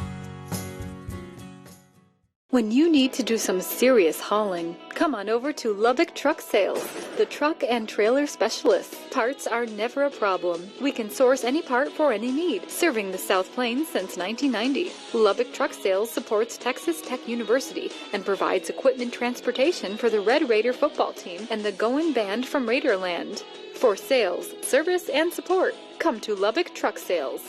When you need to do some serious hauling, come on over to Lubbock Truck Sales, the truck and trailer specialists. Parts are never a problem. We can source any part for any need, serving the South Plains since 1990. Lubbock Truck Sales supports Texas Tech University and provides equipment transportation for the Red Raider football team and the Goin' Band from Raiderland. For sales, service, and support, come to Lubbock Truck Sales.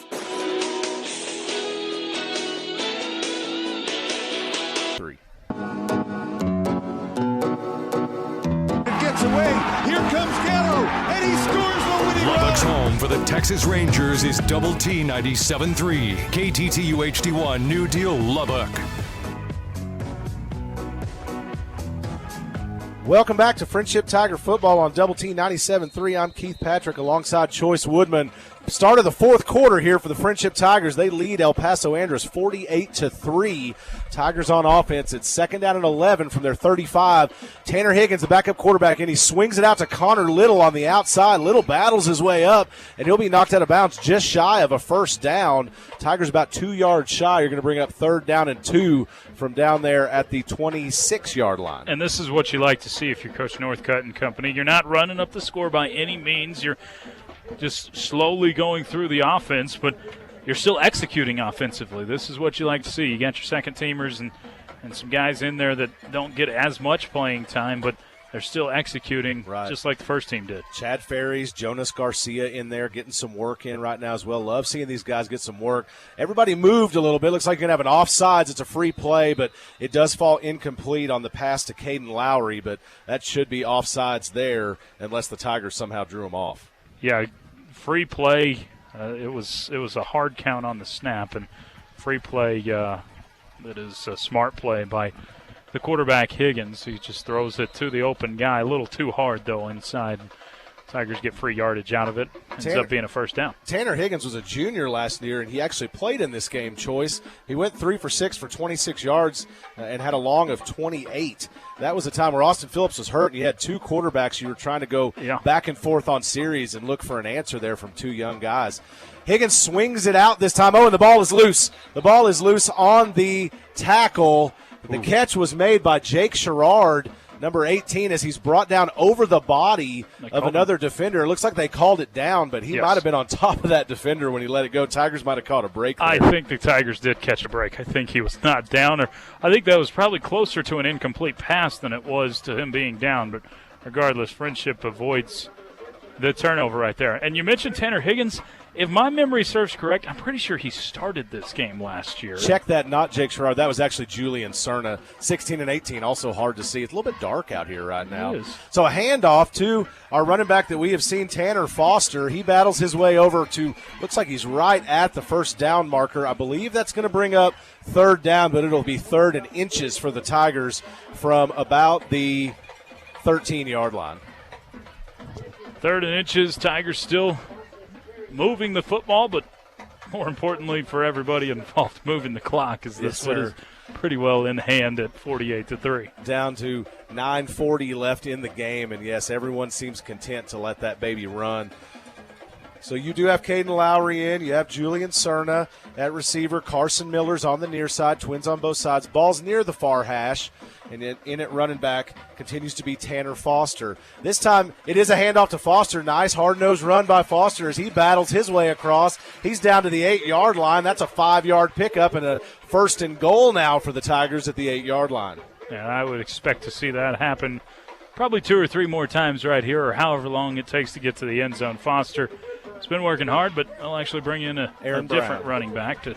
Away. Here comes Gallo, and he scores the winning Lubbock's run. home for the Texas Rangers is Double T 97.3. KTTU HD1 New Deal Lubbock. Welcome back to Friendship Tiger football on Double T 97.3. I'm Keith Patrick alongside Choice Woodman. Start of the 4th quarter here for the Friendship Tigers. They lead El Paso Andress 48-3. Tigers on offense. It's 2nd down and 11 from their 35. Tanner Higgins, the backup quarterback, and he swings it out to Connor Little on the outside. Little battles his way up, and he'll be knocked out of bounds just shy of a 1st down. Tigers about 2 yards shy. You're going to bring up 3rd down and 2 from down there at the 26-yard line. And this is what you like to see if you're Coach Northcutt and company. You're not running up the score by any means. You're just slowly going through the offense, but you're still executing offensively. This is what you like to see. You got your second teamers and some guys in there that don't get as much playing time, but they're still executing just like the first team did. Chad Ferries, Jonas Garcia in there getting some work in right now as well. Love seeing these guys get some work. Everybody moved a little bit. Looks like you're going to have an offsides. It's a free play, but it does fall incomplete on the pass to Caden Lowry, but that should be offsides there unless the Tigers somehow drew them off. Yeah, free play. It was a hard count on the snap, and free play that is a smart play by the quarterback Higgins. He just throws it to the open guy. A little too hard, though, inside. Tigers get free yardage out of it. Ends up being a first down. Tanner Higgins was a junior last year, and he actually played in this game, Choice. He went 3 for 6 for 26 yards and had a long of 28. That was a time where Austin Phillips was hurt, and you had two quarterbacks. You were trying to go back and forth on series and look for an answer there from two young guys. Higgins swings it out this time. Oh, and the ball is loose. The ball is loose on the tackle. The catch was made by Jake Sherrard, number 18, as he's brought down over the body of another defender. It looks like they called it down, but he might have been on top of that defender when he let it go. Tigers might have caught a break there. I think the Tigers did catch a break. I think he was not down. Or I think that was probably closer to an incomplete pass than it was to him being down. But regardless, Friendship avoids the turnover right there. And you mentioned Tanner Higgins. If my memory serves correct, I'm pretty sure he started this game last year. Check that, not Jake Sherrard. That was actually Julian Cerna, 16 and 18, also hard to see. It's a little bit dark out here right now. It is. So a handoff to our running back that we have seen, Tanner Foster. He battles his way over to, looks like he's right at the first down marker. I believe that's going to bring up third down, but it'll be third and inches for the Tigers from about the 13-yard line. Third and inches, Tigers still moving the football, but more importantly for everybody involved, moving the clock, as this one is pretty well in hand at 48-3. Down to 9:40 left in the game, and yes, everyone seems content to let that baby run. So you do have Caden Lowry in. You have Julian Cerna at receiver. Carson Miller's on the near side. Twins on both sides. Ball's near the far hash. And in at running back continues to be Tanner Foster. This time it is a handoff to Foster. Nice hard-nosed run by Foster as he battles his way across. He's down to the 8-yard line. That's a 5-yard pickup and a first and goal now for the Tigers at the 8-yard line. Yeah, I would expect to see that happen probably 2 or 3 more times right here, or however long it takes to get to the end zone. Foster has been working hard, but I'll actually bring in a different running back to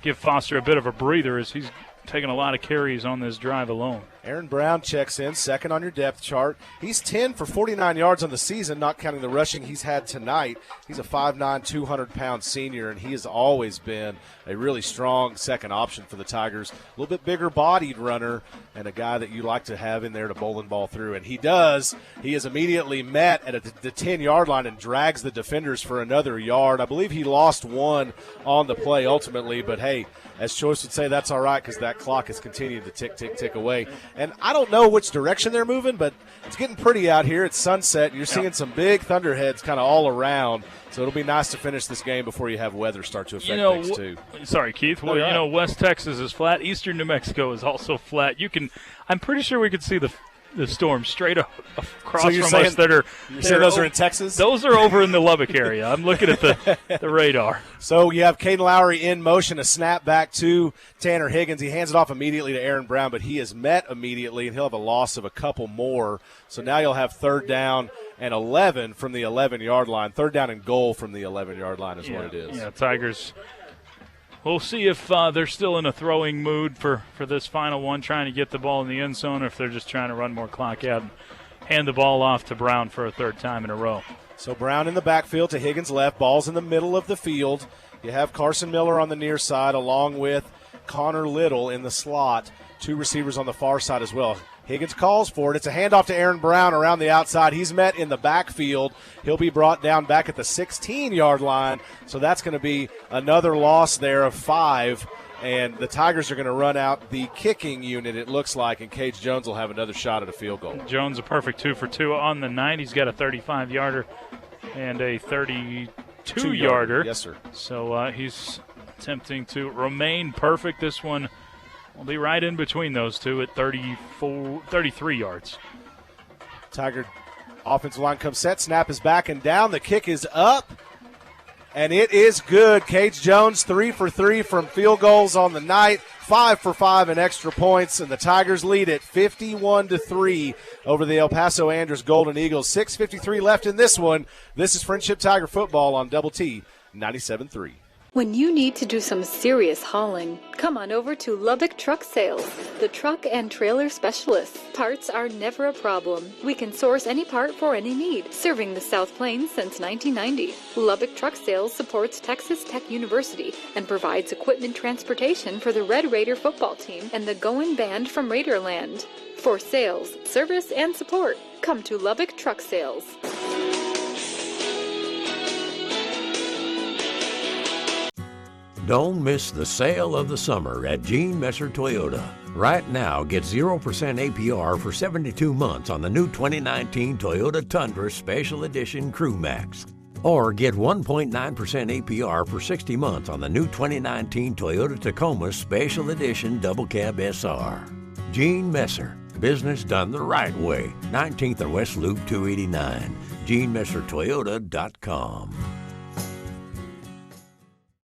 give Foster a bit of a breather as he's taking a lot of carries on this drive alone. Aaron Brown checks in, second on your depth chart. He's 10 for 49 yards on the season, not counting the rushing he's had tonight. He's a 5'9", 200-pound senior, and he has always been a really strong second option for the Tigers. A little bit bigger-bodied runner and a guy that you like to have in there to bowling ball through, and he does. He is immediately met at the 10-yard line and drags the defenders for another yard. I believe he lost one on the play ultimately, but, hey, as Choice would say, that's all right because that clock is continuing to tick, tick, tick away. And I don't know which direction they're moving, but it's getting pretty out here. It's sunset, and you're seeing some big thunderheads kind of all around. So it'll be nice to finish this game before you have weather start to affect things too. Sorry, Keith. Well, West Texas is flat. Eastern New Mexico is also flat. I'm pretty sure we could see the storm straight across from us. You're saying those are in Texas? Those are over in the Lubbock area. I'm looking at the radar. So you have Caden Lowry in motion, a snap back to Tanner Higgins. He hands it off immediately to Aaron Brown, but he is met immediately, and he'll have a loss of a couple more. So now you'll have third down and 11 from the 11-yard line. Third down and goal from the 11-yard line is what it is. Yeah, Tigers. We'll see if they're still in a throwing mood for this final one, trying to get the ball in the end zone, or if they're just trying to run more clock out and hand the ball off to Brown for a third time in a row. So Brown in the backfield to Higgins left. Ball's in the middle of the field. You have Carson Miller on the near side along with Connor Little in the slot. Two receivers on the far side as well. Higgins calls for it. It's a handoff to Aaron Brown around the outside. He's met in the backfield. He'll be brought down back at the 16-yard line. So that's going to be another loss there of 5. And the Tigers are going to run out the kicking unit, it looks like, and Cage Jones will have another shot at a field goal. Jones a perfect 2 for 2 on the night. He's got a 35-yarder and a 32-yarder. Yes, sir. So he's attempting to remain perfect. This one will be right in between those two at 33 yards. Tiger offensive line comes set. Snap is back and down. The kick is up. And it is good. Cage Jones 3 for 3 from field goals on the night, 5 for 5 in extra points, and the Tigers lead it 51-3 over the El Paso Andress Golden Eagles. 6:53 left in this one. This is Friendship Tiger football on Double T 97.3. When you need to do some serious hauling, come on over to Lubbock Truck Sales, the truck and trailer specialists. Parts are never a problem. We can source any part for any need, serving the South Plains since 1990. Lubbock Truck Sales supports Texas Tech University and provides equipment transportation for the Red Raider football team and the Goin' Band from Raiderland. For sales, service, and support, come to Lubbock Truck Sales. Don't miss the sale of the summer at Gene Messer Toyota. Right now, get 0% APR for 72 months on the new 2019 Toyota Tundra Special Edition Crew Max. Or get 1.9% APR for 60 months on the new 2019 Toyota Tacoma Special Edition Double Cab SR. Gene Messer. Business done the right way. 19th and West Loop 289. GeneMesserToyota.com.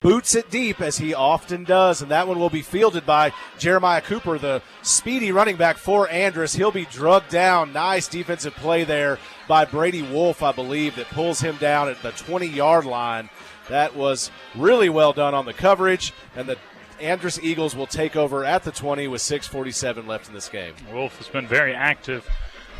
Boots it deep, as he often does, and that one will be fielded by Jeremiah Cooper, the speedy running back for Andress. He'll be drugged down. Nice defensive play there by Brady Wolf, I believe, that pulls him down at the 20-yard line. That was really well done on the coverage, and the Andress Eagles will take over at the 20 with 6:47 left in this game. Wolf has been very active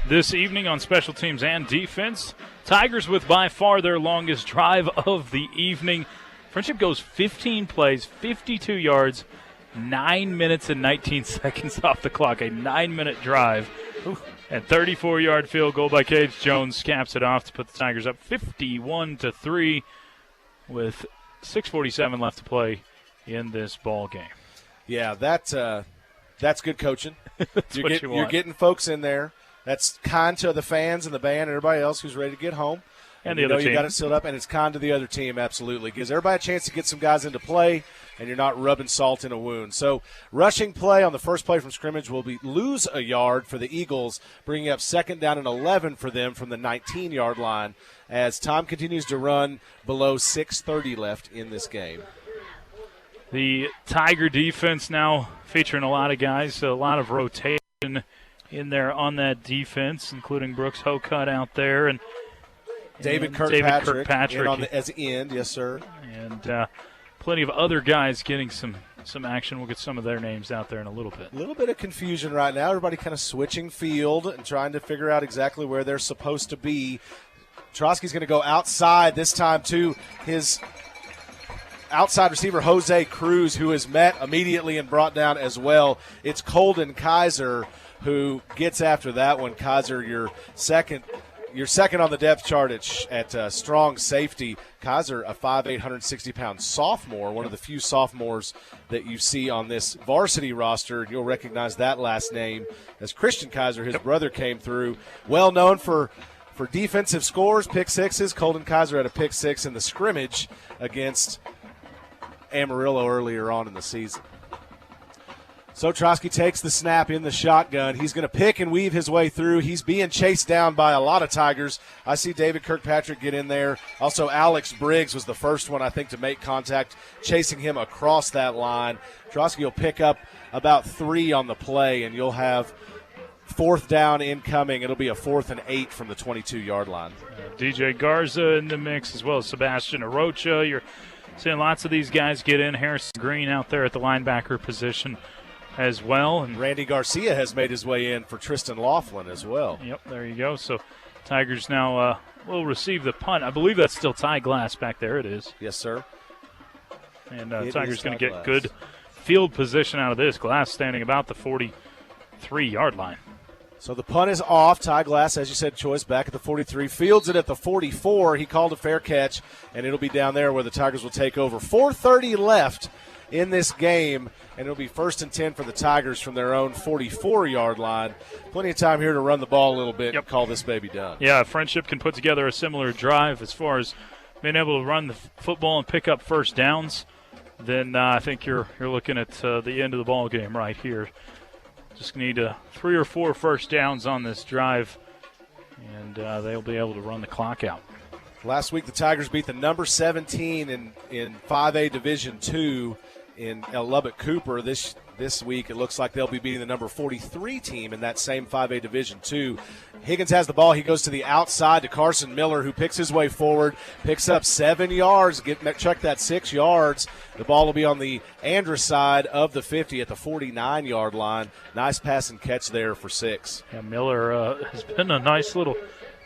this evening on special teams and defense. Tigers with by far their longest drive of the evening. Friendship goes 15 plays, 52 yards, 9 minutes and 19 seconds off the clock. A 9-minute drive. And 34-yard field goal by Cage Jones caps it off to put the Tigers up 51-3 with 6:47 left to play in this ball game. Yeah, that's good coaching. You're getting folks in there. That's kind to the fans and the band and everybody else who's ready to get home. And the other team. You got it sealed up, and it's kind to the other team, absolutely. Gives everybody a chance to get some guys into play, and you're not rubbing salt in a wound. So rushing play on the first play from scrimmage will be lose a yard for the Eagles, bringing up 2nd down and 11 for them from the 19-yard line as time continues to run below 6:30 left in this game. The Tiger defense now featuring a lot of guys, a lot of rotation in there on that defense, including Brooks Hocutt out there and David Kirkpatrick as end, yes, sir. And plenty of other guys getting some action. We'll get some of their names out there in a little bit. A little bit of confusion right now. Everybody kind of switching field and trying to figure out exactly where they're supposed to be. Trotsky's going to go outside this time to his outside receiver, Jose Cruz, who is met immediately and brought down as well. It's Colden Kaiser who gets after that one. Kaiser, your second on the depth chart at strong safety. Kaiser, a 5'8", 160-pound sophomore, one of the few sophomores that you see on this varsity roster. You'll recognize that last name as Christian Kaiser. His brother came through. Well known for defensive scores, pick sixes. Colden Kaiser had a pick six in the scrimmage against Amarillo earlier on in the season. So Trotsky takes the snap in the shotgun. He's going to pick and weave his way through. He's being chased down by a lot of Tigers. I see David Kirkpatrick get in there. Also, Alex Briggs was the first one, I think, to make contact, chasing him across that line. Trotsky will pick up about 3 on the play, and you'll have 4th down incoming. It'll be a 4th and 8 from the 22-yard line. DJ Garza in the mix, as well as Sebastian Arocha. You're seeing lots of these guys get in. Harrison Green out there at the linebacker position as well. And Randy Garcia has made his way in for Tristan Laughlin as well. Yep, there you go. So Tigers now will receive the punt. I believe that's still Ty Glass back there. It is. Yes, sir. And Tigers going to get good field position out of this. Glass standing about the 43-yard line. So the punt is off. Ty Glass, as you said, choice back at the 43. Fields it at the 44. He called a fair catch, and it'll be down there where the Tigers will take over. 4:30 left in this game, and it'll be 1st and 10 for the Tigers from their own 44-yard line. Plenty of time here to run the ball a little bit and call this baby done. Yeah, Friendship can put together a similar drive as far as being able to run the football and pick up first downs. Then I think you're looking at the end of the ball game right here. Just need 3 or 4 first downs on this drive, and they'll be able to run the clock out. Last week the Tigers beat the number 17 in 5A Division II in Lubbock Cooper. This week it looks like they'll be beating the number 43 team in that same 5A Division II. Higgins has the ball. He goes to the outside to Carson Miller, who picks his way forward, picks up 7 yards. Check that 6 yards. The ball will be on the Andress side of the 50 at the 49-yard line. Nice pass and catch there for 6. Yeah, Miller has been a nice little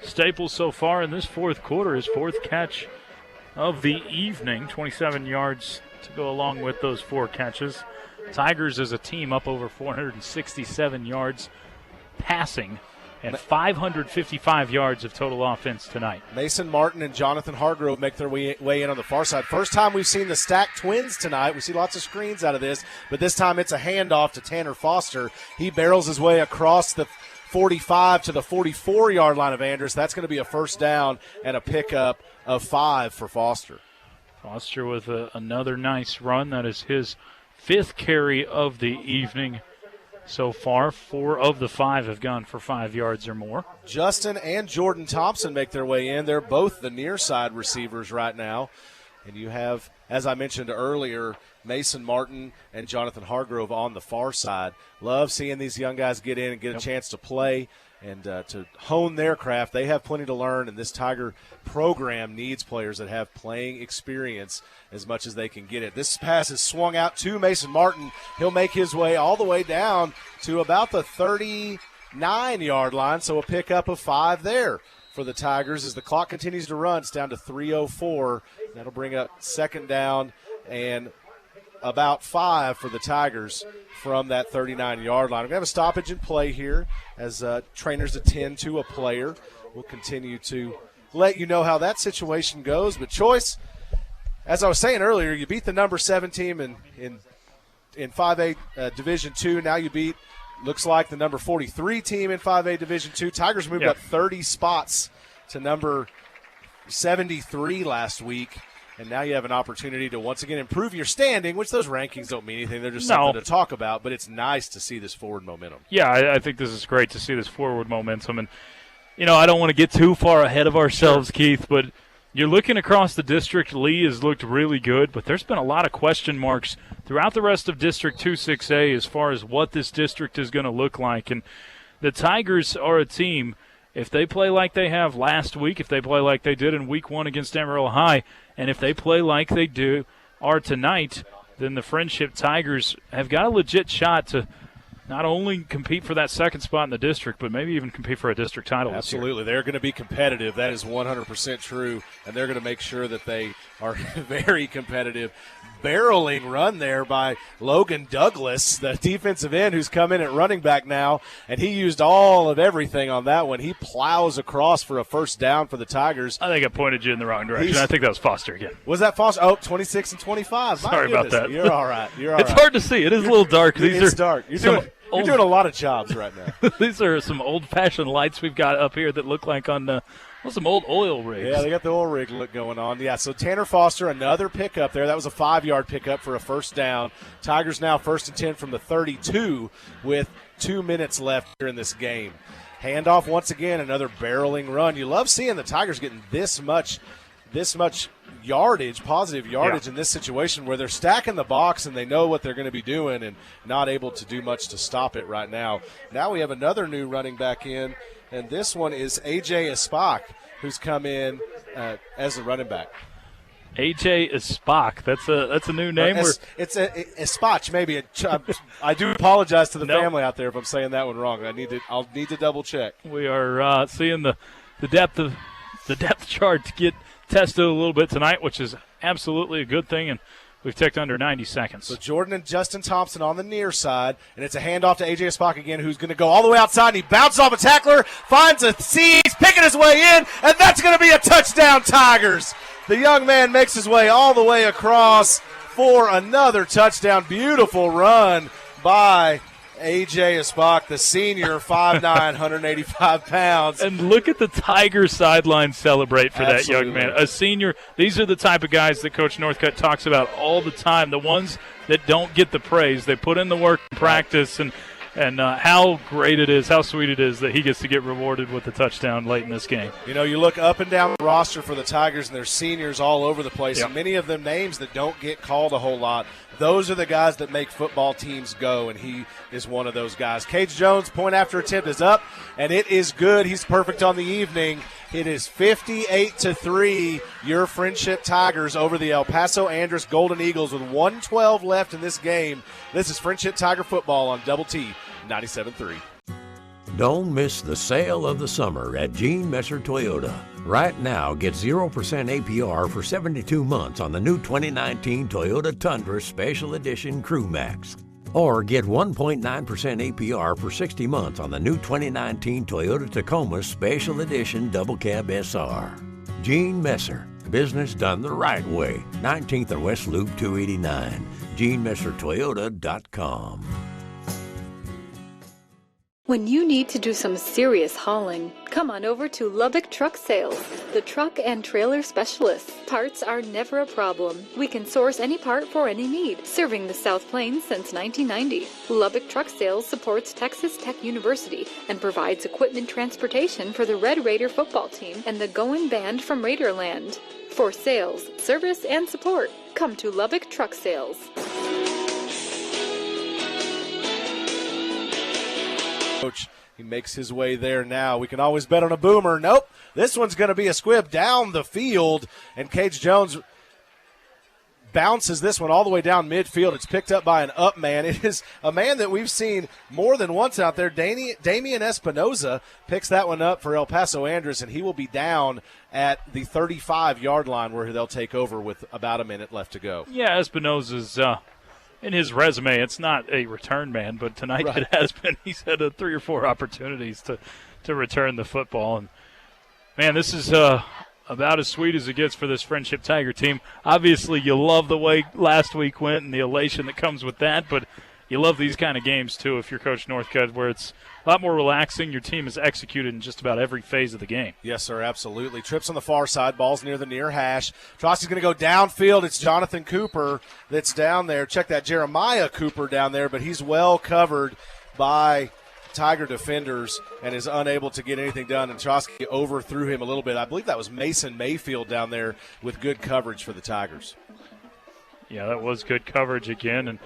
staple so far in this fourth quarter. His 4th catch of the evening, 27 yards to go along with those 4 catches. Tigers as a team up over 467 yards passing and 555 yards of total offense tonight. Mason Martin and Jonathan Hargrove make their way in on the far side. First time we've seen the stacked twins tonight. We see lots of screens out of this, but this time it's a handoff to Tanner Foster. He barrels his way across the 45 to the 44-yard line of Andress. That's going to be a first down and a pickup of 5 for Foster. Foster with another nice run. That is his 5th carry of the evening so far. 4 of the 5 have gone for 5 yards or more. Justin and Jordan Thompson make their way in. They're both the near side receivers right now. And you have, as I mentioned earlier, Mason Martin and Jonathan Hargrove on the far side. Love seeing these young guys get in and get a chance to play and to hone their craft. They have plenty to learn, and this Tiger program needs players that have playing experience as much as they can get it. This pass is swung out to Mason Martin. He'll make his way all the way down to about the 39-yard line, so a pickup of 5 there for the Tigers. As the clock continues to run, it's down to 3:04. That'll bring up second down and about 5 for the Tigers from that 39-yard line. We're going to have a stoppage in play here as trainers attend to a player. We'll continue to let you know how that situation goes. But Choice, as I was saying earlier, you beat the number 7 team in 5A Division II. Now you beat, looks like, the number 43 team in 5A Division II. Tigers moved up 30 spots to number 73 last week. And now you have an opportunity to once again improve your standing, which those rankings don't mean anything. They're just something to talk about, but it's nice to see this forward momentum. Yeah, I think this is great to see this forward momentum. And, I don't want to get too far ahead of ourselves, Keith, but you're looking across the district. Lee has looked really good, but there's been a lot of question marks throughout the rest of District 2-6A as far as what this district is going to look like. And the Tigers are a team, if they play like they have last week, if they play like they did in Week 1 against Amarillo High, and if they play like they are tonight, then the Friendship Tigers have got a legit shot to not only compete for that second spot in the district, but maybe even compete for a district title this year. Absolutely. They're going to be competitive. That is 100% true, and they're going to make sure that they are very competitive. Barreling run there by Logan Douglas, the defensive end who's come in at running back now, and he used all of everything on that one. He plows across for a first down for the Tigers. I think I pointed you in the wrong direction. I think that was Foster again. Was that Foster? Oh, 26 and 25. Sorry about that. You're all right. It's hard to see. It is a little dark. It's dark. You're doing a lot of jobs right now. These are some old-fashioned lights we've got up here that look like on some old oil rigs. Yeah, they got the oil rig look going on. Yeah, so Tanner Foster, another pickup there. That was a 5-yard pickup for a first down. Tigers now 1st and 10 from the 32 with 2 minutes left here in this game. Handoff once again, another barreling run. You love seeing the Tigers getting this much yardage, positive yardage in this situation where they're stacking the box and they know what they're going to be doing and not able to do much to stop it right now. Now we have another new running back in, and this one is A.J. Espak, who's come in as a running back. A.J. Espak, that's a new name. It's Espach, maybe. I do apologize to the family out there if I'm saying that one wrong. I'll need to double check. We are seeing the depth chart get tested a little bit tonight, which is absolutely a good thing, and we've ticked under 90 seconds. So Jordan and Justin Thompson on the near side, and it's a handoff to A.J. Espak again, who's going to go all the way outside, and he bounces off a tackler, finds a seam, he's picking his way in, and that's going to be a touchdown, Tigers. The young man makes his way all the way across for another touchdown. Beautiful run by A.J. Espak, the senior, 5'9", 185 pounds. And look at the Tiger sideline celebrate for that young man. A senior, these are the type of guys that Coach Northcutt talks about all the time, the ones that don't get the praise. They put in the work in practice, and And how great it is, how sweet it is that he gets to get rewarded with the touchdown late in this game. You know, you look up and down the roster for the Tigers, and there's seniors all over the place, Yep. and many of them names that don't get called a whole lot. Those are the guys that make football teams go, and he is one of those guys. Cage Jones' point after attempt is up, and it is good. He's perfect on the evening. It is 58-3, your Friendship Tigers over the El Paso Andress Golden Eagles with 1:12 left in this game. This is Friendship Tiger football on Double T 97.3. Don't miss the sale of the summer at Gene Messer Toyota. Right now, get 0% APR for 72 months on the new 2019 Toyota Tundra Special Edition Crew Max. Or get 1.9% APR for 60 months on the new 2019 Toyota Tacoma Special Edition Double Cab SR. Gene Messer, business done the right way. 19th and West Loop 289. GeneMesserToyota.com. When you need to do some serious hauling, come on over to Lubbock Truck Sales, the truck and trailer specialists. Parts are never a problem. We can source any part for any need, serving the South Plains since 1990. Lubbock Truck Sales supports Texas Tech University and provides equipment transportation for the Red Raider football team and the Goin' Band from Raiderland. For sales, service, and support, come to Lubbock Truck Sales. Coach, he makes his way there now. We can always bet on a boomer. Nope, this one's going to be a squib down the field, and Cage Jones bounces this one all the way down midfield. It's picked up by an up man. It is a man that we've seen more than once out there. Damian Espinoza picks that one up for El Paso Andress, and he will be down at the 35-yard line where they'll take over with about a minute left to go. Yeah, Espinoza's in his resume, it's not a return man, but tonight It has been. He's had 3 or 4 opportunities to return the football. And, man, this is about as sweet as it gets for this Friendship Tiger team. Obviously, you love the way last week went and the elation that comes with that, but you love these kind of games, too, if you're Coach Northcutt, where it's a lot more relaxing. Your team is executed in just about every phase of the game. Yes, sir, absolutely. Trips on the far side, ball's near the near hash. Trotsky's going to go downfield. It's Jonathan Cooper that's down there. Check that, Jeremiah Cooper down there, but he's well covered by Tiger defenders and is unable to get anything done, and Trotsky overthrew him a little bit. I believe that was Mason Mayfield down there with good coverage for the Tigers. Yeah, that was good coverage again, and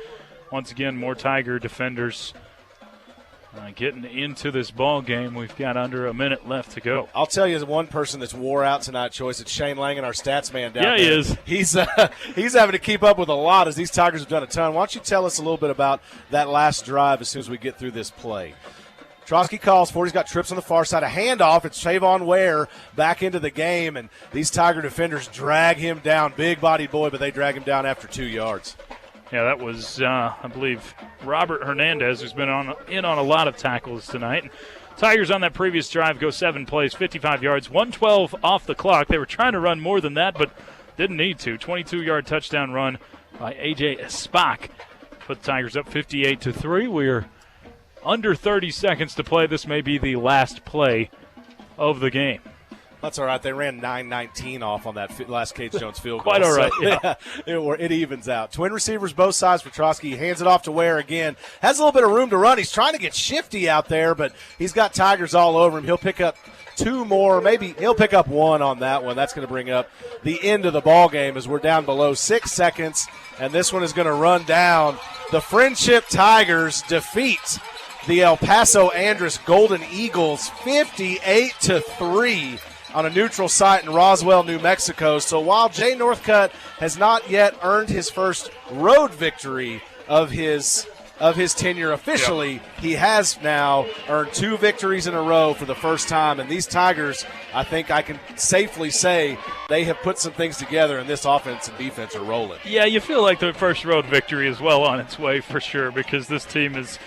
once again, more Tiger defenders getting into this ball game. We've got under a minute left to go. I'll tell you one person that's wore out tonight, Choice. It's Shane Langan, our stats man down there. Yeah, he is. He's having to keep up with a lot as these Tigers have done a ton. Why don't you tell us a little bit about that last drive as soon as we get through this play? Trotsky calls for it. He's got trips on the far side. A handoff. It's Trayvon Ware back into the game, and these Tiger defenders drag him down. Big-bodied boy, but they drag him down after 2 yards. Yeah, that was, I believe, Robert Hernandez, who's been in on a lot of tackles tonight. Tigers on that previous drive go 7 plays, 55 yards, 112 off the clock. They were trying to run more than that, but didn't need to. 22-yard touchdown run by A.J. Spock put the Tigers up 58-3. We're under 30 seconds to play. This may be the last play of the game. That's all right. They ran 9:19 off on that last Cage Jones field goal. Quite all right, so, yeah. It evens out. Twin receivers both sides for Trotsky. Hands it off to Ware again. Has a little bit of room to run. He's trying to get shifty out there, but he's got Tigers all over him. He'll pick up 2 more. Maybe he'll pick up 1 on that one. That's going to bring up the end of the ball game as we're down below 6 seconds, and this one is going to run down. The Friendship Tigers defeat the El Paso Andress Golden Eagles 58-3. On a neutral site in Roswell, New Mexico. So while Jay Northcutt has not yet earned his first road victory of his tenure officially, he has now earned 2 victories in a row for the first time. And these Tigers, I think I can safely say, they have put some things together, and this offense and defense are rolling. Yeah, you feel like the first road victory is well on its way for sure, because this team is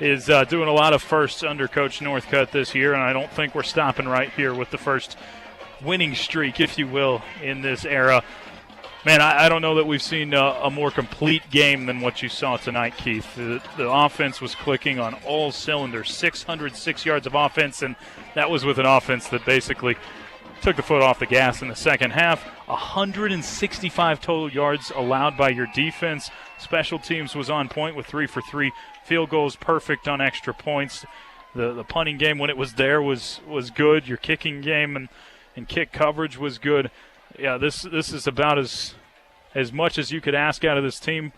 doing a lot of firsts under Coach Northcutt this year, and I don't think we're stopping right here with the first winning streak, if you will, in this era. Man, I don't know that we've seen a more complete game than what you saw tonight, Keith. The offense was clicking on all cylinders, 606 yards of offense, and that was with an offense that basically took the foot off the gas in the second half. 165 total yards allowed by your defense. Special teams was on point with 3 for 3. Field goals perfect on extra points. The punting game, when it was there, was good. Your kicking game and kick coverage was good. Yeah, this is about as much as you could ask out of this team.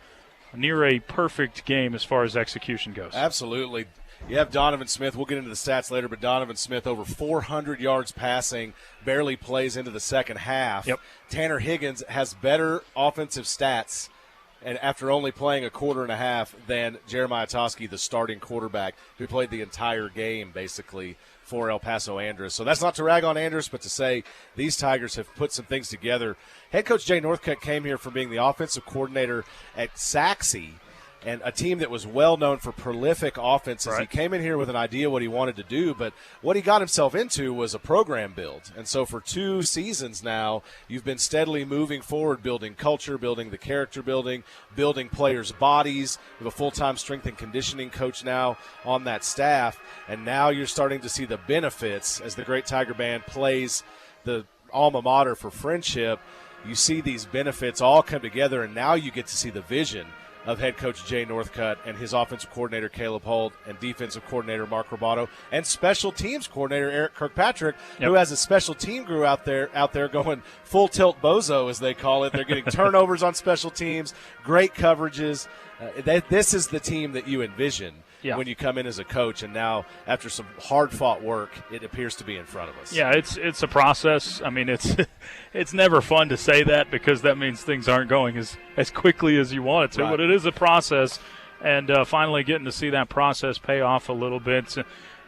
Near a perfect game as far as execution goes. Absolutely. You have Donovan Smith. We'll get into the stats later, but Donovan Smith over 400 yards passing, barely plays into the second half. Yep. Tanner Higgins has better offensive stats and after only playing a quarter and a half than Jeremiah Toski, the starting quarterback, who played the entire game basically for El Paso Andress. So that's not to rag on Andress, but to say these Tigers have put some things together. Head coach Jay Northcutt came here from being the offensive coordinator at Saxe, and a team that was well known for prolific offenses. Right. He came in here with an idea what he wanted to do, but what he got himself into was a program build. And so for 2 seasons now, you've been steadily moving forward, building culture, building the character building players' bodies. You have a full-time strength and conditioning coach now on that staff, and now you're starting to see the benefits as the Great Tiger Band plays the alma mater for Friendship. You see these benefits all come together, and now you get to see the vision of head coach Jay Northcutt and his offensive coordinator Caleb Holt and defensive coordinator Mark Robato and special teams coordinator Eric Kirkpatrick, who has a special team crew out there going full tilt bozo, as they call it. They're getting turnovers on special teams, great coverages. This is the team that you envision when you come in as a coach, and now after some hard-fought work, it appears to be in front of us. Yeah, it's a process. I mean, it's never fun to say that because that means things aren't going as quickly as you want it to, but it is a process, and finally getting to see that process pay off a little bit.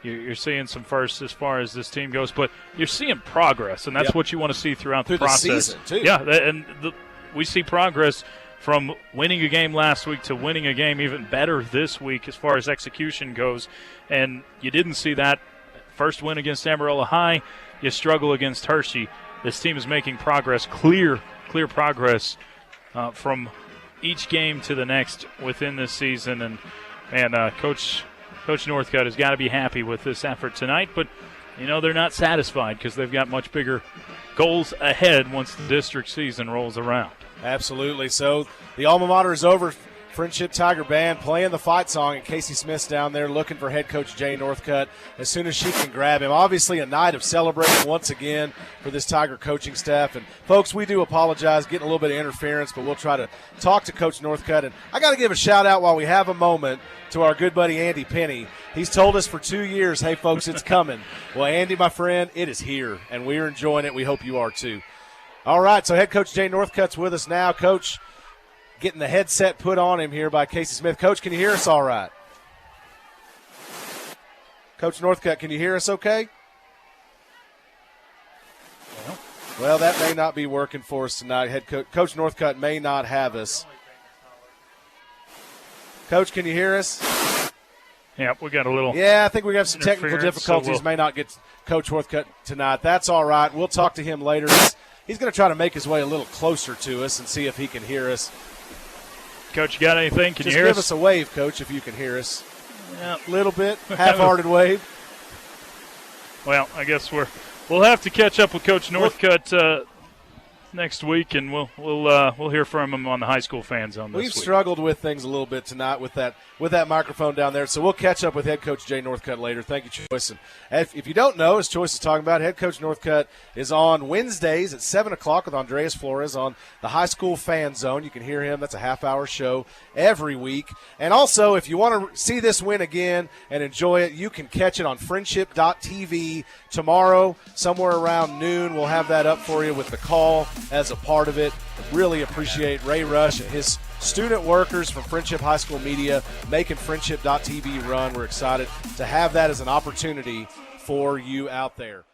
You're seeing some firsts as far as this team goes, but you're seeing progress, and that's what you want to see throughout the process. The season, too. Yeah, and we see progress from winning a game last week to winning a game even better this week as far as execution goes. And you didn't see that first win against Amarillo High. You struggle against Hershey. This team is making progress, clear progress from each game to the next within this season. And Coach Northcutt has got to be happy with this effort tonight. But, they're not satisfied because they've got much bigger goals ahead once the district season rolls around. Absolutely. So the alma mater is over. Friendship Tiger Band playing the fight song, and Casey Smith's down there looking for head coach Jay Northcutt as soon as she can grab him. Obviously a night of celebrating once again for this Tiger coaching staff. And, folks, we do apologize, getting a little bit of interference, but we'll try to talk to Coach Northcutt. And I got to give a shout-out while we have a moment to our good buddy Andy Penny. He's told us for 2 years, hey, folks, it's coming. Well, Andy, my friend, it is here, and we are enjoying it. We hope you are too. All right, so head coach Jay Northcutt's with us now. Coach, getting the headset put on him here by Casey Smith. Coach, can you hear us all right? Coach Northcutt, can you hear us okay? Well, that may not be working for us tonight. Coach Northcutt may not have us. Coach, can you hear us? Yeah, we got a little. Yeah, I think we have some technical difficulties. So may not get Coach Northcutt tonight. That's all right. We'll talk to him later. He's going to try to make his way a little closer to us and see if he can hear us. Coach, you got anything? Can you hear us? Just give us a wave, Coach, if you can hear us. Yeah, a little bit, half-hearted wave. Well, I guess we'll have to catch up with Coach Northcutt next week, and we'll hear from him on the high school fan zone this week. We've struggled with things a little bit tonight with that microphone down there, so we'll catch up with head coach Jay Northcutt later. Thank you, Choice. And if you don't know, as Choice is talking about, head coach Northcutt is on Wednesdays at 7 o'clock with Andress Flores on the high school fan zone. You can hear him. That's a half-hour show every week. And also, if you want to see this win again and enjoy it, you can catch it on friendship.tv tomorrow, somewhere around noon. We'll have that up for you with the call as a part of it. Really appreciate Ray Rush and his student workers from Friendship High School Media making friendship.tv run. We're excited to have that as an opportunity for you out there.